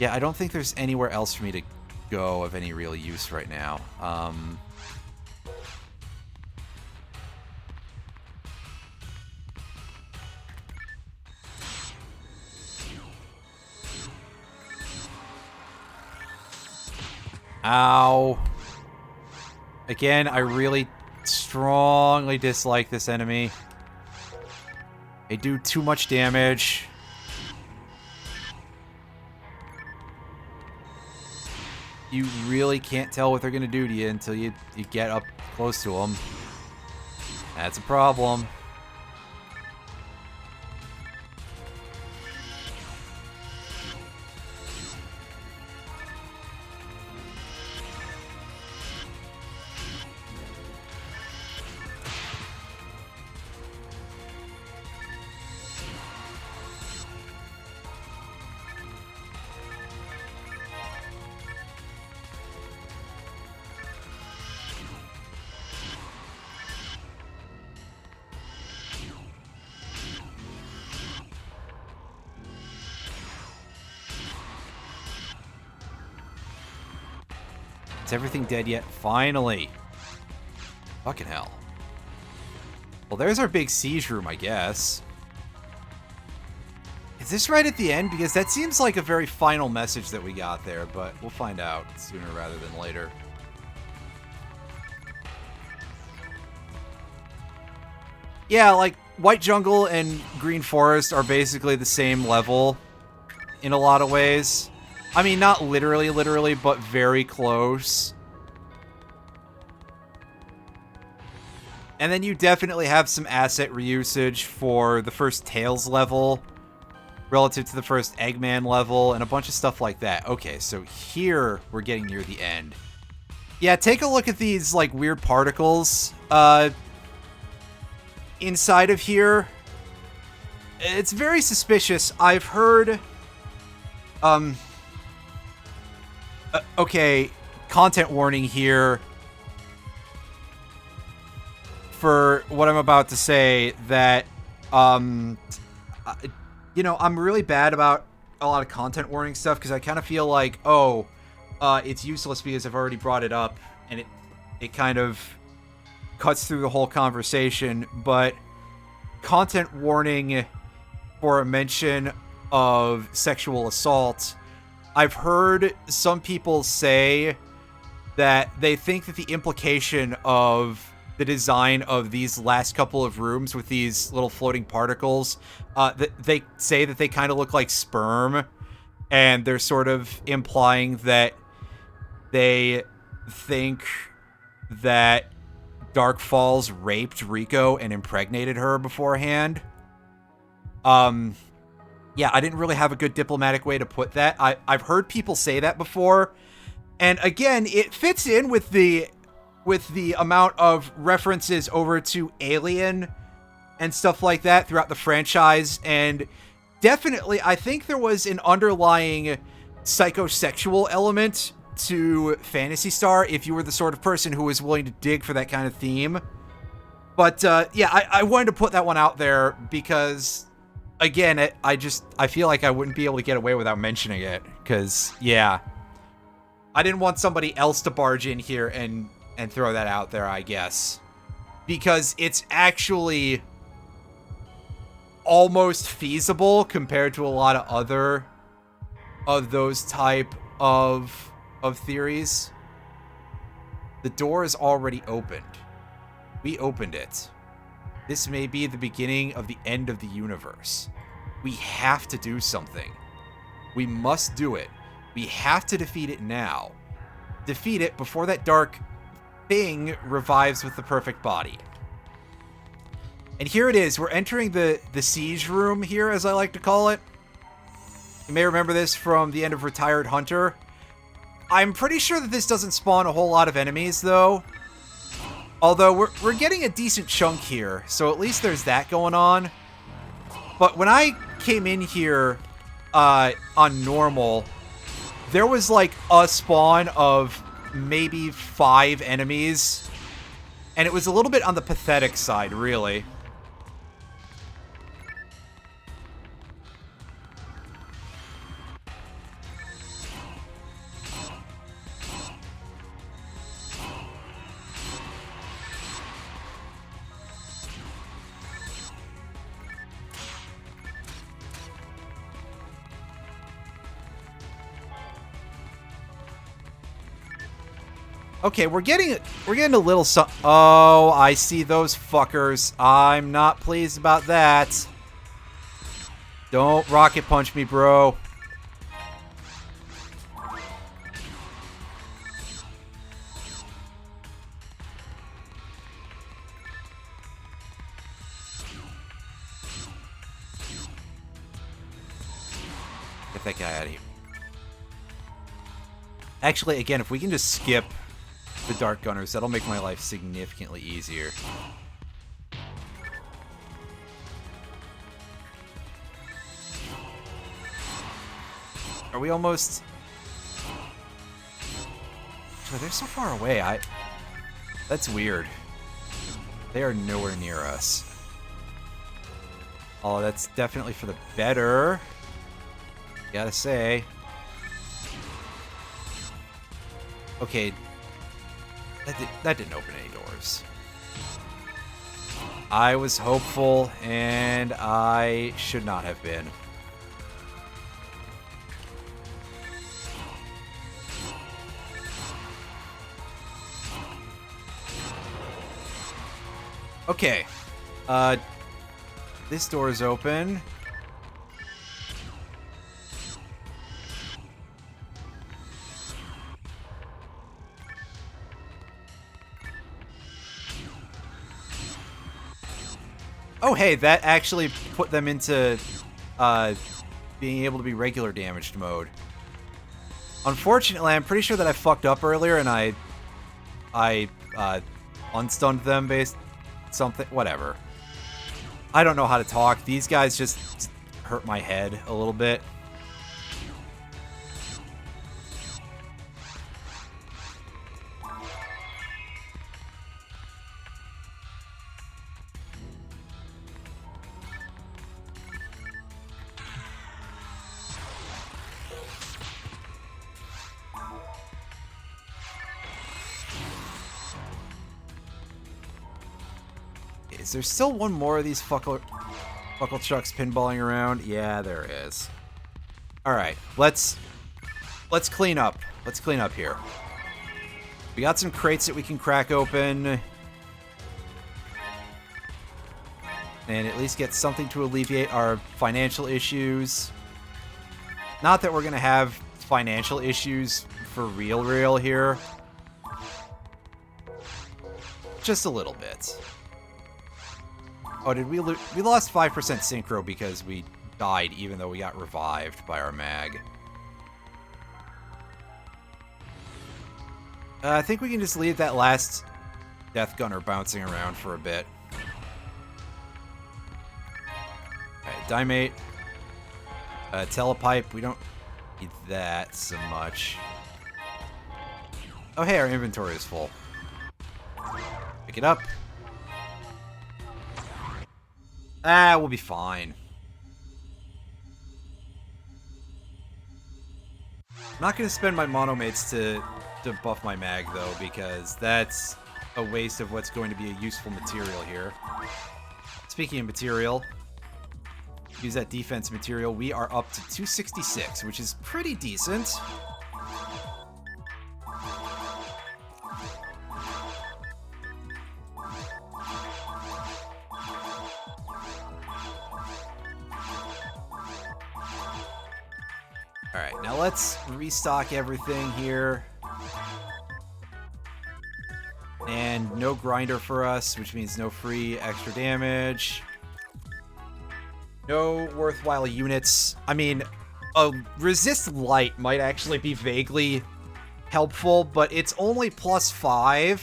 Yeah, I don't think there's anywhere else for me to go of any real use right now. Ow. Again, I really strongly dislike this enemy. They do too much damage. You really can't tell what they're going to do to you until you get up close to them. That's a problem. Is everything dead yet? Finally. Fucking hell. Well, there's our big siege room, I guess. Is this right at the end? Because that seems like a very final message that we got there, but we'll find out sooner rather than later. Yeah, like, White Jungle and Green Forest are basically the same level in a lot of ways. I mean, not literally, but very close. And then you definitely have some asset reusage for the first Tails level relative to the first Eggman level and a bunch of stuff like that. Okay, so here we're getting near the end. Yeah, take a look at these, like, weird particles inside of here. It's very suspicious. I've heard... okay, content warning here for what I'm about to say, that, you know, I'm really bad about a lot of content warning stuff because I kind of feel like, oh, it's useless because I've already brought it up and it kind of cuts through the whole conversation. But content warning for a mention of sexual assault, I've heard some people say that they think that the implication of the design of these last couple of rooms with these little floating particles, that they say that they kind of look like sperm, and they're sort of implying that they think that Dark Falz raped Rico and impregnated her beforehand. Yeah, I didn't really have a good diplomatic way to put that. I've heard people say that before. And again, it fits in with the amount of references over to Alien and stuff like that throughout the franchise. And definitely, I think there was an underlying psychosexual element to Phantasy Star if you were the sort of person who was willing to dig for that kind of theme. But yeah, I wanted to put that one out there because... Again, I feel like I wouldn't be able to get away without mentioning it, because, yeah. I didn't want somebody else to barge in here and throw that out there, I guess. because it's actually almost feasible compared to a lot of other of those type of theories. The door is already opened. We opened it. This may be the beginning of the end of the universe. We have to do something. We must do it. We have to defeat it now. Defeat it before that dark thing revives with the perfect body. And here it is. We're entering the siege room here, as I like to call it. You may remember this from the end of Retired Hunter. I'm pretty sure that this doesn't spawn a whole lot of enemies, though. Although, we're getting a decent chunk here, so at least there's that going on. But when I came in here on normal, there was like a spawn of maybe 5 enemies. And it was a little bit on the pathetic side, really. Okay, we're getting a little oh, I see those fuckers. I'm not pleased about that. Don't rocket punch me, bro. Get that guy out of here. Actually, again, if we can just skip the Dart Gunners, that'll make my life significantly easier. Are we almost... Oh, they're so far away. That's weird. They are nowhere near us. Oh, that's definitely for the better. Gotta say. Okay. That didn't open any doors. I was hopeful, and I should not have been. Okay. This door is open. Oh, hey, that actually put them into being able to be regular damaged mode. Unfortunately, I'm pretty sure that I fucked up earlier and I unstunned them based something, whatever. I don't know how to talk. These guys just hurt my head a little bit. Is there still one more of these Fuckle Chucks pinballing around? Yeah, there is. Alright, let's clean up. Let's clean up here. We got some crates that we can crack open. And at least get something to alleviate our financial issues. Not that we're going to have financial issues for real here. Just a little bit. Oh, did we lost 5% synchro because we died even though we got revived by our mag. I think we can just leave that last Death Gunner bouncing around for a bit. Alright, Dimate. Telepipe, we don't need that so much. Oh hey, our inventory is full. Pick it up. Ah, we'll be fine. I'm not going to spend my monomates to buff my mag, though, because that's a waste of what's going to be a useful material here. Speaking of material, use that defense material. We are up to 266, which is pretty decent. Alright, now let's restock everything here. And no grinder for us, which means no free extra damage. No worthwhile units. I mean, a resist light might actually be vaguely helpful, but it's only +5.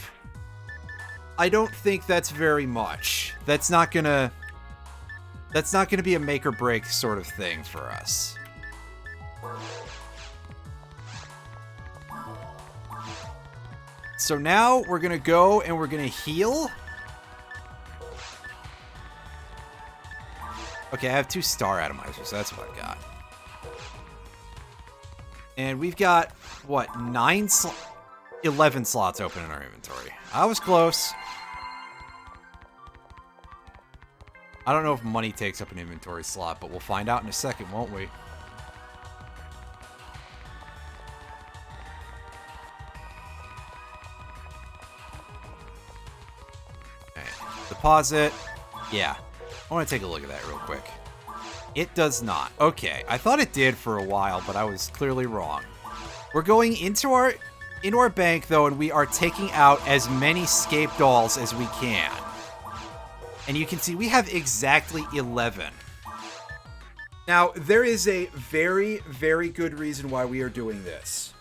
I don't think that's very much. That's not gonna be a make or break sort of thing for us. So now we're gonna go and we're gonna heal. Okay, I have 2 star atomizers, so that's what I've got. And we've got, what, 11 slots open in our inventory. I was close. I don't know if money takes up an inventory slot, but we'll find out in a second, won't we? Okay. Deposit. Yeah. I want to take a look at that real quick. It does not. Okay, I thought it did for a while, but I was clearly wrong. We're going into our bank, though, and we are taking out as many scape dolls as we can. And you can see we have exactly 11. Now, there is a very, very good reason why we are doing this.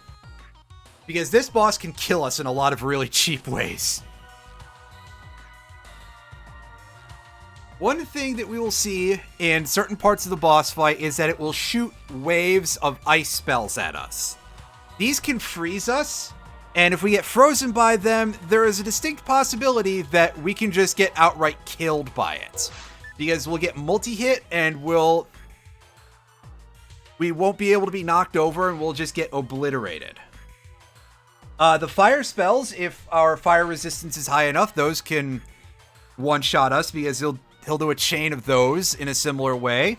Because this boss can kill us in a lot of really cheap ways. One thing that we will see in certain parts of the boss fight is that it will shoot waves of ice spells at us. These can freeze us, and if we get frozen by them, there is a distinct possibility that we can just get outright killed by it. Because we'll get multi-hit, and we won't be able to be knocked over, and we'll just get obliterated. The fire spells, if our fire resistance is high enough, those can one-shot us, because he'll do a chain of those in a similar way.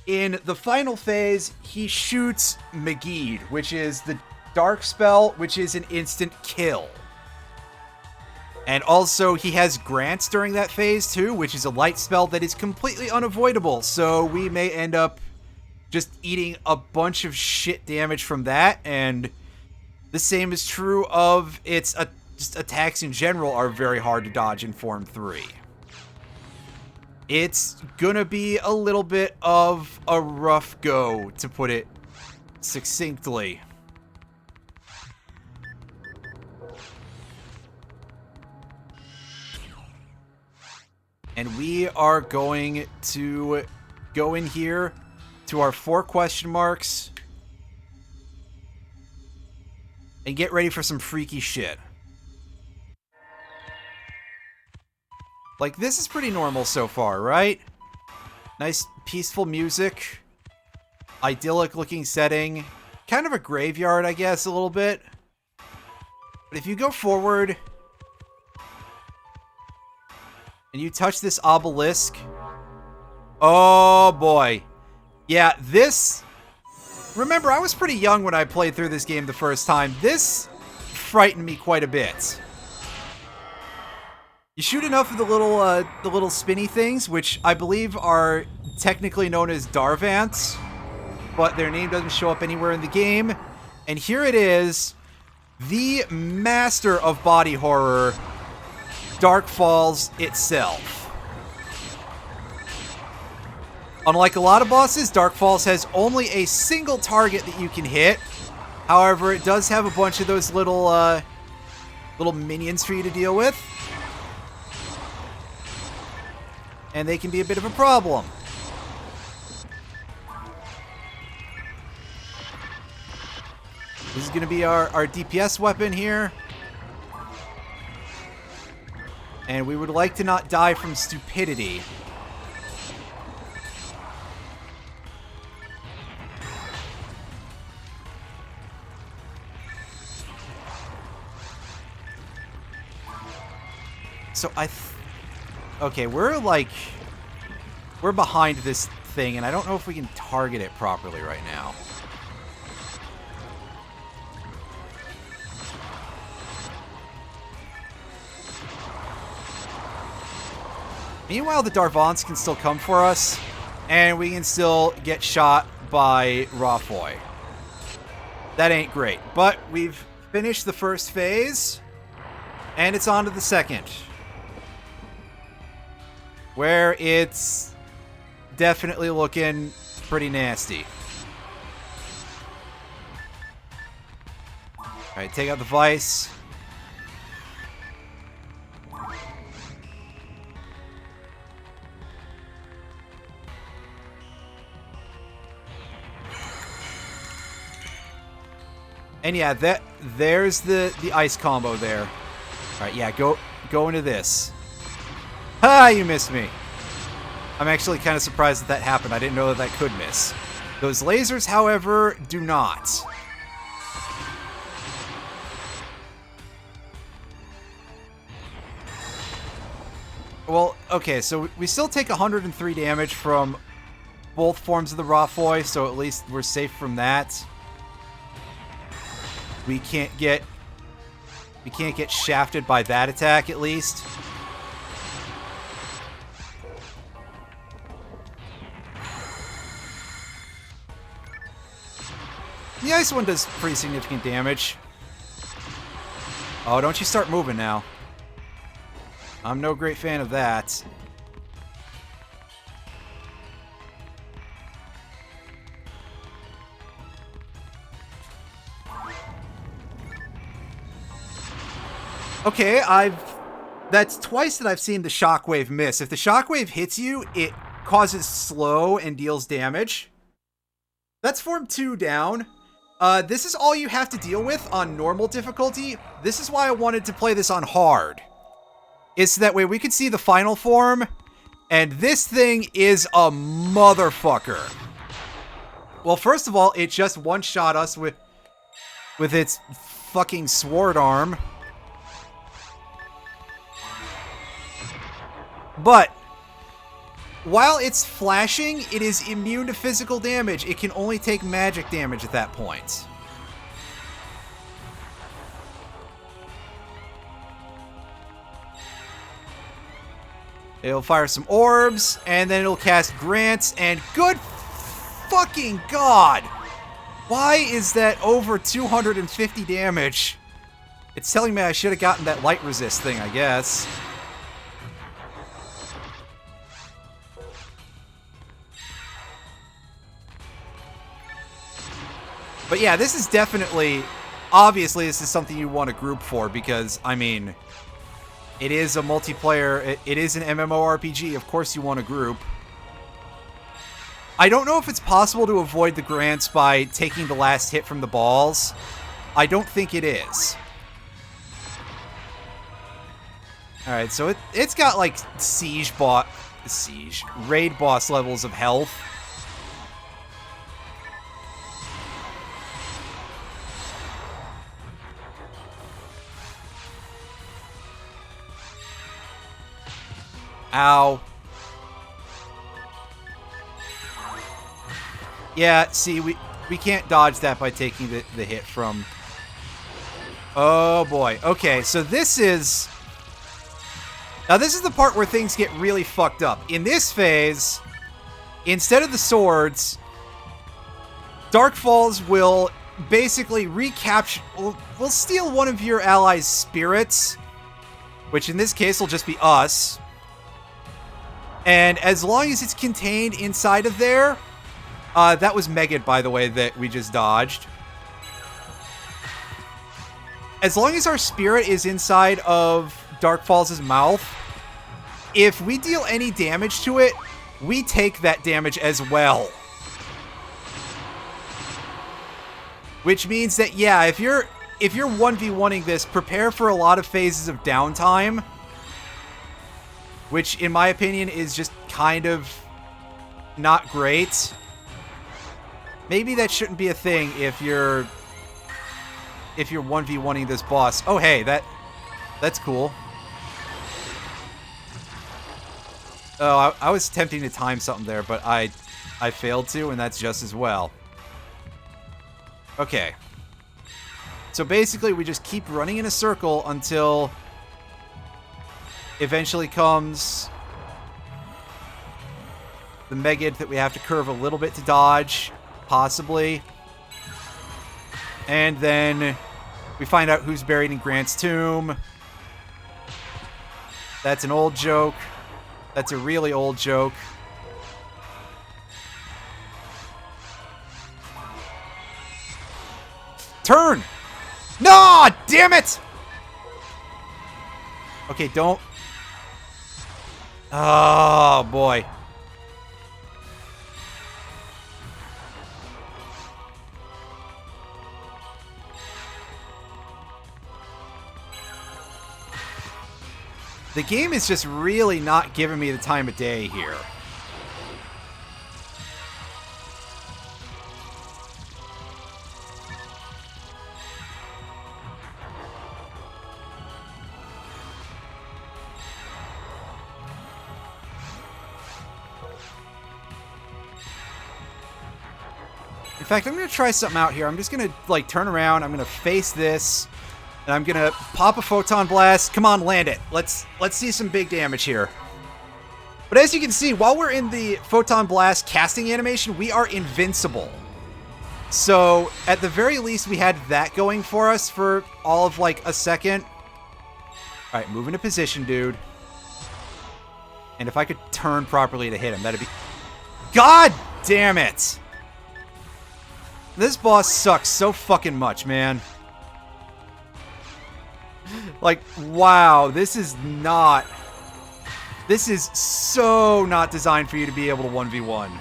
In the final phase, he shoots Magid, which is the dark spell, which is an instant kill. And also, he has Grants during that phase, too, which is a light spell that is completely unavoidable, so we may end up just eating a bunch of shit damage from that, and the same is true of its just attacks in general are very hard to dodge in Form 3. It's gonna be a little bit of a rough go, to put it succinctly. And we are going to go in here to our 4 question marks and get ready for some freaky shit. Like, this is pretty normal so far, right? Nice, peaceful music. Idyllic looking setting. Kind of a graveyard, I guess, a little bit. But if you go forward and you touch this obelisk, oh boy. Yeah, this... Remember, I was pretty young when I played through this game the first time. This frightened me quite a bit. You shoot enough of the little spinny things, which I believe are technically known as Darvants, but their name doesn't show up anywhere in the game. And here it is, the master of body horror, Dark Falz itself. Unlike a lot of bosses, Dark Falz has only a single target that you can hit. However, it does have a bunch of those little minions for you to deal with. And they can be a bit of a problem. This is going to be our DPS weapon here. And we would like to not die from stupidity. So okay, we're behind this thing, and I don't know if we can target it properly right now. Meanwhile, the Darvons can still come for us, and we can still get shot by Rafoy. That ain't great, but we've finished the first phase, and it's on to the second, where it's definitely looking pretty nasty. Alright, take out the Vice. And yeah, there's the ice combo there. Alright, yeah, go into this. Ha! You missed me. I'm actually kind of surprised that happened. I didn't know that could miss. Those lasers, however, do not. Well, okay, so we still take 103 damage from both forms of the Rafoy, so at least we're safe from that. We can't get shafted by that attack, at least. The ice one does pretty significant damage. Oh, don't you start moving now. I'm no great fan of that. Okay, that's twice that I've seen the shockwave miss. If the shockwave hits you, it causes slow and deals damage. That's form 2 down. This is all you have to deal with on normal difficulty. This is why I wanted to play this on hard. It's so that way we could see the final form, and this thing is a motherfucker. Well, first of all, it just one-shot us with its fucking sword arm. But while it's flashing, it is immune to physical damage. It can only take magic damage at that point. It'll fire some orbs, and then it'll cast grants, and good fucking god! Why is that over 250 damage? It's telling me I should have gotten that light resist thing, I guess. But yeah, this is definitely, obviously this is something you want a group for because, I mean, it is a multiplayer, it is an MMORPG, of course you want a group. I don't know if it's possible to avoid the grants by taking the last hit from the balls. I don't think it is. Alright, so it's got like raid boss levels of health. Ow. Yeah, see, we can't dodge that by taking the hit from... Oh, boy. Okay, so this is... Now, this is the part where things get really fucked up. In this phase, instead of the swords, Dark Falz will basically recapture... We'll steal one of your allies' spirits, which in this case will just be us. And as long as it's contained inside of there... that was Megan, by the way, that we just dodged. As long as our spirit is inside of Dark Falz' mouth, if we deal any damage to it, we take that damage as well. Which means that, yeah, if you're 1v1ing this, prepare for a lot of phases of downtime. Which, in my opinion, is just kind of not great. Maybe that shouldn't be a thing if you're 1v1ing this boss. Oh, hey, that's cool. Oh, I was attempting to time something there, but I failed to, and that's just as well. Okay. So basically, we just keep running in a circle until eventually comes the Megid that we have to curve a little bit to dodge, possibly. And then we find out who's buried in Grant's tomb. That's an old joke. That's a really old joke. Turn! No! Damn it! Okay, don't... Oh, boy. The game is just really not giving me the time of day here. In fact, I'm going to try something out here. I'm just going to, like, turn around. I'm going to face this. And I'm going to pop a Photon Blast. Come on, land it. Let's see some big damage here. But as you can see, while we're in the Photon Blast casting animation, we are invincible. So, at the very least, we had that going for us for all of, like, a second. Alright, move into position, dude. And if I could turn properly to hit him, that'd be... God damn it! This boss sucks so fucking much, man. Like, wow, this is not... This is so not designed for you to be able to 1v1.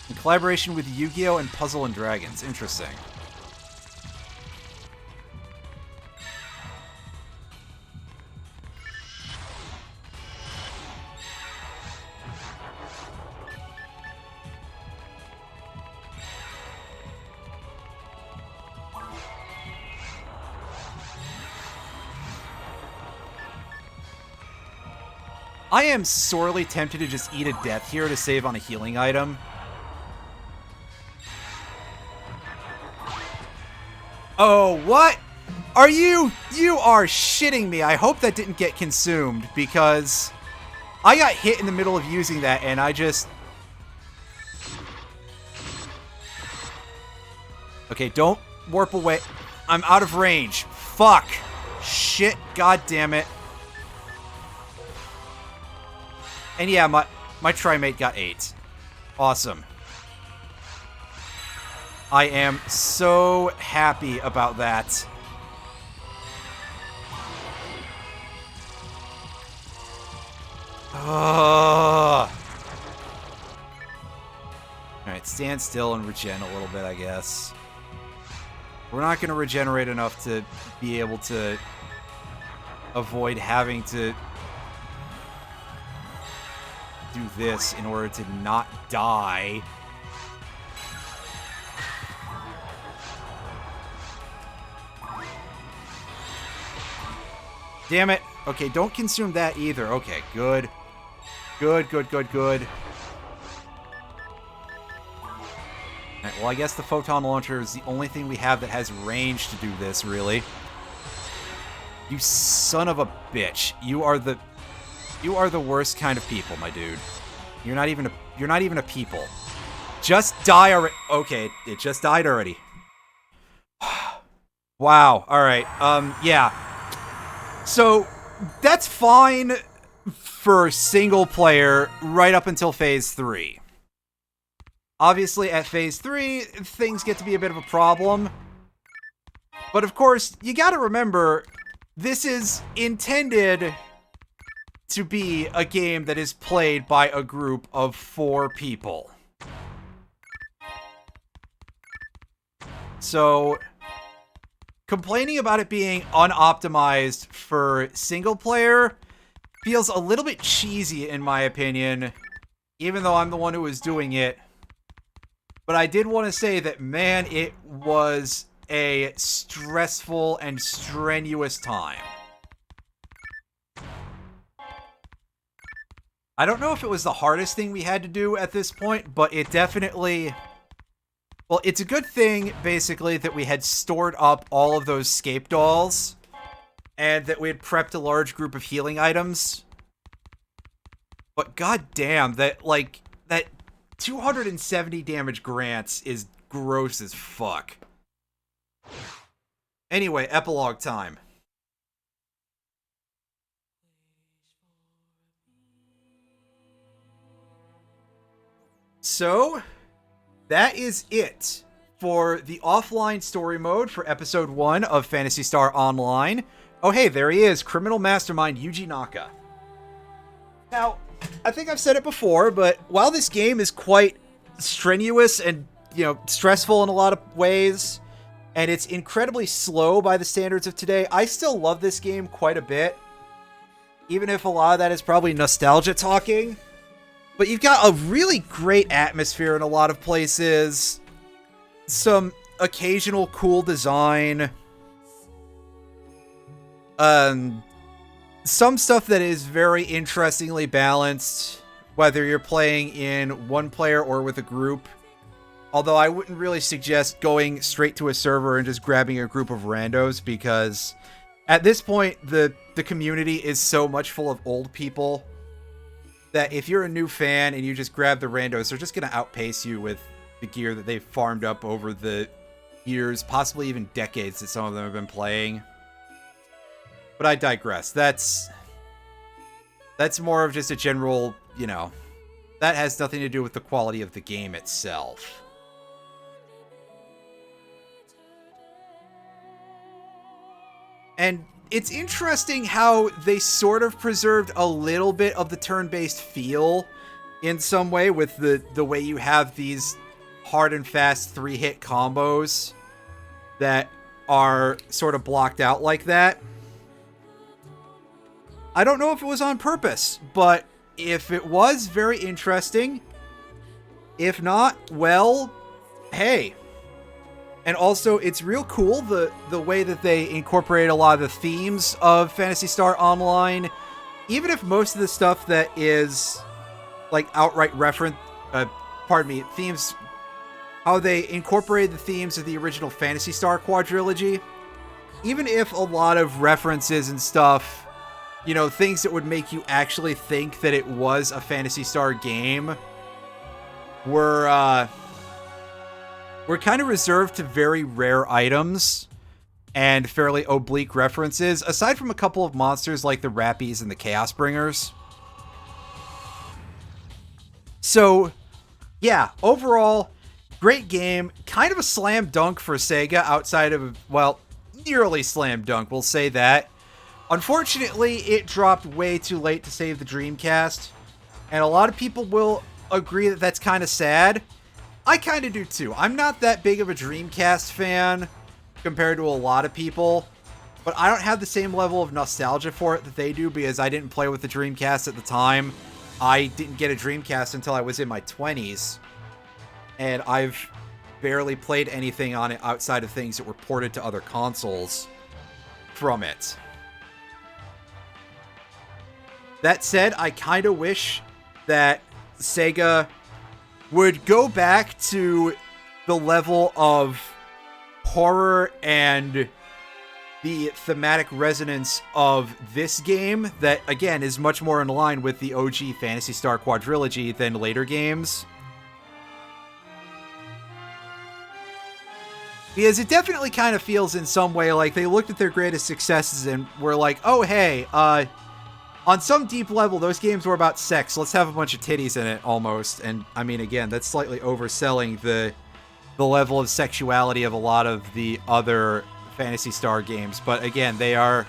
In collaboration with Yu-Gi-Oh! And Puzzle and Dragons. Interesting. I am sorely tempted to just eat a death here to save on a healing item. Oh, what? Are you... You are shitting me. I hope that didn't get consumed, because I got hit in the middle of using that, and I just... Okay, don't warp away. I'm out of range. Fuck. Shit. God damn it. And yeah, my Trimate got 8. Awesome. I am so happy about that. Alright, stand still and regen a little bit, I guess. We're not going to regenerate enough to be able to avoid having to do this in order to not die. Damn it. Okay, don't consume that either. Okay, good. Good, good, good, good. Alright, well, I guess the Photon Launcher is the only thing we have that has range to do this, really. You son of a bitch. You are the worst kind of people, my dude. You're not even a people. Just die already. Okay, it just died already. Wow. All right. Yeah. So that's fine for single player right up until phase 3. Obviously, at phase 3, things get to be a bit of a problem. But of course, you got to remember, this is intended to be a game that is played by a group of 4 people. So, complaining about it being unoptimized for single player feels a little bit cheesy in my opinion, even though I'm the one who was doing it. But I did want to say that, man, it was a stressful and strenuous time. I don't know if it was the hardest thing we had to do at this point, but it definitely... Well, it's a good thing, basically, that we had stored up all of those scape dolls, and that we had prepped a large group of healing items. But goddamn, that 270 damage Grants is gross as fuck. Anyway, epilogue time. So, that is it for the offline story mode for episode 1 of Phantasy Star Online. Oh hey, there he is, criminal mastermind Yuji Naka. Now, I think I've said it before, but while this game is quite strenuous and, stressful in a lot of ways, and it's incredibly slow by the standards of today, I still love this game quite a bit. Even if a lot of that is probably nostalgia talking. But you've got a really great atmosphere in a lot of places. Some occasional cool design. Some stuff that is very interestingly balanced, whether you're playing in one player or with a group. Although I wouldn't really suggest going straight to a server and just grabbing a group of randos, because at this point, the community is so much full of old people that if you're a new fan and you just grab the randos, they're just going to outpace you with the gear that they've farmed up over the years, possibly even decades that some of them have been playing. But I digress. That's more of just a general, that has nothing to do with the quality of the game itself. And it's interesting how they sort of preserved a little bit of the turn-based feel in some way with the way you have these hard and fast 3-hit combos that are sort of blocked out like that. I don't know if it was on purpose, but if it was, very interesting. If not, well, hey. And also, it's real cool, the way that they incorporate a lot of the themes of Phantasy Star Online. Even if most of the stuff that is, outright themes, how they incorporated the themes of the original Phantasy Star quadrilogy. Even if a lot of references and stuff, things that would make you actually think that it was a Phantasy Star game, were kind of reserved to very rare items and fairly oblique references, aside from a couple of monsters like the Rappies and the Chaos Bringers. So, yeah, overall, great game. Kind of a slam dunk for Sega outside of, nearly slam dunk, we'll say that. Unfortunately, it dropped way too late to save the Dreamcast, and a lot of people will agree that that's kind of sad. I kind of do too. I'm not that big of a Dreamcast fan compared to a lot of people, but I don't have the same level of nostalgia for it that they do because I didn't play with the Dreamcast at the time. I didn't get a Dreamcast until I was in my 20s, and I've barely played anything on it outside of things that were ported to other consoles from it. That said, I kind of wish that Sega would go back to the level of horror and the thematic resonance of this game that, again, is much more in line with the OG Phantasy Star quadrilogy than later games. Because it definitely kind of feels in some way like they looked at their greatest successes and were like, oh, hey, on some deep level, those games were about sex. Let's have a bunch of titties in it, almost. And, I mean, again, that's slightly overselling the level of sexuality of a lot of the other Phantasy Star games. But, again, they are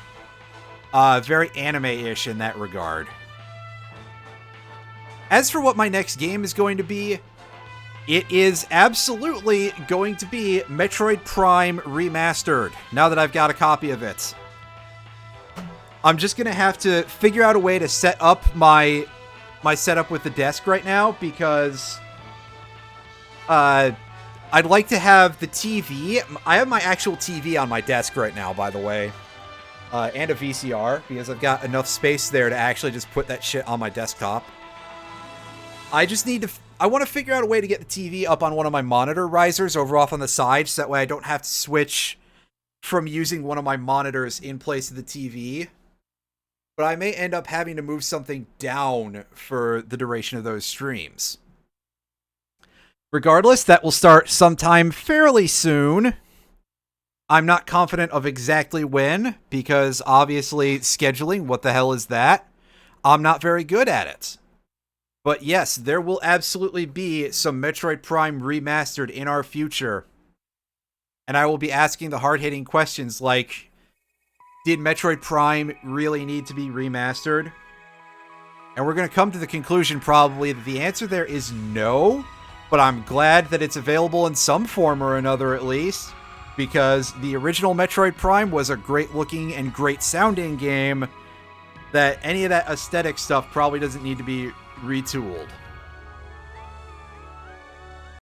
very anime-ish in that regard. As for what my next game is going to be, it is absolutely going to be Metroid Prime Remastered, now that I've got a copy of it. I'm just going to have to figure out a way to set up my setup with the desk right now, because I'd like to have the TV. I have my actual TV on my desk right now, by the way, and a VCR, because I've got enough space there to actually just put that shit on my desktop. I just need to... I want to figure out a way to get the TV up on one of my monitor risers over off on the side, so that way I don't have to switch from using one of my monitors in place of the TV. But I may end up having to move something down for the duration of those streams. Regardless, that will start sometime fairly soon. I'm not confident of exactly when, because obviously scheduling, what the hell is that? I'm not very good at it. But yes, there will absolutely be some Metroid Prime remastered in our future. And I will be asking the hard-hitting questions like, did Metroid Prime really need to be remastered? And we're going to come to the conclusion probably that the answer there is no, but I'm glad that it's available in some form or another at least, because the original Metroid Prime was a great-looking and great-sounding game that any of that aesthetic stuff probably doesn't need to be retooled.